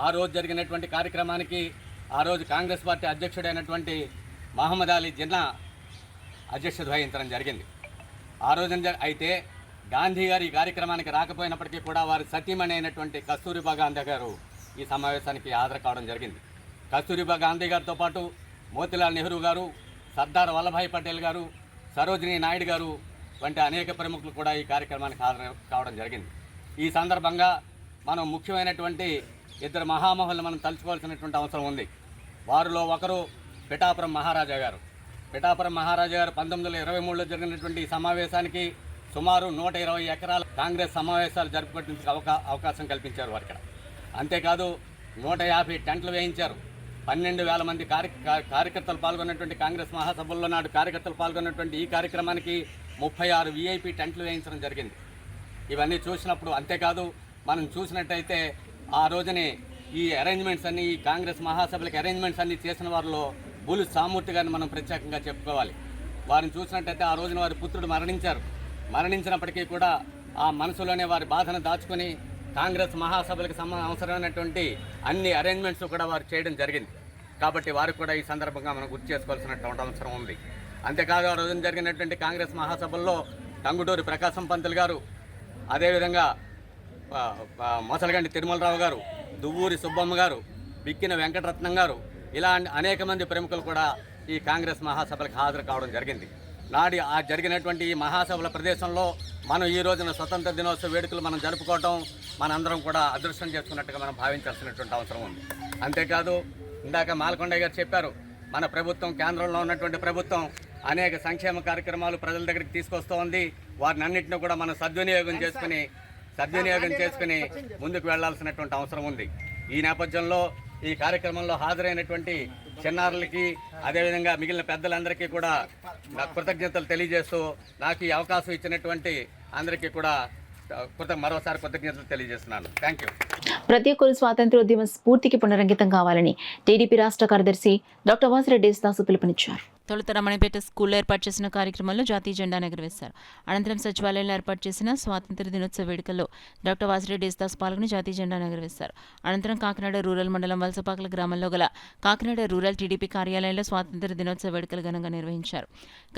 ఆ రోజు జరిగినటువంటి కార్యక్రమానికి ఆ రోజు కాంగ్రెస్ పార్టీ అధ్యక్షుడైనటువంటి మహమ్మద్ అలీ జిన్నా అధ్యక్షత వహించడం జరిగింది. ఆ రోజున అయితే గాంధీ గారు ఈ కార్యక్రమానికి రాకపోయినప్పటికీ కూడా వారి సతీమణి అయినటువంటి కస్తూరిబా గాంధీ గారు ఈ సమావేశానికి హాజరు కావడం జరిగింది. కస్తూరిబా గాంధీ గారితో పాటు మోతీలాల్ నెహ్రూ గారు, సర్దార్ వల్లభాయ్ పటేల్ గారు, సరోజినీ నాయుడు గారు వంటి అనేక ప్రముఖులు కూడా ఈ కార్యక్రమానికి హాజరు కావడం జరిగింది. ఈ సందర్భంగా మనం ముఖ్యమైనటువంటి ఇద్దరు మహామహులను మనం తలుచుకోవాల్సినటువంటి అవసరం ఉంది. వారిలో ఒకరు పిఠాపురం మహారాజా గారు. పిఠాపురం మహారాజా గారు 1923లో జరిగినటువంటి ఈ సమావేశానికి సుమారు 120 ఎకరాల కాంగ్రెస్ సమావేశాలు జరుపుకోవడానికి అవకాశం కల్పించారు వారు ఇక్కడ. అంతేకాదు 150 టెంట్లు వేయించారు. 12,000 మంది కార్యకర్తలు పాల్గొన్నటువంటి కాంగ్రెస్ మహాసభల్లో నాడు కార్యకర్తలు పాల్గొన్నటువంటి ఈ కార్యక్రమానికి 36 VIP టెంట్లు వేయించడం జరిగింది. ఇవన్నీ చూసినప్పుడు అంతేకాదు మనం చూసినట్టయితే ఆ రోజునే ఈ అరేంజ్మెంట్స్ అన్ని, ఈ కాంగ్రెస్ మహాసభలకు అరేంజ్మెంట్స్ అన్ని చేసిన వారిలో బూలు సామూర్తి గారిని మనం ప్రత్యేకంగా చెప్పుకోవాలి. వారిని చూసినట్టయితే ఆ రోజున వారి పుత్రుడు మరణించినప్పటికీ కూడా ఆ మనసులోనే వారి బాధను దాచుకొని కాంగ్రెస్ మహాసభలకు అవసరమైనటువంటి అన్ని అరేంజ్మెంట్స్ కూడా వారు చేయడం జరిగింది. కాబట్టి వారికి కూడా ఈ సందర్భంగా మనం గుర్తు చేసుకోవాల్సినటువంటి అవసరం ఉంది. అంతేకాదు ఆ రోజున జరిగినటువంటి కాంగ్రెస్ మహాసభల్లో టంగుటూరి ప్రకాశం పంతులు గారు, అదేవిధంగా మొసలగండి తిరుమలరావు గారు, దువ్వూరి సుబ్బమ్మ గారు, బిక్కిన వెంకటరత్నం గారు, ఇలా అనేక మంది ప్రముఖులు కూడా ఈ కాంగ్రెస్ మహాసభలకు హాజరు కావడం జరిగింది. నాడి ఆ జరిగినటువంటి ఈ మహాసభల ప్రదేశంలో మనం ఈ రోజున స్వతంత్ర దినోత్సవ వేడుకలు మనం జరుపుకోవటం మనందరం కూడా అదృష్టం చేసుకున్నట్టుగా మనం భావించాల్సినటువంటి అవసరం ఉంది. అంతేకాదు ఇందాక మాలకొండయ్య గారు చెప్పారు, మన ప్రభుత్వం, కేంద్రంలో ఉన్నటువంటి ప్రభుత్వం అనేక సంక్షేమ కార్యక్రమాలు ప్రజల దగ్గరికి తీసుకొస్తూ ఉంది. వారిని అన్నింటినీ కూడా మనం సద్వినియోగం చేసుకుని ముందుకు వెళ్లాల్సినటువంటి అవసరం ఉంది. ఈ నేపథ్యంలో ఈ కార్యక్రమంలో హాజరైనటువంటి చిన్నారులకి, అదేవిధంగా మిగిలిన పెద్దలందరికీ కూడా కృతజ్ఞతలు తెలియజేస్తూ నాకు ఈ అవకాశం ఇచ్చినటువంటి అందరికీ కూడా మరోసారి కృతజ్ఞతలు తెలియజేస్తున్నాను. Thank you. ప్రతి ఒక్కరు స్వాతంత్ర్యోద్యమ స్ఫూర్తికి పునరంకితం కావాలని టీడీపీ రాష్ట్ర కార్యదర్శి డాక్టర్ వాసిరెడ్డి యేసుదాసు పిలుపునిచ్చారు. తొలుత రమణపేట స్కూల్లో ఏర్పాటు చేసిన కార్యక్రమంలో జాతీయ జెండాను ఎగురవేశారు. అనంతరం సచివాలయంలో ఏర్పాటు చేసిన స్వాతంత్ర్య దినోత్సవ వేడుకల్లో డాక్టర్ వాసిరెడ్డి యేసుదాస్ పాల్గొని జాతీయ జెండాను ఎగురవేశారు. అనంతరం కాకినాడ రూరల్ మండలం వలసపాకల గ్రామంలో గల కాకినాడ రూరల్ టీడీపీ కార్యాలయంలో స్వాతంత్ర్య దినోత్సవ వేడుకలు ఘనంగా నిర్వహించారు.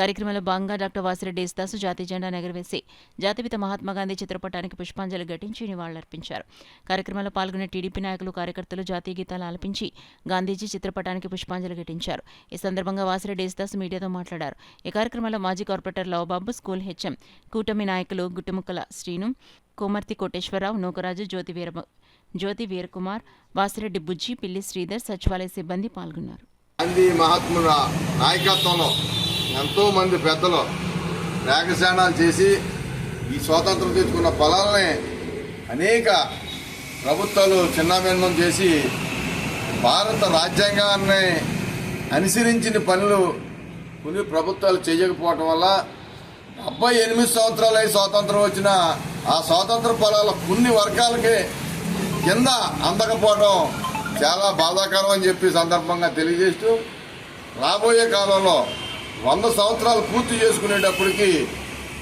కార్యక్రమంలో భాగంగా డాక్టర్ వాసిరెడ్డి యేసుదాస్ జాతీయ జెండాను ఎగురవేసి జాతిపిత మహాత్మాగాంధీ చిత్రపటానికి పుష్పాంజలి ఘటించి నివాళులర్పించారు. కార్యక్రమంలో పాల్గొన్న టీడీపీ నాయకులు, కార్యకర్తలు జాతీయ గీతాలు ఆలపించి గాంధీజీ చిత్రపటానికి పుష్పాంజలి ఘటించారు. ఈ సందర్భంగా వాసిరెడ్డి యేసుదాస్ మీడియాతో మాట్లాడారు. ఈ కార్యక్రమంలో మాజీ కార్పొరేటర్ లవబాబు, స్కూల్ హెచ్ఎం, కూటమి నాయకులు గుట్టుముక్కల శ్రీను, కోమర్తి కోటేశ్వరరావు, నూకరాజు, జ్యోతి వీరకుమార్, వాసిరెడ్డి బుజ్జి, పిల్లి శ్రీధర్, సచివాలయ సిబ్బంది పాల్గొన్నారు. గాంధీ మహాత్ముల నాయకత్వంలో ఎంతో మంది పెద్దలు త్యాగశానాలు చేసి ఈ స్వాతంత్రం తెచ్చుకున్న ఫలాలని అనేక ప్రభుత్వాలు చిన్నాభిన్నం చేసి భారత రాజ్యాంగాన్ని అనుసరించిన పనులు కొన్ని ప్రభుత్వాలు చేయకపోవటం వల్ల 78 సంవత్సరాలు అయి స్వాతంత్రం వచ్చిన ఆ స్వాతంత్ర ఫలాలు కొన్ని వర్గాలకి కింద అందకపోవడం చాలా బాధాకరం అని చెప్పి సందర్భంగా తెలియజేస్తూ, రాబోయే కాలంలో 100 సంవత్సరాలు పూర్తి చేసుకునేటప్పటికి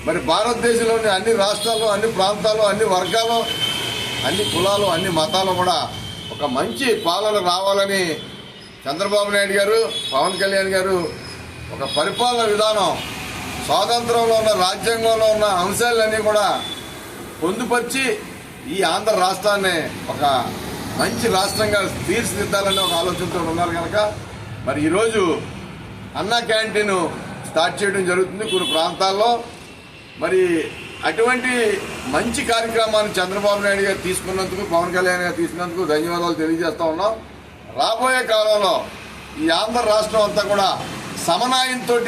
మరి భారతదేశంలోని అన్ని రాష్ట్రాలు, అన్ని ప్రాంతాలు, అన్ని వర్గాలు, అన్ని కులాలు, అన్ని మతాలు కూడా ఒక మంచి పాలన రావాలని చంద్రబాబు నాయుడు గారు, పవన్ కళ్యాణ్ గారు ఒక పరిపాలన విధానం, స్వాతంత్రంలో ఉన్న రాజ్యాంగంలో ఉన్న అంశాలన్నీ కూడా పొందుపరిచి ఈ ఆంధ్ర రాష్ట్రాన్ని ఒక మంచి రాష్ట్రంగా తీర్చిదిద్దాలని ఒక ఆలోచనతో ఉన్నారు కనుక మరి ఈరోజు అన్నా క్యాంటీన్ స్టార్ట్ చేయడం జరుగుతుంది కొన్ని ప్రాంతాల్లో. మరి అటువంటి మంచి కార్యక్రమాన్ని చంద్రబాబు నాయుడు గారు తీసుకున్నందుకు, పవన్ కళ్యాణ్ గారు తీసుకున్నందుకు ధన్యవాదాలు తెలియజేస్తా ఉన్నాం. రాబోయే కాలంలో ఈ ఆంధ్ర రాష్ట్రం అంతా కూడా సమన్వయంతో,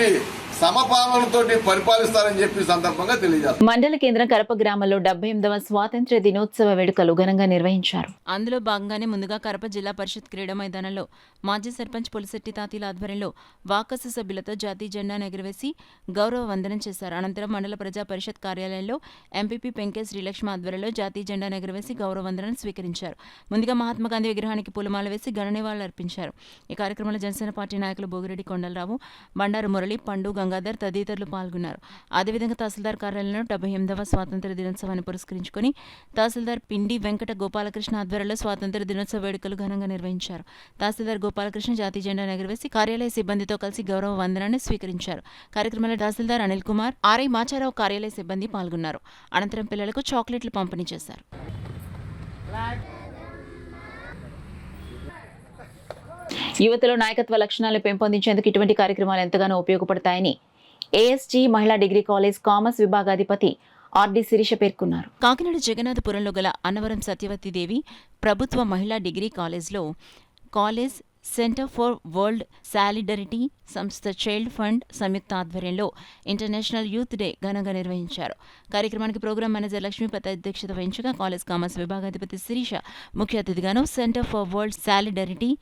సమపాలనతోటి పరిపాలిస్తారని చెప్పి సందర్భంగా తెలియజేస్తారు. మండల కేంద్రం కరప గ్రామంలో 78వ స్వాతంత్ర్య దినోత్సవ వేడుకలు ఘనంగా నిర్వహించారు. అందులో భాగంగానే ముందుగా కరప జిల్లా పరిషత్ క్రీడా మైదానంలో మాజీ సర్పంచ్ పులిశెట్టి తాతీల ఆధ్వర్యంలో వాకసు సభ్యులతో జాతీయ జెండాను ఎగురవేసి గౌరవ వందనం చేశారు. అనంతరం మండల ప్రజా పరిషత్ కార్యాలయంలో ఎంపీపీ పెంకే శ్రీలక్ష్మి ఆధ్వర్యంలో జాతీయ జెండాను ఎగురవేసి గౌరవ వందనం స్వీకరించారు. ముందుగా మహాత్మాగాంధీ విగ్రహానికి పూలమాల వేసి ఘన నివాళులు అర్పించారు. ఈ కార్యక్రమంలో జనసేన పార్టీ నాయకులు భోగిరెడ్డి కొండలరావు, బండారు మురళి, పండు గంగాధర్ తదితరులు పాల్గొన్నారు. అదేవిధంగా తహసీల్దార్ కార్యాలయంలో 78వ స్వాతంత్ర్య దినోత్సవాన్ని పురస్కరించుకుని తహసీల్దార్ పిండి వెంకట గోపాలకృష్ణ ఆధ్వర్యంలో స్వాతంత్ర్య దినోత్సవ వేడుకలు ఘనంగా నిర్వహించారు. తహసీల్దార్ గోపాలకృష్ణ జాతీయ జెండాను ఎగురవేసి కార్యాలయ సిబ్బందితో కలిసి గౌరవ వందనాన్ని స్వీకరించారు. కార్యక్రమంలో తహసీల్దార్ అనిల్ కుమార్, ఆర్ఐ మాచారావు కార్యాలయ సిబ్బంది పాల్గొన్నారు. అనంతరం పిల్లలకు చాక్లెట్లు పంపిణీ చేశారు. యువతలో నాయకత్వ లక్షణాలను పెంపొందించేందుకు ఇటువంటి కార్యక్రమాలు ఎంతగానో ఉపయోగపడతాయని ఏఎస్జీ మహిళా డిగ్రీ కాలేజ్ కామర్స్ విభాగాధిపతి ఆర్డి శిరీష పేర్కొన్నారు. కాకినాడ జగన్నాథపురంలో గల అన్నవరం సత్యవతీదేవి ప్రభుత్వ మహిళా డిగ్రీ కాలేజ్లో college centre for world solidarity సంస్థ చైల్డ్ ఫండ్ సంయుక్త ఆధ్వర్యంలో ఇంటర్నేషనల్ యూత్ డే ఘనంగా నిర్వహించారు. కార్యక్రమానికి ప్రోగ్రాం మేనేజర్ లక్ష్మీపతి అధ్యక్షత వహించగా కాలేజ్ కామర్స్ విభాగాధిపతి శిరీష ముఖ్య అతిథిగాను సెంటర్ ఫర్ వరల్డ్ సాలిడరిటీ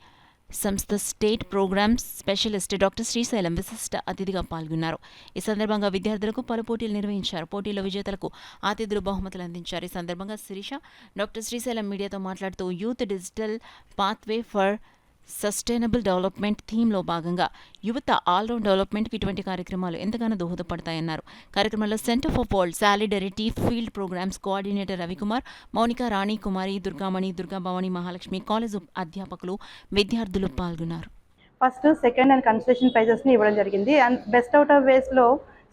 సంస్థ state programmes specialist doctor Srisailam విశిష్ట అతిథిగా పాల్గొన్నారు. ఈ సందర్భంగా విద్యార్థులకు పలు పోటీలు నిర్వహించారు. పోటీల్లో విజేతలకు అతిథులు బహుమతులు అందించారు. ఈ సందర్భంగా శిరీష డాక్టర్ శ్రీశైలం మీడియాతో మాట్లాడుతూ youth digital pathway for sustainable development థీమ్లో భాగంగా యువత ఆల్రౌండ్ డెవలప్మెంట్కి ఇటువంటి కార్యక్రమాలు ఎంతగానో దోహదపడతాయన్నారు. కార్యక్రమంలో centre for world solidarity field programmes coordinator Ravikumar, Mounika, Rani Kumari, Durgamani, Durgabhavani, Mahalakshmi, college అధ్యాపకులు, విద్యార్థులు పాల్గొన్నారు. ఫస్ట్, సెకండ్ అండ్ కన్సలేషన్ ప్రైజెస్ని ఇవ్వడం జరిగింది. అండ్ బెస్ట్ అవుట్ ఆఫ్ వేస్ట్లో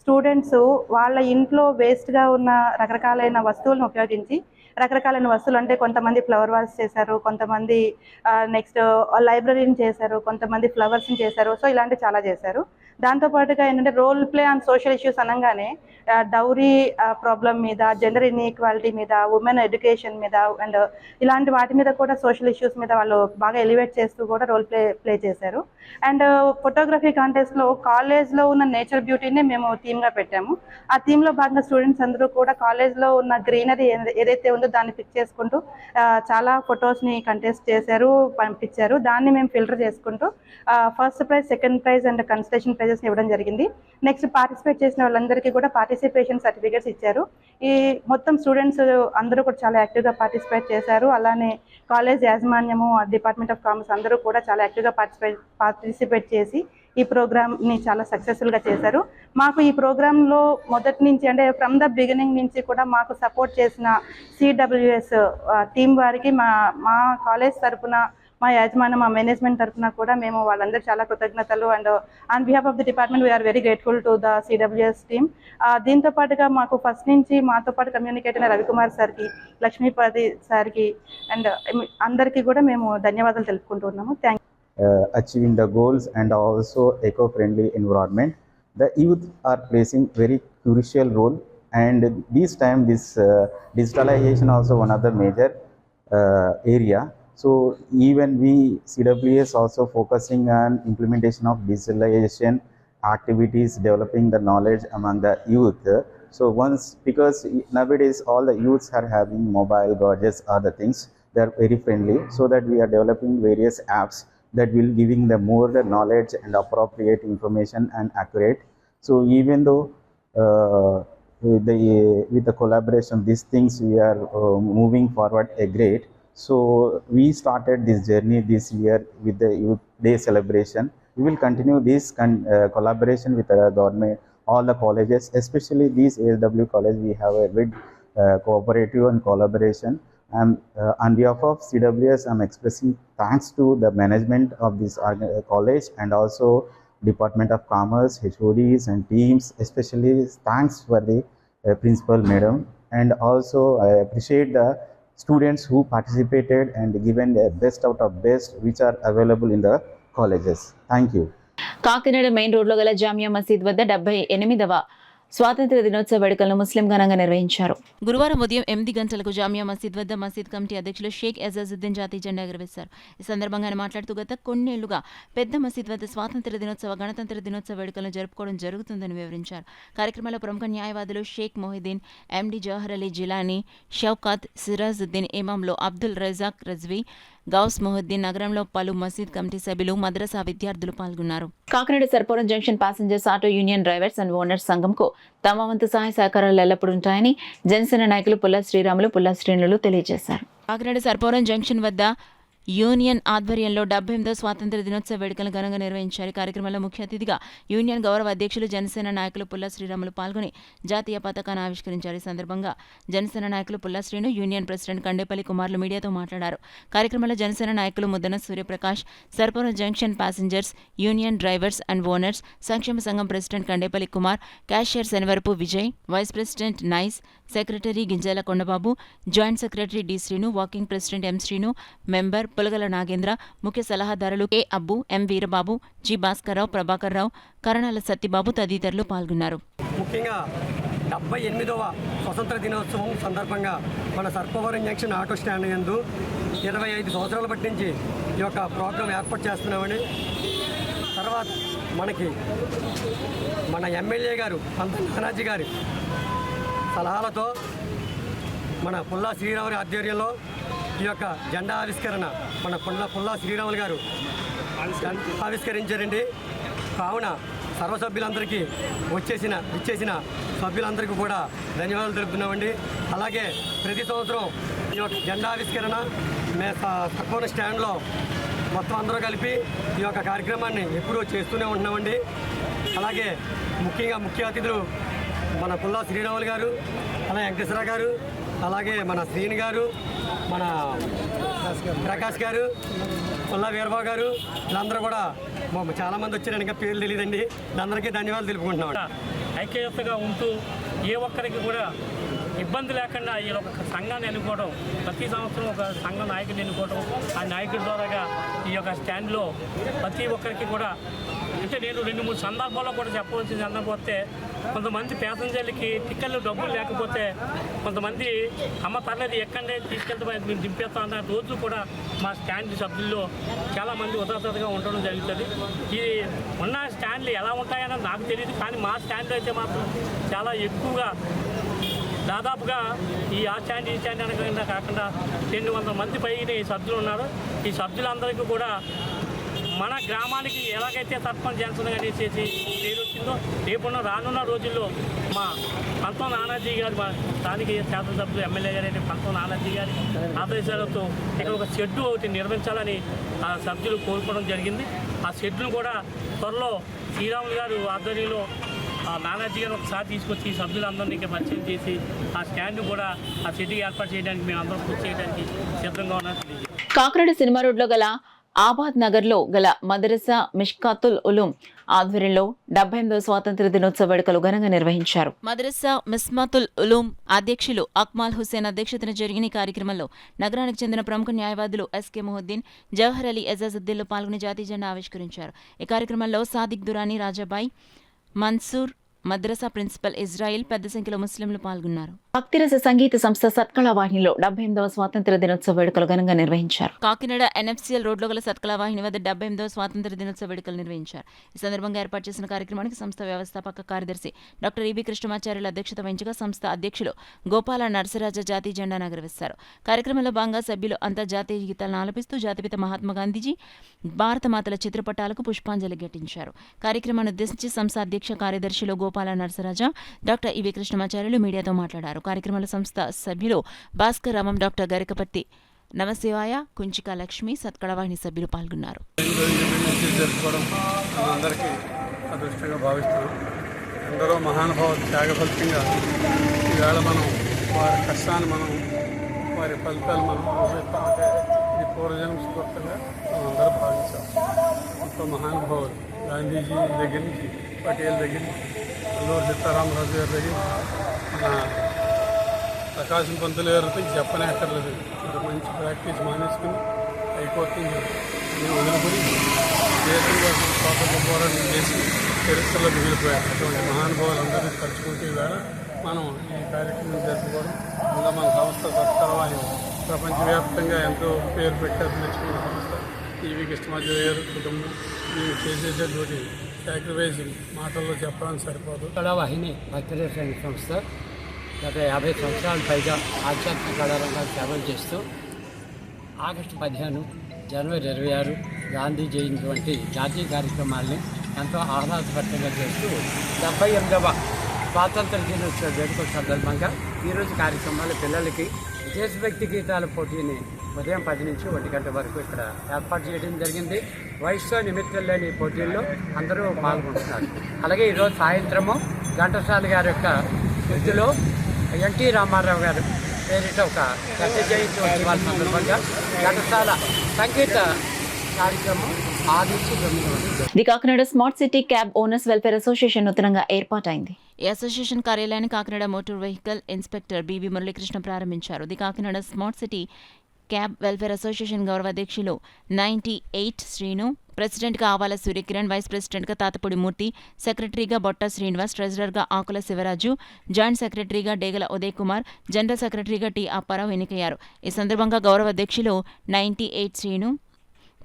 స్టూడెంట్స్ వాళ్ళ ఇంట్లో వేస్ట్గా ఉన్న రకరకాలైన వస్తువులను ఉపయోగించి రకరకాలైన వస్తువులు అంటే కొంతమంది ఫ్లవర్ వాల్స్ చేశారు, కొంతమంది నెక్స్ట్ లైబ్రరీని చేశారు, కొంతమంది ఫ్లవర్స్ని చేశారు. సో ఇలాంటివి చాలా చేశారు. దాంతోపాటుగా ఏంటంటే role play and social issues అనగానే డౌరీ ప్రాబ్లం మీద, జెండర్ ఇన్ఈక్వాలిటీ మీద, ఉమెన్ ఎడ్యుకేషన్ మీద అండ్ ఇలాంటి వాటి మీద కూడా సోషల్ ఇష్యూస్ మీద వాళ్ళు బాగా ఎలివేట్ చేస్తూ కూడా రోల్ ప్లే చేశారు. అండ్ ఫోటోగ్రఫీ కాంటెస్ట్లో కాలేజ్లో ఉన్న నేచర్ బ్యూటీని మేము థీమ్గా పెట్టాము. ఆ థీమ్లో భాగంగా స్టూడెంట్స్ అందరూ కూడా కాలేజ్లో ఉన్న గ్రీనరీ ఏదైతే ఉందో దాన్ని పిక్ చేసుకుంటూ చాలా ఫొటోస్ని కంటెస్ట్ చేశారు, పంపించారు. దాన్ని మేము ఫిల్టర్ చేసుకుంటూ first prize, second prize and consolation ప్రైజెస్ని ఇవ్వడం జరిగింది. నెక్స్ట్ పార్టిసిపేట్ చేసిన వాళ్ళందరికీ కూడా పార్టిసిపేషన్ సర్టిఫికేట్స్ ఇచ్చారు. ఈ మొత్తం స్టూడెంట్స్ అందరూ కూడా చాలా యాక్టివ్గా పార్టిసిపేట్ చేశారు. అలానే కాలేజ్ యాజమాన్యము, డిపార్ట్మెంట్ ఆఫ్ కామర్స్ అందరూ కూడా చాలా యాక్టివ్గా పార్టిసిపేట్ చేసి ఈ ప్రోగ్రామ్ని చాలా సక్సెస్ఫుల్గా చేశారు. మాకు ఈ ప్రోగ్రాంలో మొదటి నుంచి అంటే ఫ్రమ్ ద బిగినింగ్ నుంచి కూడా మాకు సపోర్ట్ చేసిన సిడబ్ల్యూఎస్ టీం వారికి మా కాలేజ్ తరఫున, మా యాజమాన్యం, మా మేనేజ్మెంట్ తరఫున కూడా మేము వాళ్ళందరూ చాలా కృతజ్ఞతలు. And on behalf of the department we are very grateful to the CWS team. దీంతో పాటుగా మాకు ఫస్ట్ నుంచి మాతో పాటు కమ్యూనికేట్ అయిన రవికుమార్ సార్కి, లక్ష్మీపతి సార్కి అండ్ అందరికీ కూడా మేము ధన్యవాదాలు తెలుపుకుంటున్నాము. Thank you. Achieving the goals and also eco-friendly environment, the youth are placing very crucial role, and this time this digitalization also one of the major area. So even we CWS also focusing on implementation of digitalization activities, developing the knowledge among the youth. So once, because nowadays all the youths are having mobile gadgets, other things, they are very friendly, so that we are developing various apps that will giving them more the knowledge and appropriate information and accurate. So even though with the collaboration, these things we are moving forward a great. So we started this journey this year with the Youth Day celebration. We will continue this collaboration with the government, all the colleges, especially these ASW college. We have a good cooperative and collaboration. On behalf of CWS, I'm expressing thanks to the management of this college and also Department of Commerce, HODs and teams, especially thanks for the principal madam, and also I appreciate the students who participated and given the best out of best which are available in the colleges. Thank you. Kakinada main రోడ్లో గల జామియా మసీద్ వద్ద 78వ స్వాతంత్ర దినోత్సవ వేడుకలను ముస్లిం ఘనంగా నిర్వహించారు. గురువారం ఉదయం 8 గంటలకు జామియా మసీద్ వద్ద మసీద్ కమిటీ అధ్యక్షులు షేక్ ఎజాజుద్దీన్ జాతీయ జెండా ఎగురవేశారు. ఈ సందర్భంగా ఆయన మాట్లాడుతూ గత కొన్నేళ్లుగా పెద్ద మసీద్ వద్ద స్వాతంత్ర దినోత్సవ గణతంత్ర దినోత్సవ వేడుకలను జరుపుకోవడం జరుగుతుందని వివరించారు. కార్యక్రమంలో ప్రముఖ న్యాయవాదులు షేక్ మొహిద్దీన్, ఎండి జవహర్ అలీ జిలానీ, షౌకత్, సిరాజుద్దీన్, ఇమాంలు అబ్దుల్ రజాక్ రజ్వీ, గౌస్ మొహిద్దీన్, నగరంలో పలు మసీద్ కమిటీ సభ్యులు, మద్రసా విద్యార్థులు పాల్గొన్నారు. Kakinada Sarpavaram junction passengers auto union drivers and owners సంఘంకు తమ వంతు సహాయ సహకారాలు ఎల్లప్పుడూ ఉంటాయని జనసేన నాయకులు పుల్లా శ్రీరాములు, పుల్లా శ్రీనులు తెలియజేశారు. కాకినాడ సర్పవరం జంక్షన్ వద్ద యూనియన్ ఆధ్వర్యంలో 78వ స్వాతంత్ర దినోత్సవ వేడుకలను ఘనంగా నిర్వహించారు. కార్యక్రమంలో ముఖ్య అతిథిగా యూనియన్ గౌరవ అధ్యక్షులు జనసేన నాయకులు పుల్లా శ్రీరాములు పాల్గొని జాతీయ పతాకాన్ని ఆవిష్కరించారు. ఈ సందర్భంగా జనసేన నాయకులు పుల్లా శ్రీను, యూనియన్ ప్రెసిడెంట్ కండేపల్లి కుమార్లు మీడియాతో మాట్లాడారు. కార్యక్రమంలో జనసేన నాయకులు Muddana Suryaprakash, Sarpavaram junction passengers union drivers and owners సంక్షేమ సంఘం president Kandepalli Kumar, cashier Sanivarapu Vijay, vice president nice, secretary Ginjala Kondababu, joint secretary D Srinu, walking president M Srinu, member Pulagala Nagendra, ముఖ్య సలహాదారులు K Abbu, M Veerababu, G Bhaskarrao, Prabhakarrao, Karanala Satyababu తదితరులు పాల్గొన్నారు. ముఖ్యంగా 78వ స్వతంత్ర దినోత్సవం సందర్భంగా మన సర్పవరం జంక్షన్ ఆటో స్టాండ్ యందు 25 సంవత్సరాల బట్టి నుంచి ఈ యొక్క ప్రోగ్రాం ఏర్పాటు చేస్తున్నామని, తర్వాత మనకి మన ఎమ్మెల్యే గారు పంత నానాజీ గారి సలహాలతో మన పుల్లా శ్రీరాములు ఆధ్వర్యంలో ఈ యొక్క జెండా ఆవిష్కరణ మన పుల్లా శ్రీరాములు గారు ఆవిష్కరించారండి. కావున సర్వసభ్యులందరికీ ఇచ్చేసిన సభ్యులందరికీ కూడా ధన్యవాదాలు తెలుపుతున్నామండి. అలాగే ప్రతి సంవత్సరం ఈ యొక్క జెండా ఆవిష్కరణ తక్కువ స్టాండ్లో మొత్తం అందరూ కలిపి ఈ యొక్క కార్యక్రమాన్ని ఎప్పుడూ చేస్తూనే ఉంటున్నామండి. అలాగే ముఖ్యంగా ముఖ్య అతిథులు మన పుల్లా శ్రీరాములు గారు, అలాగే వెంకటేశ్వర గారు, అలాగే మన శ్రీని గారు, మన ప్రకాష్ గారు, పుల్లా వీరబాబు గారు, వీళ్ళందరూ కూడా చాలామంది వచ్చారు, ఇంకా పేర్లు తెలియదండి. వీళ్ళందరికీ ధన్యవాదాలు తెలుపుకుంటున్నాం. ఐక్యతగా ఉంటూ ఏ ఒక్కరికి కూడా ఇబ్బంది లేకుండా ఈ ఒక సంఘాన్ని ఎన్నుకోవడం, ప్రతి సంవత్సరం ఒక సంఘ నాయకుడిని ఎన్నుకోవడం, ఆ నాయకుడి ద్వారాగా ఈ యొక్క స్టాండ్లో ప్రతి ఒక్కరికి కూడా, అంటే నేను 2-3 సందర్భాల్లో కూడా చెప్పవలసిన సందర్భం వస్తే, కొంతమంది ప్యాసింజర్లకి టికెట్లు డబ్బులు లేకపోతే కొంతమంది అమ్మ పర్లేదు ఎక్కడే తీసుకెళ్తే మేము దింపేస్తాం అన్న రోజులు కూడా మా స్టాండ్ సభ్యుల్లో చాలామంది ఉదాసతగా ఉండడం జరుగుతుంది. ఈ ఉన్న స్టాండ్లు ఎలా ఉంటాయన్నది నాకు తెలియదు, కానీ మా స్టాండ్లో అయితే మాత్రం చాలా ఎక్కువగా దాదాపుగా ఈ స్టాండ్ అనకుండా కాకుండా 200 మంది పైన ఈ సభ్యులు ఉన్నారు. ఈ సభ్యులందరికీ కూడా మన గ్రామానికి ఎలాగైతే సర్పంచ్ జనసేన అనేసి పేరు వచ్చిందో, రానున్న రోజుల్లో మా పంతం నానాజీ గారు, మా స్థానిక శాసనసభ్యులు ఎమ్మెల్యే గారు అయితే పంతం నానాజీ గారి ఆదేశాలతో ఇక్కడ ఒక షెడ్డు ఒకటి నిర్మించాలని ఆ సభ్యులు కోరుకోవడం జరిగింది. ఆ షెడ్డును కూడా త్వరలో శ్రీరాములు గారు ఆధ్వర్యంలో నానాజీ గారు ఒకసారి తీసుకొచ్చి ఈ సభ్యులందరినీ పరిచయం చేసి ఆ స్టాండ్ కూడా ఆ షెడ్డు ఏర్పాటు చేయడానికి మేము అందరం కృషి చేయడానికి సిద్ధంగా ఉన్నాం. కాకినాడ సినిమా రోడ్లో గల ఆబాద్ నగర్లో గల మదరసా మిష్కాతుల్ ఉలూం ఆధ్వర్యంలో 78వ స్వాతంత్ర దినోత్సవ వేడుకలు ఘనంగా నిర్వహించారు. మదరసా మిస్మాతుల్ ఉలూం అధ్యక్షులు అక్మాల్ హుసేన్ అధ్యక్షతన జరిగిన ఈ కార్యక్రమంలో నగరానికి చెందిన ప్రముఖ న్యాయవాదులు ఎస్కే మొహిద్దీన్, జవహర్ అలీ ఎజాజుద్దీన్లు పాల్గొని జాతీయ జెండా ఆవిష్కరించారు. ఈ కార్యక్రమంలో సాదిక్ దురానీ, రాజాబాయ్, మన్సూర్, మద్రసా ప్రిన్సిపల్ ఇజ్రాయిల్, పెద్ద సంఖ్యలో ముస్లింలు పాల్గొన్నారు. భక్తిరస సంగీత సంస్థ సత్కళా వాహినిలో 78వ స్వాతంత్ర దినోత్సవ వేడుకలు ఘనంగా నిర్వహించారు. కాకినాడ ఎన్ఎఫ్సిఎల్ రోడ్లో గల సత్కళా వాహిని వద్ద 78వ స్వాతంత్ర దినోత్సవ వేడుకలు నిర్వహించారు. ఈ సందర్భంగా ఏర్పాటు చేసిన కార్యక్రమానికి సంస్థ వ్యవస్థాపక కార్యదర్శి డాక్టర్ ఈబీ కృష్ణమాచార్యుల అధ్యక్షత వహించగా సంస్థ అధ్యక్షులు గోపాల నరసరాజ జాతీయ జెండాను ఎగురవేశారు. కార్యక్రమంలో భాగంగా సభ్యులు అంతర్జాతీయ గీతాలను ఆలపిస్తూ జాతిపిత మహాత్మా గాంధీజీ, భారతమాతల చిత్రపటాలకు పుష్పాంజలి ఘటించారు. కార్యక్రమాన్ని ఉద్దేశించి సంస్థ అధ్యక్ష కార్యదర్శిలో గోపాల నరసరాజ, డాక్టర్ ఈబీ కృష్ణమాచార్యులు మీడియాతో మాట్లాడారు. కార్యక్రమంలో సంస్థ సభ్యులు భాస్కర్ రామం, డాక్టర్ గరికపర్తి నమశివాయ, కుంచికా లక్ష్మి, సత్కళా వాహిని సభ్యులు పాల్గొన్నారు. జరుపుకోవడం అందరికీ అదృష్టంగా భావిస్తున్నాం. ఎందరో మహానుభావులు త్యాగఫలితంగా ఈవేళ మనం వారి కష్టాన్ని వారి ఫలితాలు మనం అనుభవిస్తామంటే ఇది పూర్వజన్మ స్ఫూర్తిగా మనం అందరూ భావించాం. ఎంతో మహానుభావులు గాంధీజీ దగ్గర నుంచి పటేల్ దగ్గర నుంచి అల్లూరి సీతారామరాజు గారి దగ్గర మన ప్రకాశం పంతులు గారితో చెప్పనే అక్కర్లేదు. మరి మంచి ప్రాక్టీస్ మానేసుకుని హైకోర్టుని నేను వదులుకొని దేశం కోసం స్వాతంత్ర పోరాటం చేసి చరిత్రలో మిగిలిపోయారు. అటువంటి మహానుభావులందరినీ తలుచుకుంటూ ఈవేళ మనం ఈ కార్యక్రమం జరుపుకోవడం ఇంకా మన సంస్థ సత్కరవాణి ప్రపంచవ్యాప్తంగా ఎంతో పేరు పెట్టారు తెచ్చుకున్న సంస్థ. టీవీ కృష్ణమాచార్య గారు కుటుంబం దీన్ని చేసేటటువంటి సాక్రిఫైస్ మాటల్లో చెప్పడానికి సరిపోదు. కళావాహిని భక్తిరేశ్వర సంస్థ గత 50 సంవత్సరాల పైగా ఆధ్యాత్మిక కళారంగాలు సేవలు చేస్తూ ఆగస్టు 15, జనవరి 26 గాంధీ జయంతి వంటి జాతీయ కార్యక్రమాల్ని ఎంతో ఆహ్లాదభరితంగా చేస్తూ 78వ స్వాతంత్ర దినోత్సవ వేడుకల సందర్భంగా ఈరోజు కార్యక్రమాలు పిల్లలకి దేశభక్తి గీతాల పోటీని ఉదయం 10 నుంచి 1 గంట వరకు ఇక్కడ ఏర్పాటు చేయడం జరిగింది. వయసుతో నిమిత్తం లేని పోటీల్లో అందరూ పాల్గొంటున్నారు. అలాగే ఈరోజు సాయంత్రము ఘంటసాల గారి యొక్క వృత్తిలో ఎన్టీ రామారావు గారు పేరిట ఒక పెద్ద జయంతి ఉత్సవాల సందర్భంగా ఘంటసాల సంగీత కార్యక్రమం ఆదించి జరుగుతుంది. The Kakinada smart city cab owners welfare association నూతనంగా ఏర్పాటైంది. ఈ అసోసియేషన్ కార్యాలయాన్ని Kakinada motor vehicle inspector BV Muralikrishna ప్రారంభించారు. The Kakinada smart city cab welfare association గౌరవ అధ్యక్షులు 98 శ్రీను, ప్రెసిడెంట్గా ఆవాల సూర్యకిరణ్, వైస్ ప్రెసిడెంట్గా తాతపూడి మూర్తి, సెక్రటరీగా బొట్ట శ్రీనివాస్, ట్రెజరర్గా ఆకుల శివరాజు, జాయింట్ సెక్రటరీగా డేగల ఉదయ్ కుమార్, జనరల్ సెక్రటరీగా టి అప్పారావు ఎన్నికయ్యారు. ఈ సందర్భంగా గౌరవ అధ్యక్షులు 98 శ్రీను,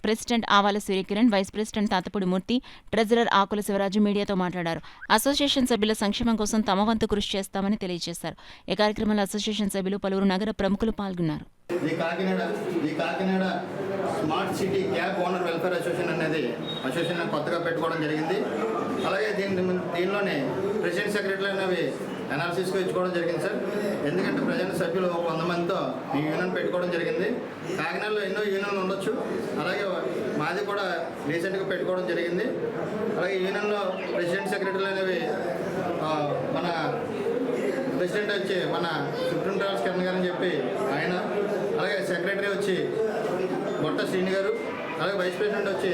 ప్రెసిడెంట్ ఆవాల సూర్యకిరణ్, వైస్ ప్రెసిడెంట్ తాతపూడి మూర్తి, ట్రెజరర్ ఆకుల శివరాజు మీడియాతో మాట్లాడారు. అసోసియేషన్ సభ్యుల సంక్షేమం కోసం తమ వంతు కృషి చేస్తామని తెలియజేశారు. ఈ కార్యక్రమంలో అసోసియేషన్ సభ్యులు, పలువురు నగర ప్రముఖులు పాల్గొన్నారు. ఈ Kakinada smart city cab owner welfare association అనేది అసోసియేషన్ కొత్తగా పెట్టుకోవడం జరిగింది. అలాగే దీనిలోనే ప్రెసిడెంట్ సెక్రటరీ అనేవి అనాలిసిస్కి ఇచ్చుకోవడం జరిగింది సార్. ఎందుకంటే ప్రజెంట్ సభ్యులు 100 మందితో ఈ యూనియన్ పెట్టుకోవడం జరిగింది. కాకినాడలో ఎన్నో యూనియన్లు ఉండొచ్చు, అలాగే మాది కూడా రీసెంట్గా పెట్టుకోవడం జరిగింది. అలాగే యూనియన్లో ప్రెసిడెంట్ సెక్రటరీలు అనేవి మన ప్రెసిడెంట్ వచ్చి మన సుప్రీం ట్రావెల్స్ కిరణ్ గారు అని చెప్పి ఆయన, అలాగే సెక్రటరీ వచ్చి బొట్ట శ్రీని గారు, అలాగే వైస్ ప్రెసిడెంట్ వచ్చి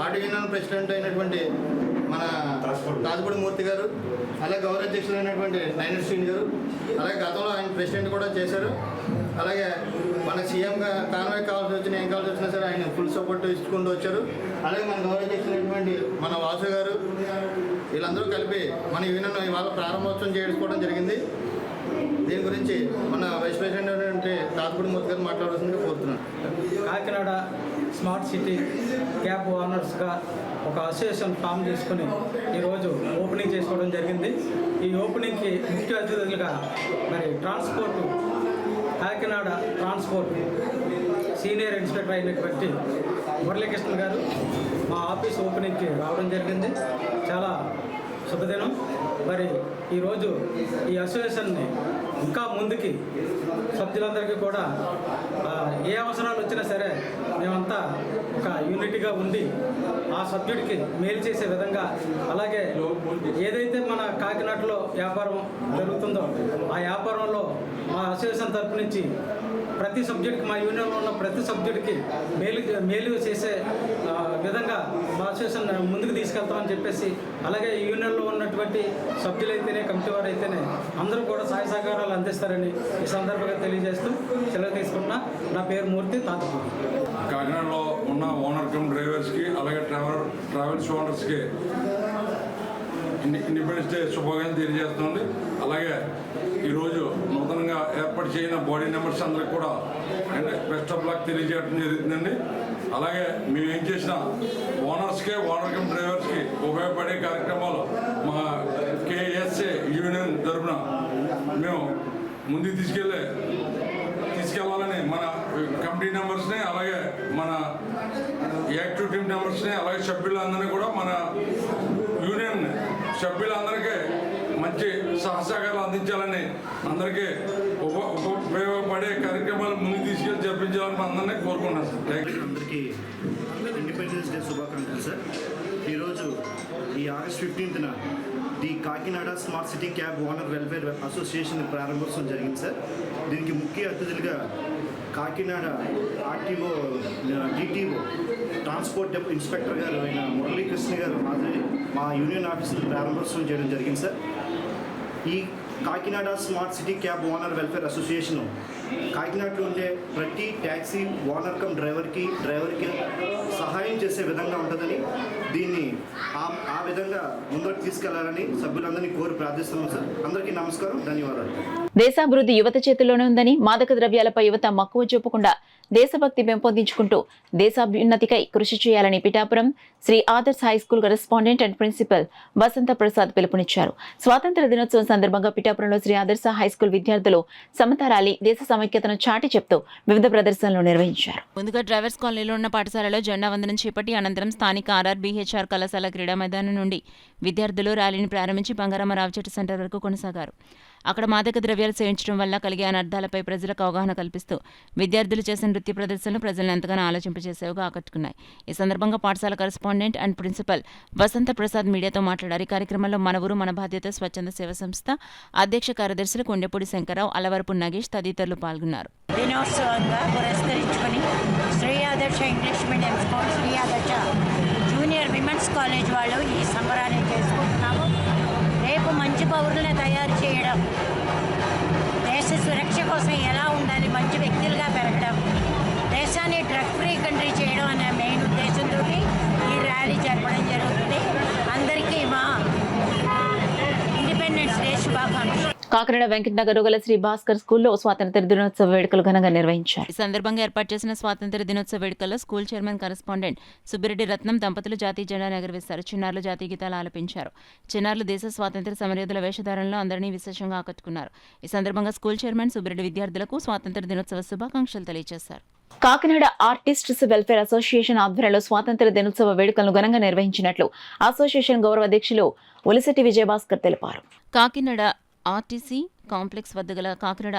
ఆర్టీ యూనియన్ ప్రెసిడెంట్ అయినటువంటి మన తాతపూడి మూర్తి గారు, అలాగే గౌరవ అధ్యక్షులు అయినటువంటి 98 శ్రీని గారు, అలాగే గతంలో ఆయన ప్రెసిడెంట్ కూడా చేశారు. అలాగే మన సీఎంగా కాన్వాయ్ కావాల్సి వచ్చినా ఏం కావాల్సి వచ్చినా సరే ఆయన ఫుల్ సపోర్ట్ ఇచ్చుకుంటూ వచ్చారు. అలాగే మన గౌరవ అధ్యక్షులు అయినటువంటి మన వాసు గారు, వీళ్ళందరూ కలిపి మన యూనియన్ ఇవాళ ప్రారంభోత్సవం చేసుకోవడం జరిగింది. దీని గురించి మన వైస్ ప్రెసిడెంట్ అయినటువంటి తాతపూడి మూర్తి గారు మాట్లాడాల్సిందిగా కోరుతున్నాను. కాకినాడ స్మార్ట్ సిటీ క్యాబ్ ఓనర్స్గా ఒక అసోసియేషన్ ఫామ్ చేసుకుని ఈరోజు ఓపెనింగ్ చేసుకోవడం జరిగింది. ఈ ఓపెనింగ్కి ముఖ్య అతిథులుగా మరి కాకినాడ ట్రాన్స్పోర్ట్ సీనియర్ ఇన్స్పెక్టర్ అయినటువంటి మురళీకృష్ణ గారు మా ఆఫీస్ ఓపెనింగ్కి రావడం జరిగింది. చాలా శుభదినం. మరి ఈరోజు ఈ అసోసియేషన్ని ఇంకా ముందుకి సభ్యులందరికీ కూడా ఏ అవసరాలు వచ్చినా సరే మేమంతా ఒక యూనిటీగా ఉండి ఆ సభ్యుడికి మేలు చేసే విధంగా, అలాగే ఏదైతే మన కాకినాడలో వ్యాపారం జరుగుతుందో ఆ వ్యాపారంలో మా అసోసియేషన్ తరపు నుంచి ప్రతి సబ్జెక్ట్కి, మా యూనియన్లో ఉన్న ప్రతి సబ్జెక్ట్కి మేలు చేసే విధంగా మా అసోసియేషన్ ముందుకు తీసుకెళ్తామని చెప్పేసి, అలాగే ఈ యూనియన్లో ఉన్నటువంటి సభ్యులైతేనే, కమిటీ వారు అయితేనే అందరూ కూడా సహాయ సహకారాలు అందిస్తారని ఈ సందర్భంగా తెలియజేస్తూ సెలవు తీసుకున్న నా పేరు మూర్తి తాతపూడి. కాకినాడలో ఉన్న ఓనర్ కమ్ డ్రైవర్స్కి, అలాగే ట్రావెల్స్ ఓనర్స్కి ఇండిపెండెన్స్ డే శుభాకాంక్షలు తెలియజేస్తుంది. అలాగే ఈరోజు నూతనంగా ఏర్పాటు చేయన బాడీ మెంబర్స్ అందరికి కూడా బెస్ట్ ఆఫ్ లక్ తెలియజేయడం జరుగుతుందండి. అలాగే మేము ఏం చేసిన ఓనర్స్కి, ఓనర్ కమ్ డ్రైవర్స్కి ఉపయోగపడే కార్యక్రమాలు మా కేఎస్ఏ యూనియన్ తరఫున మేము ముందుకు తీసుకెళ్లాలని మన కమిటీ మెంబర్స్ని, అలాగే మన యాక్టివ్ టీమ్ మెంబర్స్ని, అలాగే సభ్యులందరినీ కూడా మన యూనియన్ సభ్యులందరికీ మంచి సహసహకారాలు అందించాలని, అందరికీ ఉపయోగపడే కార్యక్రమాలు ముందుకు తీసుకెళ్ళి జరిపించాలని అందరినీ కోరుకుంటున్నాను సార్. అందరికీ ఇండిపెండెన్స్ డే శుభాకాంక్షలు సార్. ఈరోజు ఈ ఆగస్ట్ 15న the Kakinada smart city cab owner welfare association ప్రారంభోత్సవం జరిగింది సార్. దీనికి ముఖ్య అతిథులుగా Kakinada RTO DTO transport inspector గారు అయిన మురళీకృష్ణ గారు హాజరై మా యూనియన్ ఆఫీసులో ప్రారంభోత్సవం చేయడం జరిగింది సార్. ఈ Kakinada smart city cab owner welfare association కాకినాడలో ఉండే ప్రతి ట్యాక్సీ ఓనర్ కమ్ డ్రైవర్కి సహాయం చేసే విధంగా ఉంటుందని, దీన్ని ఆ విధంగా ముందుకు తీసుకెళ్లాలని సభ్యులందరినీ కోరి ప్రార్థిస్తున్నాం సార్. అందరికీ నమస్కారం, ధన్యవాదాలు. దేశాభివృద్ధి యువత చేతుల్లోనే ఉందని, మాదక ద్రవ్యాలపై యువత మక్కువ చూపకుండా దేశభక్తి పెంపొందించుకుంటూ దేశాభ్యున్నతికై కృషి చేయాలని Pithapuram Sri Adarsh high school correspondent and principal Vasantha Prasad పిలుపునిచ్చారు. స్వాతంత్ర దినోత్సవం సందర్భంగా పిఠాపురంలో శ్రీ ఆదర్శ హై స్కూల్ విద్యార్థులు సమతా ర్యాలీ, దేశ సమైక్యతను చాటి చెప్తూ వివిధ ప్రదర్శనలు నిర్వహించారు. ముందుగా డ్రైవర్స్ కాలనీలో ఉన్న పాఠశాలలో జెండా వందనం చేపట్టి అనంతరం స్థానిక ఆర్ఆర్బీహెచ్ఆర్ కళాశాల క్రీడా మైదానం నుండి విద్యార్థులు ర్యాలీని ప్రారంభించి బంగారమ్మరావు చెట్టు సెంటర్ వరకు కొనసాగారు. అక్కడ మాదక ద్రవ్యాలు సేవించడం వల్ల కలిగే అనర్థాలపై ప్రజలకు అవగాహన కల్పిస్తూ విద్యార్థులు చేసిన నృత్య ప్రదర్శనలు ప్రజలను ఎంతగానో ఆలోచింపజేసేవిగా ఆకట్టుకున్నాయి. ఈ సందర్భంగా పాఠశాల correspondent and principal Vasantha Prasad మీడియాతో మాట్లాడారు. ఈ కార్యక్రమంలో మన ఊరు మన బాధ్యత స్వచ్ఛంద సేవ సంస్థ అధ్యక్ష కార్యదర్శులు కొండెపూడి శంకరరావు, అలవరపు నగేష్ తదితరులు పాల్గొన్నారు. దినోత్సవంగా పురస్కరించుకొని శ్రీ ఆదర్శ ఇంగ్లీష్ మీడియం స్కూల్, శ్రీ ఆదర్శ జూనియర్ విమెన్స్ కాలేజ్ వాళ్ళు ఈ సంబరాన్ని చేసుకుంటున్నాము. రేపు మంచి పౌరులను తయారు చేయడం, దేశ సురక్ష కోసం ఎలా ఉండాలి, మంచి వ్యక్తులుగా పెరగడం, దేశాన్ని డ్రగ్ ఫ్రీ కంట్రీ చేయడం అనే మెయిన్ ఉద్దేశంతో ఈ ర్యాలీ జరపడం జరుగుతుంది. అందరికీ మా ఇండిపెండెన్స్ డే శుభాకాంక్షలు. కాకినాడ వెంకటనగర్ గల శ్రీ భాస్కర్ స్కూల్లో స్వాతంత్ర దినోత్సవ వేడుకలు ఘనంగా నిర్వహించారు. ఈ సందర్భంగా ఏర్పాటు చేసిన స్వాతంత్ర దినోత్సవ వేడుకల్లో స్కూల్ చైర్మన్ కరెస్పాండెంట్ సుబ్బిరెడ్డి రత్నం దంపతులు జాతీయ జెండాను ఎగురవేశారు. చిన్నారులు జాతీయ గీతాలు ఆలపించారు. చిన్నారులు దేశ స్వాతంత్ర సమరయోధుల వేషధారణలో అందరినీ విశేషంగా ఆకట్టుకున్నారు. ఈ సందర్భంగా స్కూల్ చైర్మన్ సుబ్బిరెడ్డి విద్యార్థులకు స్వాతంత్ర దినోత్సవ శుభాకాంక్షలు తెలియజేశారు. కాకినాడ ఆర్టిస్ట్స్ వెల్ఫేర్ అసోసియేషన్ ఆధ్వర్యంలో స్వాతంత్ర దినోత్సవ వేడుకలను ఘనంగా నిర్వహించినట్లు అసోసియేషన్ గౌరవ అధ్యక్షులు ఒలిశెట్టి విజయభాస్కర్ తెలిపారు. కాకినాడ ఆర్టీసీ కాంప్లెక్స్ వద్ద గల కాకినాడ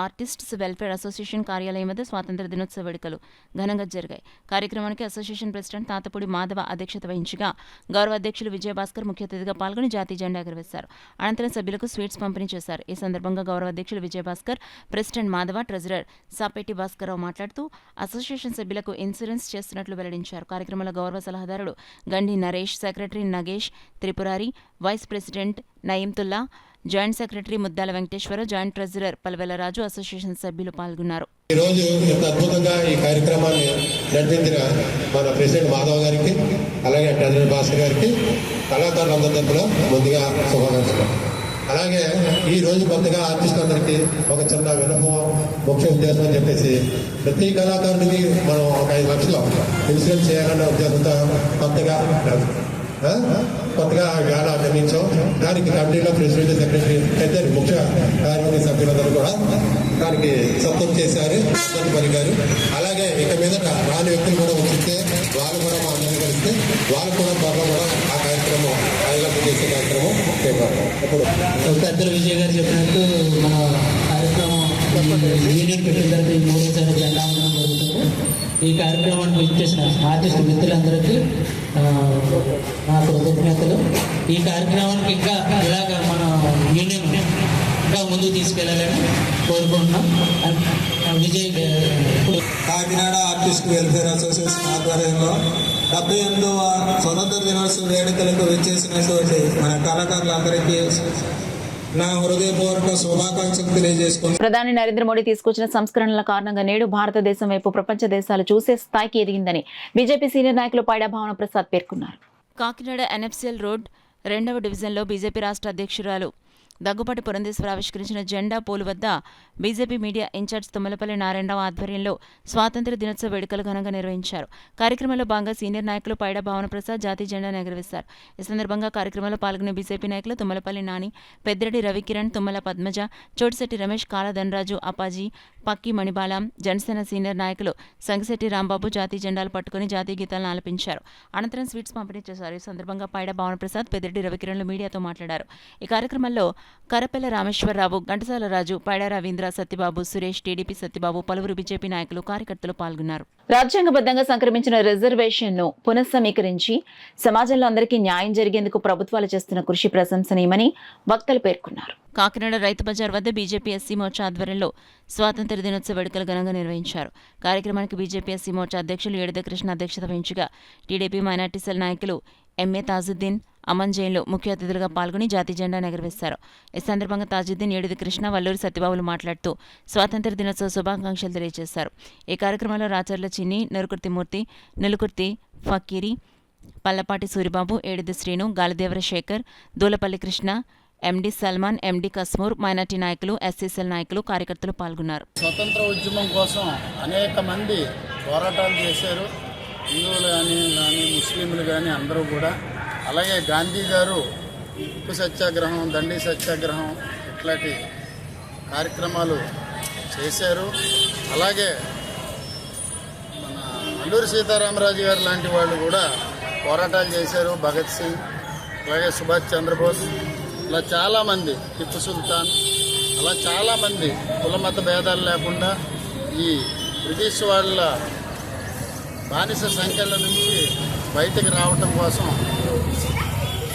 ఆర్టిస్ట్స్ వెల్ఫేర్ అసోసియేషన్ కార్యాలయం వద్ద స్వాతంత్ర దినోత్సవ వేడుకలు ఘనంగా జరిగాయి. కార్యక్రమానికి అసోసియేషన్ ప్రెసిడెంట్ తాతపూడి మాధవ అధ్యక్షత వహించగా గౌరవ అధ్యక్షులు విజయభాస్కర్ ముఖ్య అతిథిగా పాల్గొని జాతీయ జెండా ఎగురవేశారు. అనంతరం సభ్యులకు స్వీట్స్ పంపిణీ చేశారు. ఈ సందర్భంగా గౌరవ అధ్యక్షులు విజయభాస్కర్, ప్రెసిడెంట్ మాధవ, ట్రెజరర్ సాపెట్టి భాస్కర్రావు మాట్లాడుతూ అసోసియేషన్ సభ్యులకు ఇన్సూరెన్స్ చేస్తున్నట్లు వెల్లడించారు. కార్యక్రమంలో గౌరవ సలహాదారుడు Gandi Naresh, secretary Nagesh Tripurari, vice president Nayeemtulla, joint secretary Muddala Venkateswara, joint treasurer Palvela Raju, association సభ్యులు పాల్గొన్నారు. ఈరోజు ఇంత అద్భుతంగా ఈ కార్యక్రమాన్ని నడిపించిన మన ప్రెసిడెంట్ మాధవ్ గారికి, అలాగే ట్రెజరర్ భాస్కర్ గారికి, కళాకారులందరి తరపున ముందుగా శుభాకాంక్షలు. అలాగే ఈ రోజు కొత్తగా ఆర్టిస్టులందరికీ ఒక చిన్న విన్నపం, ముఖ్య ఉద్దేశం అని చెప్పేసి ప్రతి కళాకారుడికి మనం ఒక 5 లక్షలు ఇన్సూరెన్స్ చేయాలన్న ఉద్దేశంతో కొత్తగా వేళ నిర్మించాం. దానికి కమిటీలో ప్రెసిడెంట్, సెక్రటరీ ఇద్దరు ముఖ్య కార్యవర్గ సభ్యులందరూ కూడా దానికి సపోర్ట్ చేశారు, పలికారు. అలాగే ఇక మీద రాని వ్యక్తులు కూడా వచ్చితే వాళ్ళు కూడా మా అందరినీ కలిస్తే వాళ్ళు కూడా త్వరలో కూడా ఆ కార్యక్రమం అధిగతం చేసే కార్యక్రమం చేపడతాం. ఇప్పుడు పెద్దల విజయ్ గారు చెప్పినట్టు మన కార్యక్రమం యూనియన్ పెట్టిన తర్వాత ఈ 3వ జెండా ఉండడం జరుగుతుంది. ఈ కార్యక్రమాన్ని విజిట్ చేసిన ఆర్టిస్ట్ మిత్రులందరికీ నా కృతజ్ఞతలు. ఈ కార్యక్రమానికి ఇంకా ఇలాగ మన యూనియన్ ఇంకా ముందుకు తీసుకెళ్లాలని కోరుకుంటున్నాం. Vijay Kakinada artist welfare association ఆధ్వర్యంలో 78వ స్వతంత్ర దినోత్సవ వేడుకలకు విచ్చేసినటువంటి మన కళాకారులందరికీ నా హృదయపూర్వక శుభాకాంక్షలు తెలియజేసుకుంటున్నాను. ప్రధాని నరేంద్ర మోడీ తీసుకొచ్చిన సంస్కరణల కారణంగా నేడు భారతదేశం వైపు ప్రపంచ దేశాలు చూసే స్థాయికి ఎదిగిందని బీజేపీ సీనియర్ నాయకులు పైడా భావన ప్రసాద్ పేర్కొన్నారు. కాకినాడ ఎన్ఎఫ్సిఎల్ రోడ్ 2వ డివిజన్లో బీజేపీ రాష్ట్ర అధ్యక్షురాలు దగ్గుపాటి పురంధేశ్వరి ఆవిష్కరించిన జెండా పోలు వద్ద BJP media incharge Tummalapalli Narayanarao ఆధ్వర్యంలో స్వాతంత్ర దినోత్సవ వేడుకలు ఘనంగా నిర్వహించారు. కార్యక్రమంలో భాగంగా సీనియర్ నాయకులు పైడా భావన ప్రసాద్ జాతీయ జెండాను ఎగురవేశారు. ఈ సందర్భంగా కార్యక్రమంలో పాల్గొన్న బీజేపీ నాయకులు తుమ్మలపల్లి నాని, పెద్దిరెడ్డి రవికిరణ్, తుమ్మల పద్మజ, చోటిశెట్టి రమేష్, కాలా ధనరాజు, అప్పాజీ, పక్కి మణిబాల, జనసేన సీనియర్ నాయకులు సంగిశెట్టి రాంబాబు జాతీయ జెండాలు పట్టుకుని జాతీయ గీతాలను ఆలపించారు. అనంతరం స్వీట్స్ పంపిణీ చేశారు. ఈ సందర్భంగా పైడా భావన ప్రసాద్, పెద్దిరెడ్డి రవికిరణ్లు మీడియాతో మాట్లాడారు. ఈ కార్యక్రమంలో కరపెల్ల రామేశ్వరరావు, ఘంటసాల రాజు, పైడా రవీంద్ర, సత్యబాబు, సురేష్, టీడీపీ సత్యబాబు, పలువురు బీజేపీ నాయకులు, కార్యకర్తలు పాల్గొన్నారు. రాజ్యాంగబద్ధంగా సంక్రమించిన రిజర్వేషన్ను పునఃసమీకరించి సమాజంలో అందరికీ న్యాయం జరిగేందుకు ప్రభుత్వాలు చేస్తున్న కృషి ప్రశంసనీయమని వక్తలు పేర్కొన్నారు. కాకినాడ రైతు బజార్ వద్ద బీజేపీ ఎస్సీ మోర్చా ఆధ్వర్యంలో స్వాతంత్ర దినోత్సవ వేడుకలు ఘనంగా నిర్వహించారు. కార్యక్రమానికి బీజేపీ ఎస్సీ మోర్చా అధ్యక్షులు ఏడుద కృష్ణ అధ్యక్షత వహించగా టీడీపీ మైనార్టీ సెల్ నాయకులు ఎంఏ తాజుద్దీన్, అమన్ జైన్లు ముఖ్య అతిథులుగా పాల్గొని జాతీయ జెండా ఎగురవేశారు. ఈ సందర్భంగా తాజుద్దీన్, ఏడుద కృష్ణ, వల్లూరి సత్యబాబులు మాట్లాడుతూ స్వాతంత్ర దినోత్సవ శుభాకాంక్షలు తెలియజేశారు. ఈ కార్యక్రమంలో రాచర్ల చిన్ని, నరుకుర్తి మూర్తి, నులుకుర్తి ఫకీరి, పల్లపాటి సూరిబాబు, ఏడుద శ్రీను, గాలిదేవర శేఖర్, దూలపల్లి కృష్ణ, ఎండి సల్మాన్, ఎండి కస్మూర్, మైనార్టీ నాయకులు, ఎస్సీసీఎల్ నాయకులు, కార్యకర్తలు పాల్గొన్నారు. స్వతంత్ర ఉద్యమం కోసం అనేక మంది పోరాటాలు చేశారు. హిందువులు కానీ ముస్లింలు కానీ అందరూ కూడా. అలాగే గాంధీ గారు ఉప్పు సత్యాగ్రహం, దండి సత్యాగ్రహం ఇట్లాంటి కార్యక్రమాలు చేశారు. అలాగే మన అల్లూరి సీతారామరాజు గారు లాంటి వాళ్ళు కూడా పోరాటాలు చేశారు. భగత్ సింగ్, అలాగే సుభాష్ చంద్రబోస్, ఇలా చాలామంది, టిప్పు సుల్తాన్, అలా చాలామంది కులమత భేదాలు లేకుండా ఈ బ్రిటిష్ వాళ్ళ బానిస సంఖ్యల నుంచి బయటకు రావటం కోసం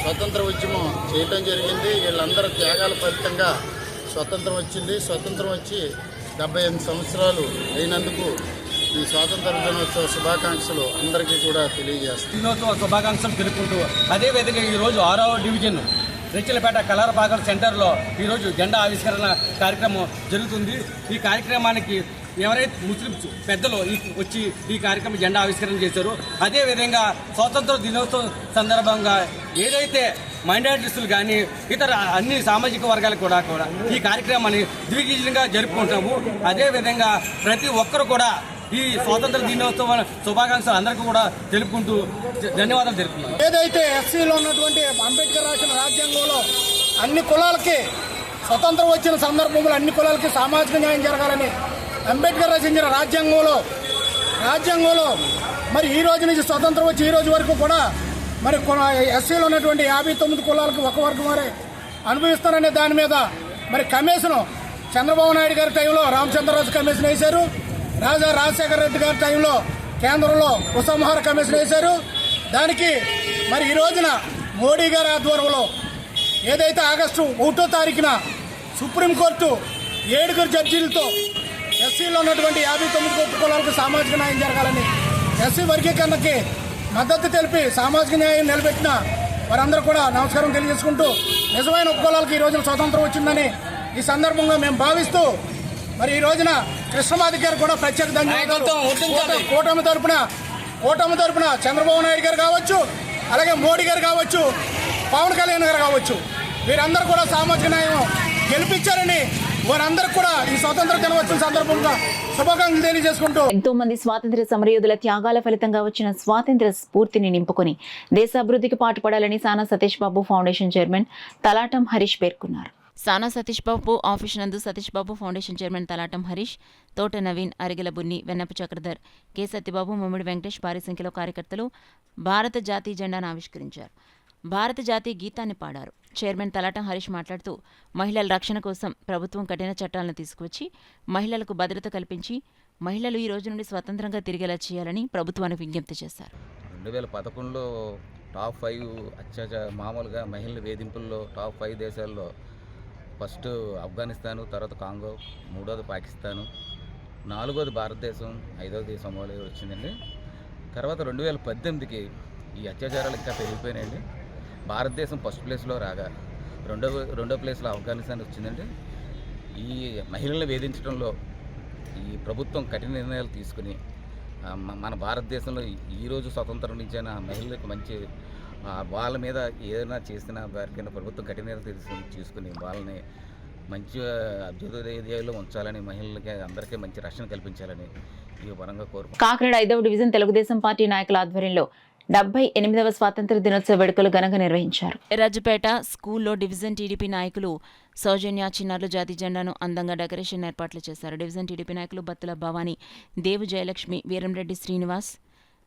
స్వతంత్ర ఉద్యమం చేయటం జరిగింది. వీళ్ళందరూ త్యాగాల ఫలితంగా స్వతంత్రం వచ్చింది. స్వతంత్రం వచ్చి 78 సంవత్సరాలు అయినందుకు ఈ స్వాతంత్ర దినోత్సవ శుభాకాంక్షలు అందరికీ కూడా తెలియజేస్తాం. దినోత్సవ శుభాకాంక్షలు తెలుపుకుంటూ అదేవిధంగా ఈరోజు 6వ డివిజన్ రెచ్చిలపేట కలరపాకర్ సెంటర్లో ఈరోజు జెండా ఆవిష్కరణ కార్యక్రమం జరుగుతుంది. ఈ కార్యక్రమానికి ఎవరైతే ముస్లిం పెద్దలు వచ్చి ఈ కార్యక్రమం జెండా ఆవిష్కరణ చేశారో, అదేవిధంగా స్వాతంత్ర దినోత్సవం సందర్భంగా ఏదైతే మైనారిటీస్లు కానీ ఇతర అన్ని సామాజిక వర్గాలు కూడా ఈ కార్యక్రమాన్ని దిగ్విజయంగా జరుపుకుంటాము. అదేవిధంగా ప్రతి ఒక్కరు కూడా ఈ స్వాతంత్ర దినోత్సవ శుభాకాంక్షలు అందరికీ కూడా తెలుపుకుంటూ ధన్యవాదాలు తెలుపుతున్నాను. ఏదైతే ఎస్సీలో ఉన్నటువంటి అంబేద్కర్ రాసిన రాజ్యాంగంలో అన్ని కులాలకి స్వతంత్రం వచ్చిన సందర్భంలో అన్ని కులాలకి సామాజిక న్యాయం జరగాలని అంబేద్కర్ రచించిన రాజ్యాంగంలో మరి ఈ రోజు నుంచి స్వతంత్రం వచ్చి ఈ రోజు వరకు కూడా మరి ఎస్సీలో ఉన్నటువంటి 59 కులాలకు ఒక వర్గం వారే అనుభవిస్తారనే దాని మీద మరి కమిషన్ చంద్రబాబు నాయుడు గారి టైంలో రామచంద్రరాజు కమిషన్ వేశారు. రాజశేఖర రెడ్డి గారి టైంలో కేంద్రంలో ఉపసంహార కమిషన్ వేశారు. దానికి మరి ఈ రోజున మోడీ గారి ఆధ్వర్యంలో ఏదైతే ఆగస్టు 1వ తారీఖున సుప్రీంకోర్టు 7 జడ్జీలతో ఎస్సీలో ఉన్నటువంటి 59 కులాలకు సామాజిక న్యాయం జరగాలని ఎస్సీ వర్గీకరణకి మద్దతు తెలిపి సామాజిక న్యాయం నిలబెట్టిన వారందరూ కూడా నమస్కారం తెలియజేసుకుంటూ నిజమైన ఉపకులాలకు ఈ రోజున స్వతంత్రం వచ్చిందని ఈ సందర్భంగా మేము భావిస్తూ మరి ఈ రోజున కృష్ణమాది గారు కూడా ప్రత్యేక ధన్యవాదాలు. కూటమి తరపున చంద్రబాబు నాయుడు గారు కావచ్చు, అలాగే మోడీ గారు కావచ్చు, పవన్ కళ్యాణ్ గారు కావచ్చు, వీరందరూ కూడా సామాజిక న్యాయం గెలిపించారని వారందరూ కూడా ఈ స్వాతంత్ర దినోత్సవం సందర్భంగా శుభాకాంక్షలు తెలియజేసుకుంటూ ఎంతో మంది స్వాతంత్ర్య సమరయోధుల త్యాగాల ఫలితంగా వచ్చిన స్వాతంత్ర్య స్ఫూర్తిని నింపుకొని దేశాభివృద్ధికి పాటుపడాలని సానా సతీష్ బాబు ఫౌండేషన్ చైర్మన్ తలాటం హరీష్ పేర్కొన్నారు. సానా సతీష్ బాబు ఆఫీస్ నందు సతీష్ బాబు ఫౌండేషన్ చైర్మన్ తలాటం హరీష్, తోట నవీన్, అరిగెల బున్ని, వెన్నప్ప చక్రధర్, కె సత్యబాబు, ముమ్మిడి వెంకటేష్ భారీ సంఖ్యలో కార్యకర్తలు భారత జాతీయ జెండాను ఆవిష్కరించారు. భారత జాతీయ గీతాన్ని పాడారు. చైర్మన్ తలాటం హరీష్ మాట్లాడుతూ మహిళల రక్షణ కోసం ప్రభుత్వం కఠిన చట్టాలను తీసుకువచ్చి మహిళలకు భద్రత కల్పించి మహిళలు ఈ రోజు నుండి స్వతంత్రంగా తిరిగేలా చేయాలని ప్రభుత్వానికి విజ్ఞప్తి చేశారు. 2011లో టాప్ 5 మామూలుగా మహిళల వేధింపుల్లో టాప్ 5 దేశాల్లో ఫస్ట్ ఆఫ్ఘనిస్తాను, తర్వాత కాంగో, 3వది పాకిస్తాను, 4వది భారతదేశం, 5వది సోమాలియా వచ్చిందండి. తర్వాత 2018కి ఈ అత్యాచారాలు ఇంకా పెరిగిపోయినాయండి. భారతదేశం ఫస్ట్ ప్లేస్లో రాగా రెండో ప్లేస్లో ఆఫ్ఘనిస్తాన్ వచ్చిందండి. ఈ మహిళలను వేధించడంలో ఈ ప్రభుత్వం కఠిన నిర్ణయాలు తీసుకుని మన భారతదేశంలో ఈరోజు స్వతంత్రం నుంచైనా మహిళలకు మంచి వాళ్ళ మీద ఏదైనా చేసిన వారికైనా ప్రభుత్వం కఠిన నిర్ణయాలు తీసుకుని వాళ్ళని మంచి అభ్యుదయంలో ఉంచాలని, మహిళలకి అందరికీ మంచి రక్షణ కల్పించాలని ఈ పరంగా కోరుకుంటున్నాను. కాకినాడ 5వ డివిజన్ తెలుగుదేశం పార్టీ నాయకుల ఆధ్వర్యంలో 78వ స్వాతంత్ర దినోత్సవ వేడుకలు ఘనంగా నిర్వహించారు. రాజపేట స్కూల్లో డివిజన్ టీడీపీ నాయకులు సౌజన్య, చిన్నారులు జాతీయ జెండాను అందంగా డెకరేషన్ ఏర్పాట్లు చేశారు. డివిజన్ టీడీపీ నాయకులు బత్తుల భవానీ, దేవు జయలక్ష్మి, వీరంరెడ్డి శ్రీనివాస్,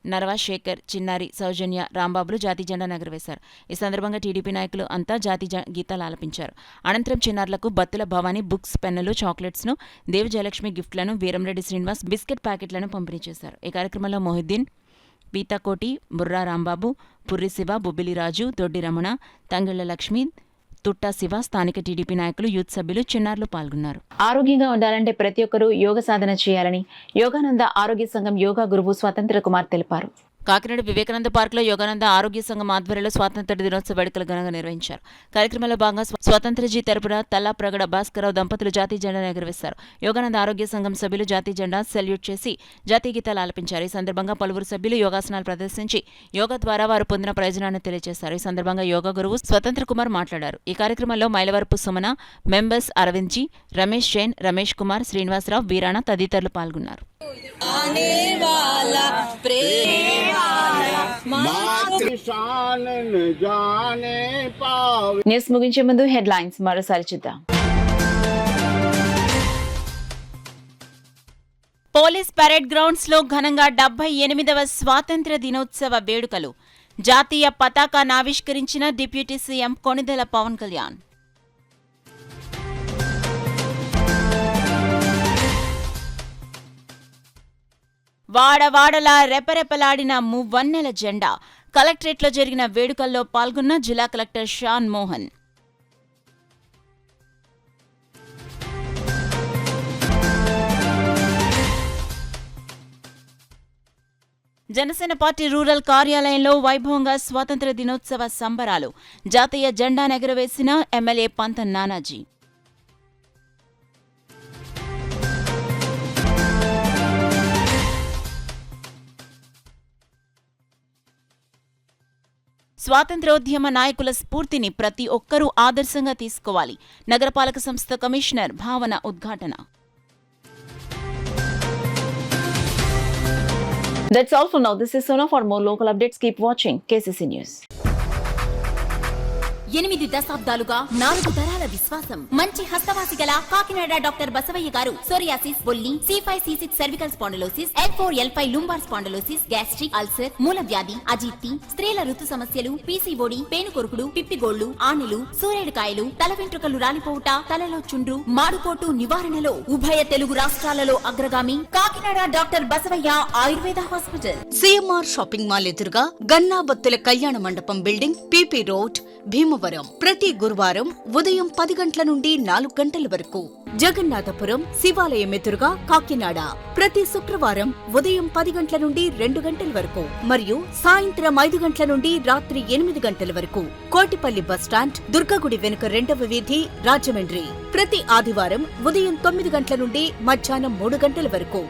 నరవా, శేఖర్, చిన్నారి, సౌజన్య, రాంబాబులు జాతీయ జెండాను ఎగురవేశారు. ఈ సందర్భంగా టీడీపీ నాయకులు అంతా జాతీయ గీతాలు ఆలపించారు. అనంతరం చిన్నారులకు బత్తుల భవానీ బుక్స్, పెన్నులు, చాక్లెట్స్ను, దేవి జయలక్ష్మి గిఫ్ట్లను, వీరంరెడ్డి శ్రీనివాస్ బిస్కెట్ ప్యాకెట్లను పంపిణీ చేశారు. ఈ కార్యక్రమంలో మొహిద్దీన్, పీతాకోటి, బుర్రా రాంబాబు, పుర్రి శివ, బొబ్బిలి రాజు, దొడ్డి రమణ, తంగళ్ల లక్ష్మి, తుట్టా శివ, స్థానిక టీడీపీ నాయకులు, యూత్ సభ్యులు, చిన్నారులు పాల్గొన్నారు. ఆరోగ్యంగా ఉండాలంటే ప్రతి ఒక్కరూ యోగ సాధన చేయాలని యోగానంద ఆరోగ్య సంఘం యోగా గురువు స్వతంత్ర కుమార్ తెలిపారు. కాకినాడ వివేకానంద పార్కులో యోగానంద ఆరోగ్య సంఘం ఆధ్వర్యంలో స్వాతంత్ర దినోత్సవ వేడుకలు ఘనంగా నిర్వహించారు. కార్యక్రమంలో భాగంగా స్వాతంత్ర్యజీ తరపున తల్లా ప్రగడ భాస్కరరావు దంపతులు జాతీయ జెండాను ఎగురవేశారు. యోగానంద ఆరోగ్య సంఘం సభ్యులు జాతీయ జెండా సెల్యూట్ చేసి జాతీయ గీతాలు ఆలపించారు. ఈ సందర్భంగా పలువురు సభ్యులు యోగాసనాలు ప్రదర్శించి యోగా ద్వారా వారు పొందిన ప్రయోజనాన్ని తెలియజేశారు. ఈ సందర్భంగా యోగా గురువు స్వతంత్ర కుమార్ మాట్లాడారు. ఈ కార్యక్రమంలో మైలవరపు సుమన, మెంబర్స్ అరవింద్ జీ, రమేష్ జైన్, రమేష్ కుమార్, శ్రీనివాసరావు, వీరాణ తదితరులు పాల్గొన్నారు. న్యూస్ ముగించే ముందు హెడ్లైన్స్ మరోసారి చూద్దాం. పోలీస్ పరేడ్ గ్రౌండ్స్ లో ఘనంగా 78వ స్వాతంత్ర్య దినోత్సవ వేడుకలు. జాతీయ పతాకాన్ని ఆవిష్కరించిన డిప్యూటీ సీఎం కొణిదెల పవన్ కళ్యాణ్. వాడవాడలా రెపరెపలాడిన మువ్వన్నెల జెండా. కలెక్టరేట్లో జరిగిన వేడుకల్లో పాల్గొన్న జిల్లా collector Shan Mohan. Janasena party rural కార్యాలయంలో వైభవంగా స్వాతంత్ర్య దినోత్సవ సంబరాలు. జాతీయ జెండాను ఎగురవేసిన ఎమ్మెల్యే పంత నానాజీ. స్వాతంత్ర్యోద్యమ నాయకుల స్ఫూర్తిని ప్రతి ఒక్కరూ ఆదర్శంగా తీసుకోవాలి. నగరపాలక సంస్థ కమిషనర్ భావన ఉద్ఘాటన. That's all for now. This is Sona. For more local updates, keep watching KCC News. 8 దశాబ్దాలుగా 4 తరాల విశ్వాసం. మంచి హస్తవాసి గల కాకినాడ డాక్టర్ బసవయ్య గారు సోరియాసిస్, బొల్లి, C5C6 cervical spondylosis, L4L5 lumbar spondylosis, gastric ulcer, మూలవ్యాధి, అజీర్తి, స్త్రీల ఋతు సమస్యలు, PCOD, పేనుకొరుకుడు, పిప్పిగోళ్లు, ఆనెలు, సూరేడుకాయలు, తల వెంట్రుకలు రాలిపోవుట, తలలో చుండ్రు, మాడుకోటు నివారణలో ఉభయ తెలుగు రాష్ట్రాలలో అగ్రగామి Kakinada doctor Basavaiah Ayurveda hospital. CMR shopping mall ఎదురుగా గన్నాబత్తుల కళ్యాణ మండపం బిల్డింగ్, PP రోడ్, భీమవరం. ప్రతి గురువారం ఉదయం 10 గంటల నుండి 4 గంటల వరకు. జగన్నాథపురం శివాలయం ఎదురుగా కాకినాడ ప్రతి శుక్రవారం ఉదయం 10 గంటల నుండి 2 గంటల వరకు మరియు సాయంత్రం 5 గంటల నుండి రాత్రి 8 గంటల వరకు. కోటిపల్లి బస్టాండ్, దుర్గగుడి వెనుక 2వ వీధి, రాజమండ్రి ప్రతి ఆదివారం ఉదయం 9 గంటల నుండి మధ్యాహ్నం 3 గంటల వరకు.